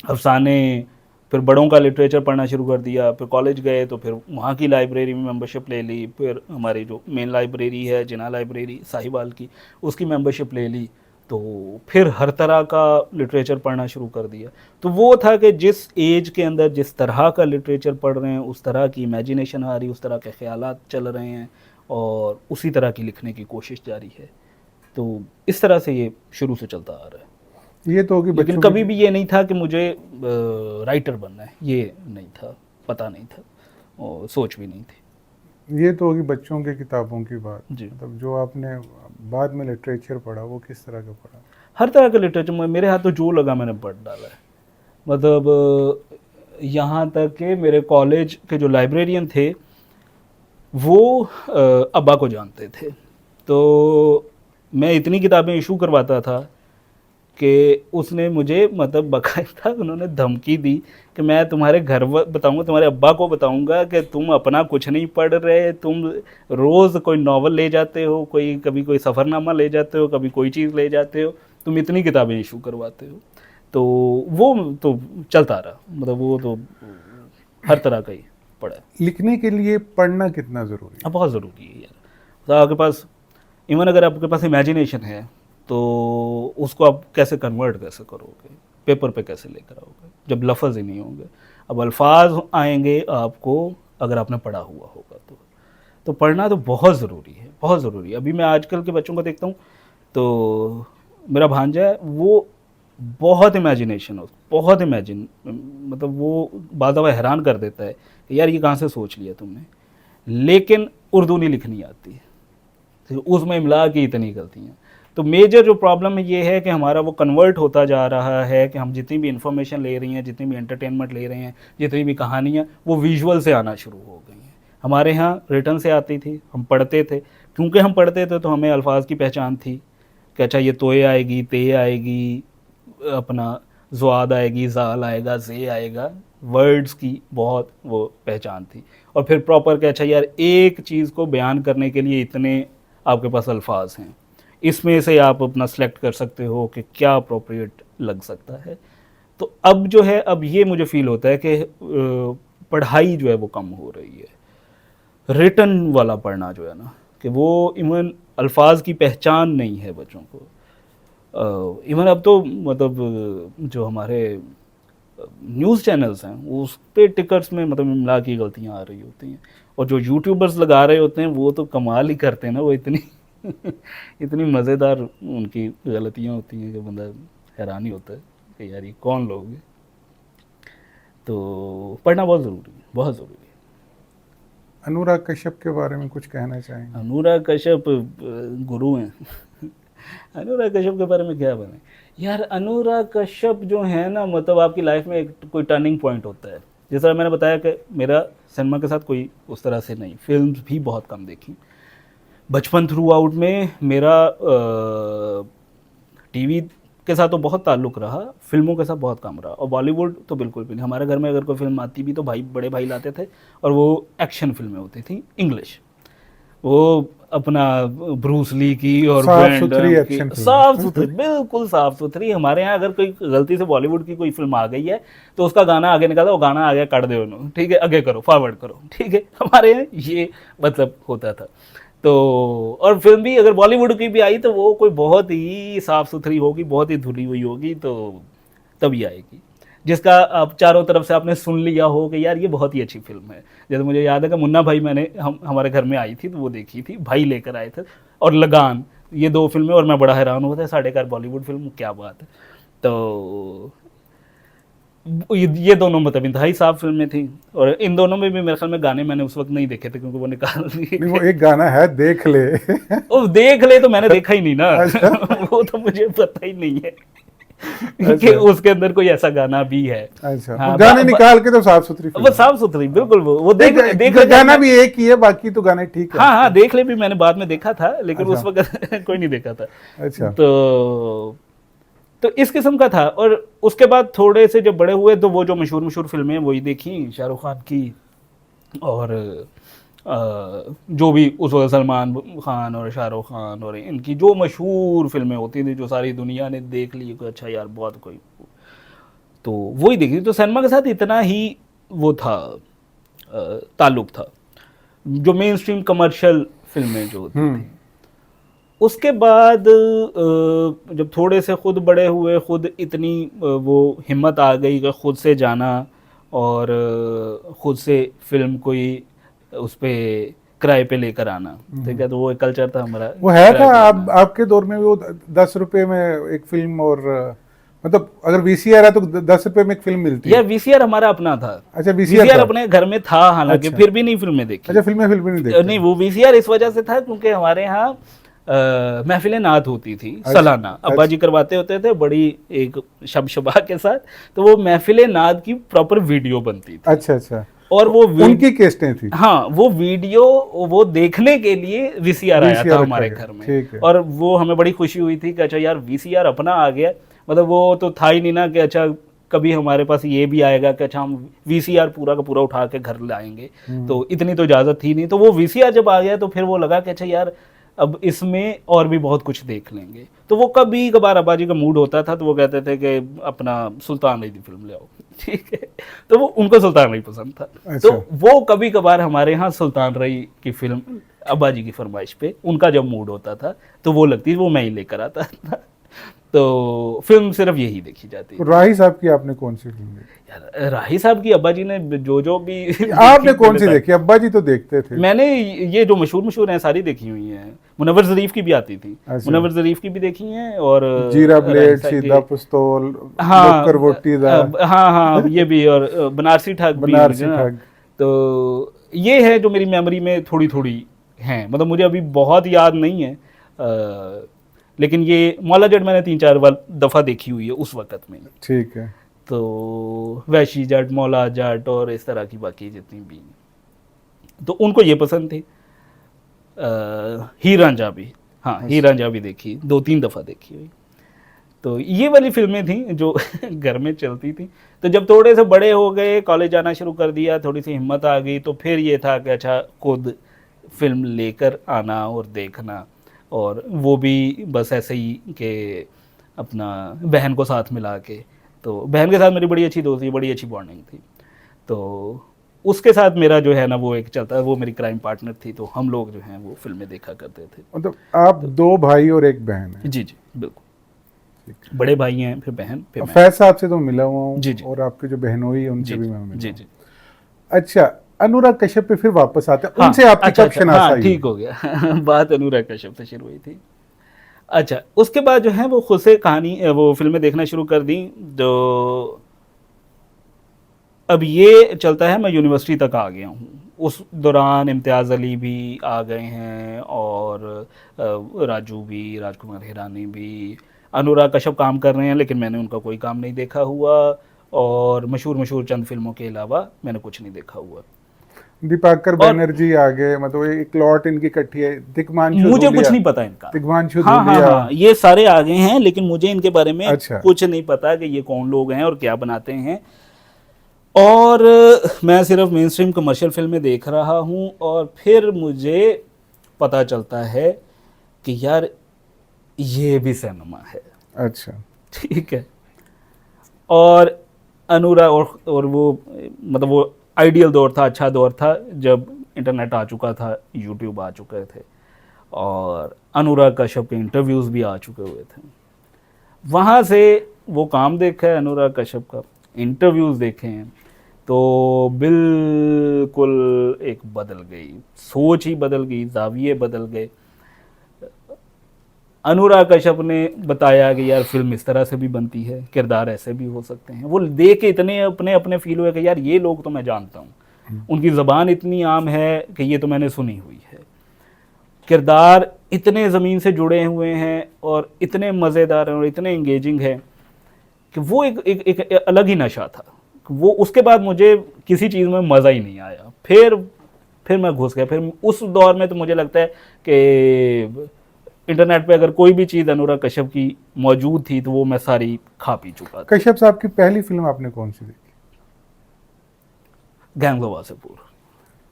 अफसाने, फिर बड़ों का लिटरेचर पढ़ना शुरू कर दिया। फिर कॉलेज गए तो फिर वहाँ की लाइब्रेरी में मेंबरशिप ले ली, फिर हमारी जो मेन लाइब्रेरी है जिना लाइब्रेरी साहिवाल की, उसकी मेंबरशिप ले ली। तो फिर हर तरह का लिटरेचर पढ़ना शुरू कर दिया। तो वो था कि जिस एज के अंदर जिस तरह का लिटरेचर पढ़ रहे हैं, उस तरह की इमेजिनेशन आ रही, उस तरह के ख्यालात चल रहे हैं, और उसी तरह की लिखने की कोशिश जारी है। तो इस तरह से ये शुरू से चलता आ रहा है। ये तो होगी लेकिन बच्चों कभी भी ये नहीं था कि मुझे राइटर बनना है, ये नहीं था, पता नहीं था, और सोच भी नहीं थी। ये तो होगी बच्चों की किताबों की बात। जी। मतलब जो आपने बाद में लिटरेचर पढ़ा वो किस तरह का पढ़ा? हर तरह के लिटरेचर में मेरे हाथ तो जो लगा मैंने पढ़ डाला है। मतलब यहाँ तक कि मेरे कॉलेज के जो लाइब्रेरियन थे वो अब्बा को जानते थे, तो मैं इतनी किताबें इशू करवाता था कि उसने मुझे मतलब बाकायदा उन्होंने धमकी दी कि मैं तुम्हारे घर बताऊंगा, तुम्हारे अब्बा को बताऊंगा कि तुम अपना कुछ नहीं पढ़ रहे, तुम रोज़ कोई नावल ले जाते हो, कोई कभी कोई सफ़रनामा ले जाते हो, कभी कोई चीज़ ले जाते हो, तुम इतनी किताबें इशू करवाते हो। तो वो तो चलता रहा, मतलब वो तो हर तरह का ही पढ़ा है। लिखने के लिए पढ़ना कितना ज़रूरी है? बहुत ज़रूरी है यार। तो आपके पास इवन अगर आपके पास इमेजिनेशन है तो उसको आप कैसे कन्वर्ट कैसे करोगे, पेपर पे कैसे लेकर आओगे जब लफ्ज़ ही नहीं होंगे। अब अल्फाज आएंगे आपको अगर आपने पढ़ा हुआ होगा तो पढ़ना तो बहुत ज़रूरी है, बहुत ज़रूरी है। अभी मैं आजकल के बच्चों को देखता हूँ तो मेरा भांजा है, वो बहुत इमेजिनेशन है, बहुत इमेजिन, मतलब वो बाद में हैरान कर देता है कि यार ये कहाँ से सोच लिया तुमने, लेकिन उर्दू नहीं लिखनी आती, तो उसमें इमला की इतनी गलतियाँ। तो मेजर जो प्रॉब्लम है ये है कि हमारा वो कन्वर्ट होता जा रहा है कि हम जितनी भी इंफॉर्मेशन ले रही हैं, जितनी भी एंटरटेनमेंट ले रहे हैं, जितनी भी कहानियाँ, वो विजुअल से आना शुरू हो गई हैं। हमारे यहाँ रिटर्न से आती थी, हम पढ़ते थे, क्योंकि हम पढ़ते थे तो हमें अल्फाज की पहचान थी कि अच्छा ये तोए आएगी, ते आएगी, अपना ज़्वाद आएगी, ज़ाल आएगा, ज़े आएगा, वर्ड्स की बहुत वो पहचान थी। और फिर प्रॉपर कि अच्छा यार एक चीज़ को बयान करने के लिए इतने आपके पास अल्फाज हैं, इसमें से आप अपना सेलेक्ट कर सकते हो कि क्या अप्रोप्रिएट लग सकता है। तो अब जो है, अब ये मुझे फील होता है कि पढ़ाई जो है वो कम हो रही है। रिटन वाला पढ़ना जो है ना, कि वो इवन अल्फाज की पहचान नहीं है बच्चों को। इवन अब तो मतलब जो हमारे न्यूज़ चैनल्स हैं उस पे टिकर्स में मतलब इमला की गलतियां आ रही होती हैं, और जो यूट्यूबर्स लगा रहे होते हैं वो तो कमाल ही करते हैं ना, वो इतनी इतनी मज़ेदार उनकी गलतियां होती हैं कि बंदा हैरान ही होता है कि यार ये कौन लोग हैं। तो पढ़ना बहुत ज़रूरी है, बहुत ज़रूरी है। अनुराग कश्यप के बारे में कुछ कहना चाहेंगे? अनुराग कश्यप गुरु हैं। अनुराग कश्यप के बारे में क्या बने यार, अनुराग कश्यप जो है ना, मतलब आपकी लाइफ में एक कोई टर्निंग पॉइंट होता है। जिस तरह मैंने बताया कि मेरा सिनेमा के साथ कोई उस तरह से नहीं, फिल्म्स भी बहुत कम देखी। बचपन थ्रू आउट में मेरा टीवी के साथ तो बहुत ताल्लुक़ रहा, फिल्मों के साथ बहुत कम रहा, और बॉलीवुड तो बिल्कुल भी नहीं। हमारे घर में अगर कोई फिल्म आती भी तो भाई, बड़े भाई लाते थे, और वो एक्शन फिल्में होती थी इंग्लिश, वो अपना ब्रूस ली की और साफ वैन सुथरी डैम एक्शन की, फिल्म। साफ सुथरी, बिल्कुल साफ सुथरी। हमारे यहाँ अगर कोई गलती से बॉलीवुड की कोई फिल्म आ गई है तो उसका गाना आगे निकाला, वो गाना आगे काट दे उन्होंने, ठीक है, आगे करो, फॉरवर्ड करो, ठीक है। हमारे यहाँ ये मतलब होता था। तो और फिल्म भी अगर बॉलीवुड की भी आई तो वो कोई बहुत ही साफ़ सुथरी होगी, बहुत ही धुली हुई होगी, तो तभी आएगी, जिसका आप चारों तरफ से आपने सुन लिया हो कि यार ये बहुत ही अच्छी फिल्म है। जैसे मुझे याद है कि मुन्ना भाई मैंने हमारे घर में आई थी तो वो देखी थी, भाई लेकर आए थे, और लगान, ये 2 फिल्में, और मैं बड़ा हैरान हुआ था, 4.5 बॉलीवुड फिल्म, क्या बात है। तो ये दोनों मतलब इंतहाई साफ फिल्में थी, और इन दोनों में भी मेरे ख्याल में गाने मैंने उस वक्त नहीं देखे थे क्योंकि वो निकाल नहीं, वो दिए। एक गाना है देख ले। वो देख ले तो मैंने देखा ही नहीं ना। अच्छा। वो तो मुझे पता ही नहीं है कि अच्छा। उसके अंदर कोई ऐसा गाना भी है। अच्छा, हाँ, वो गाने निकाल के तो साफ सुथरी वो फिल्म साफ सुथरी, बिल्कुल वो देख है। देख ले गाना भी एक ही है, बाकी तो गाने ठीक है। हाँ हाँ, देख ले भी मैंने बाद में देखा था, लेकिन अच्छा। उस वक्त कोई नहीं देखा था। अच्छा। तो इस किस्म का था। और उसके बाद थोड़े से जब बड़े हुए तो वो जो मशहूर मशहूर फिल्में वही देखी, शाहरुख खान की, और जो भी उस वक्त सलमान खान और शाहरुख खान और इनकी जो मशहूर फिल्में होती थी जो सारी दुनिया ने देख ली कि अच्छा यार बहुत कोई, तो वही देखी। तो सिनेमा के साथ इतना ही वो था, ताल्लुक था। जो मेन स्ट्रीम कमर्शियल फिल्में जो होती थी, उसके बाद जब थोड़े से खुद बड़े हुए, खुद इतनी वो हिम्मत आ गई कि खुद से जाना और खुद से फिल्म कोई उस पे किराए पे लेकर आना, ठीक है, तो वो एक कल्चर था हमारा। वो है था आपके दौर में, वो 10 रुपए में एक फिल्म और मतलब अगर वीसीआर है तो 10 रुपए में एक फिल्म मिलती है? यार वीसीआर हमारा अपना था। अच्छा, वीसीआर वीसीआर अपने घर में था हालांकि, अच्छा। फिर भी नहीं फिल्में देखी। अच्छा, फिल्में नहीं देखते? नहीं, वो वीसीआर इस वजह से था क्योंकि हमारे यहाँ महफिल नात होती थी अच्छा, सालाना, अब्बा जी करवाते होते थे बड़ी एक शब के साथ, तो वो महफिल नात की प्रॉपर वीडियो बनती थी। अच्छा अच्छा, और वो उनकी केस्टें थी? हाँ, वो वीडियो वो देखने के लिए वीसीआर आया था हमारे घर में। ठीक है। और वो हमें बड़ी खुशी हुई थी कि अच्छा यार वीसीआर अपना आ गया। मतलब वो तो था ही नहीं ना कि अच्छा कभी हमारे पास ये भी आएगा कि अच्छा हम वीसीआर पूरा का पूरा उठा के घर लाएंगे, तो इतनी तो इजाज़त थी नहीं। तो वो वीसीआर जब आ गया तो फिर वो लगा कि अच्छा यार अब इसमें और भी बहुत कुछ देख लेंगे। तो वो कभी कभार अब्बा जी का मूड होता था तो वो कहते थे कि अपना सुल्तान रही फिल्म ले आओ, ठीक है। तो वो उनको सुल्तान रही पसंद था। अच्छा। तो वो कभी कभार हमारे यहाँ सुल्तान रही की फिल्म अब्बा जी की फरमाइश पे उनका जब मूड होता था तो वो लगती, वो मैं ही लेकर आता था। तो फिल्म सिर्फ यही देखी जाती है। राही साहब की आपने कौन सी फिल्म देखी? यार राही साहब की अब्बा जी ने जो भी आपने कौन सी देखी? अब्बा जी तो देखते थे। मैंने ये जो मशहूर हैं सारी देखी हुई हैं। मुनव्वर ज़रीफ की भी आती थी। अच्छा। मुनव्वर ज़रीफ की भी देखी हैं और जीरा ब्लेड, सीधा पिस्तौल, हाँ करवोटी दा, हाँ हाँ ये भी, और बनारसी ठग भी बनारसी ना। ठग। तो ये है जो मेरी मेमोरी में थोड़ी थोड़ी हैं, मतलब मुझे अभी बहुत याद नहीं है, लेकिन ये मौला जट मैंने 3-4 दफ़ा देखी हुई है उस वक़्त में। ठीक है। तो वैशी जट, मौला जट और इस तरह की बाकी जितनी भी, तो उनको ये पसंद थी। हीर रांझा भी, हाँ हीर रांझा भी देखी, 2-3 दफ़ा देखी हुई। तो ये वाली फिल्में थी जो घर में चलती थी। तो जब थोड़े से बड़े हो गए, कॉलेज जाना शुरू कर दिया, थोड़ी सी हिम्मत आ गई, तो फिर ये था कि अच्छा खुद फिल्म लेकर आना और देखना, और वो भी बस ऐसे ही कि अपना बहन को साथ मिला के। तो बहन के साथ मेरी बड़ी अच्छी दोस्ती, बड़ी अच्छी बॉन्डिंग थी, तो उसके साथ मेरा जो है ना वो एक चलता है, वो मेरी क्राइम पार्टनर थी, तो हम लोग जो हैं वो फिल्में देखा करते थे। मतलब आप 2 भाई और 1 बहन है? जी जी बिल्कुल, बड़े भाई हैं, फिर बहन, फिर मैं। फैज साहब से तो मिला हुआ हूँ। जी जी। और आपकी जो बहनोई है उनसे भी मैं मिला जी हूँ। जी। अच्छा, अनुराग कश्यप पे फिर वापस आते हैं। हाँ, उनसे आपकी अच्छा, कब शनाख्त हाँ हुई? ठीक हो गया बात अनुराग कश्यप से शुरू हुई थी। अच्छा, उसके बाद जो है वो खुद से कहानी वो फिल्में देखना शुरू कर दी। जो अब ये चलता है, मैं यूनिवर्सिटी तक आ गया हूँ, उस दौरान इम्तियाज़ अली भी आ गए हैं और राजू भी, राजकुमार हिरानी भी, अनुराग कश्यप काम कर रहे हैं, लेकिन मैंने उनका कोई काम नहीं देखा हुआ, और मशहूर चंद फिल्मों के अलावा मैंने कुछ नहीं देखा हुआ। दीपाकर बनर्जी आ गए, मतलब एक लॉट इनकी इकट्ठी है। दिग्मांशु मुझे धूलिया, कुछ नहीं पता इनका। दिग्मांशु हाँ हाँ धूलिया। हाँ, ये सारे आ गए हैं, लेकिन मुझे इनके बारे में अच्छा। कुछ नहीं पता कि ये कौन लोग हैं और क्या बनाते हैं। और मैं सिर्फ मेन स्ट्रीम कमर्शियल फिल्में देख रहा हूँ, और फिर मुझे पता चलता है कि यार ये भी सिनेमा है। अच्छा, ठीक है। और अनुराग और वो मतलब वो आइडियल दौर था, अच्छा दौर था, जब इंटरनेट आ चुका था, यूट्यूब आ चुके थे, और अनुराग कश्यप के इंटरव्यूज़ भी आ चुके हुए थे। वहाँ से वो काम देखा है अनुराग कश्यप का, इंटरव्यूज़ देखे हैं, तो बिल्कुल एक बदल गई सोच, ही बदल गई, ज़ाविये बदल गए। अनुराग कश्यप ने बताया कि यार फिल्म इस तरह से भी बनती है, किरदार ऐसे भी हो सकते हैं। वो देख के इतने अपने अपने फील हुए कि यार ये लोग तो मैं जानता हूँ, उनकी ज़बान इतनी आम है कि ये तो मैंने सुनी हुई है, किरदार इतने ज़मीन से जुड़े हुए हैं और इतने मज़ेदार हैं और इतने इंगेजिंग है कि वो एक अलग ही नशा था वो। उसके बाद मुझे किसी चीज़ में मज़ा ही नहीं आया। फिर मैं घुस गया। फिर उस दौर में तो मुझे लगता है कि इंटरनेट पे अगर कोई भी चीज़ अनुराग कश्यप की मौजूद थी तो वो मैं सारी खा पी चुका था। कश्यप साहब की पहली फिल्म आपने कौन सी देखी? Gangs of Wasseypur.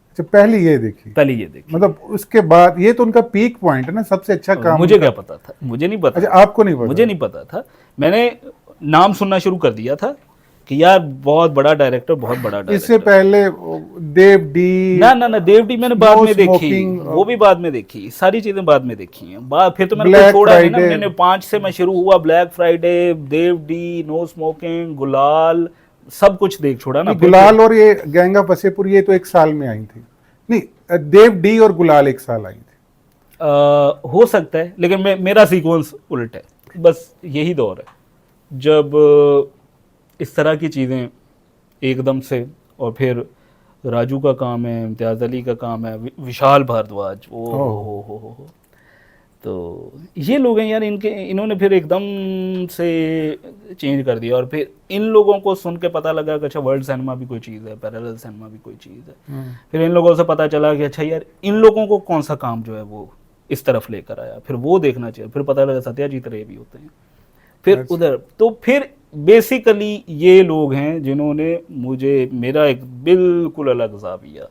अच्छा, पहली ये देखी? पहले ये देखी। मतलब उसके बाद ये तो उनका पीक पॉइंट है ना, सबसे अच्छा काम। मुझे क्या पता था? मुझे नहीं पता। अच्छा, आपको नहीं पता? मुझे नहीं पता था। मैंने नाम सुनना शुरू कर दिया था कि यार बहुत बड़ा डायरेक्टर, बहुत बड़ा डायरेक्टर। इससे पहले देव डी, ना देव डी मैंने बाद में देखी, स्मोकिंग, वो भी बाद में देखी, सारी चीजें बाद में देखी हैं। फिर तो मैंने ब्लैक कुछ छोड़ा नहीं ना। फ्राइडे। मैंने 5 से मैं शुरू हुआ, ब्लैक फ्राइडे, देव डी, नो स्मोकिंग, गुलाल, सब कुछ देख छोड़ा ना। गुलाल और ये गैंग ऑफ वासेपुर ये तो एक साल में आई थी। नहीं, देव डी और गुलाल एक साल आई थी। हो सकता है, लेकिन मेरा सीक्वेंस उल्टा है, बस यही दौर है। जब इस तरह की चीज़ें एकदम से, और फिर राजू का काम है, इम्तियाज़ अली का काम है, विशाल भारद्वाज, ओ ओह। हो। तो ये लोग हैं यार, इन्होंने फिर एकदम से चेंज कर दिया। और फिर इन लोगों को सुन के पता लगा कि अच्छा वर्ल्ड सिनेमा भी कोई चीज़ है, पैरेलल सिनेमा भी कोई चीज़ है। फिर इन लोगों से पता चला कि अच्छा यार इन लोगों को कौन सा काम जो है वो इस तरफ लेकर आया, फिर वो देखना चाहिए। फिर पता लगा सत्याजीत रे भी होते हैं फिर अच्छा। उधर। तो फिर बेसिकली ये लोग हैं जिन्होंने मुझे मेरा एक बिल्कुल अलग ज़ाविया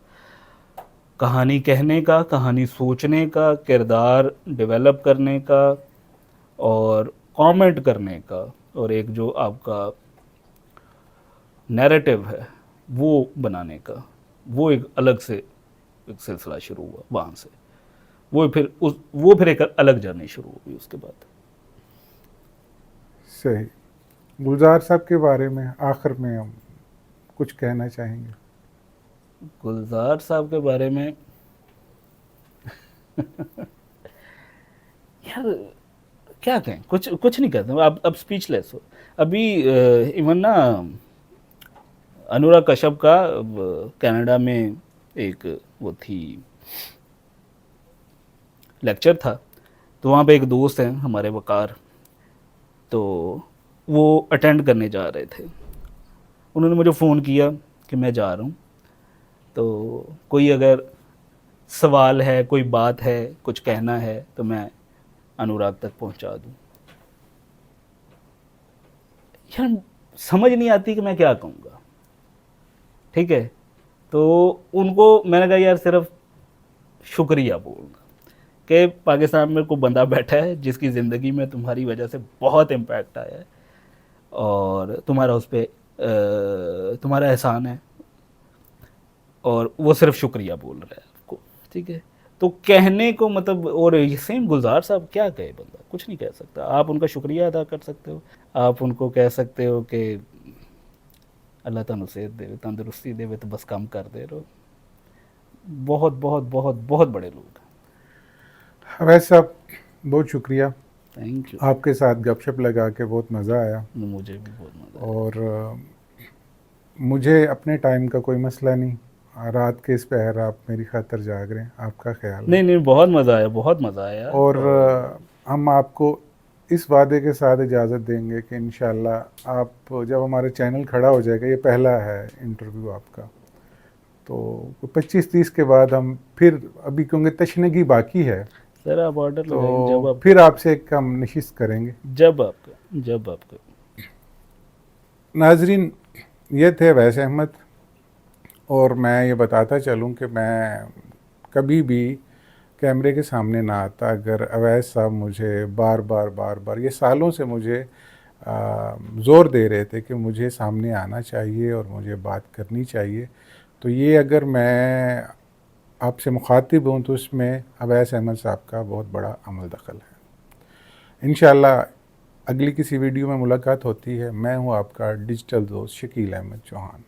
कहानी कहने का, कहानी सोचने का, किरदार डेवलप करने का और कमेंट करने का, और एक जो आपका नैरेटिव है वो बनाने का, वो एक अलग से एक सिलसिला शुरू हुआ वहाँ से। वो फिर एक अलग जर्नी शुरू हुई उसके बाद। सही। गुलजार साहब के बारे में आखिर में हम कुछ कहना चाहेंगे? गुलजार साहब के बारे में यार क्या कहें, कुछ नहीं कहते। अब स्पीचलेस हो। अभी इवन ना अनुराग कश्यप का कनाडा में एक वो थी लेक्चर था, तो वहाँ पे एक दोस्त हैं हमारे वकार, तो वो अटेंड करने जा रहे थे। उन्होंने मुझे फ़ोन किया कि मैं जा रहा हूँ, तो कोई अगर सवाल है, कोई बात है, कुछ कहना है तो मैं अनुराग तक पहुँचा दूँ। यार समझ नहीं आती कि मैं क्या कहूँगा, ठीक है। तो उनको मैंने कहा यार सिर्फ शुक्रिया बोलना कि पाकिस्तान में कोई बंदा बैठा है जिसकी ज़िंदगी में तुम्हारी वजह से बहुत इम्पैक्ट आया है, और तुम्हारा उस पर तुम्हारा एहसान है, और वो सिर्फ शुक्रिया बोल रहा है आपको, ठीक है। तो कहने को मतलब, और ये सेम गुलजार साहब क्या कहे बंदा, कुछ नहीं कह सकता। आप उनका शुक्रिया अदा कर सकते हो, आप उनको कह सकते हो कि अल्लाह तुहानू सेहत देवे, तंदुरुस्ती देवे, तो बस काम कर दे रहो। बहुत बहुत बहुत बहुत बड़े लोग हैं। अवैस साहब बहुत शुक्रिया, थैंक यू। आपके साथ गपशप लगा के बहुत मज़ा आया। मुझे भी बहुत मज़ा आया। और मुझे अपने टाइम का कोई मसला नहीं, रात के इस पहर आप मेरी खातर जाग रहे हैं, आपका ख्याल है। नहीं बहुत मज़ा आया, बहुत मज़ा आया। और हम आपको इस वादे के साथ इजाज़त देंगे कि इंशाल्लाह आप जब हमारा चैनल खड़ा हो जाएगा, ये पहला है इंटरव्यू आपका, तो 25-30 के बाद हम फिर, अभी क्योंकि तशनगी बाकी है, सर आप ऑर्डर लगाएं जब तो आप, फिर आपसे एक हम नशिस्त करेंगे। जब आपका। नाजरीन, ये थे अवैस अहमद, और मैं ये बताता चलूँ कि मैं कभी भी कैमरे के सामने ना आता अगर अवैस साहब मुझे बार बार ये सालों से मुझे ज़ोर दे रहे थे कि मुझे सामने आना चाहिए और मुझे बात करनी चाहिए। तो ये अगर मैं आपसे मुखातिब हूँ तो इसमें अवैस अहमद साहब का बहुत बड़ा अमल दखल है। इंशाअल्लाह अगली किसी वीडियो में मुलाकात होती है। मैं हूँ आपका डिजिटल दोस्त शकील अहमद चौहान।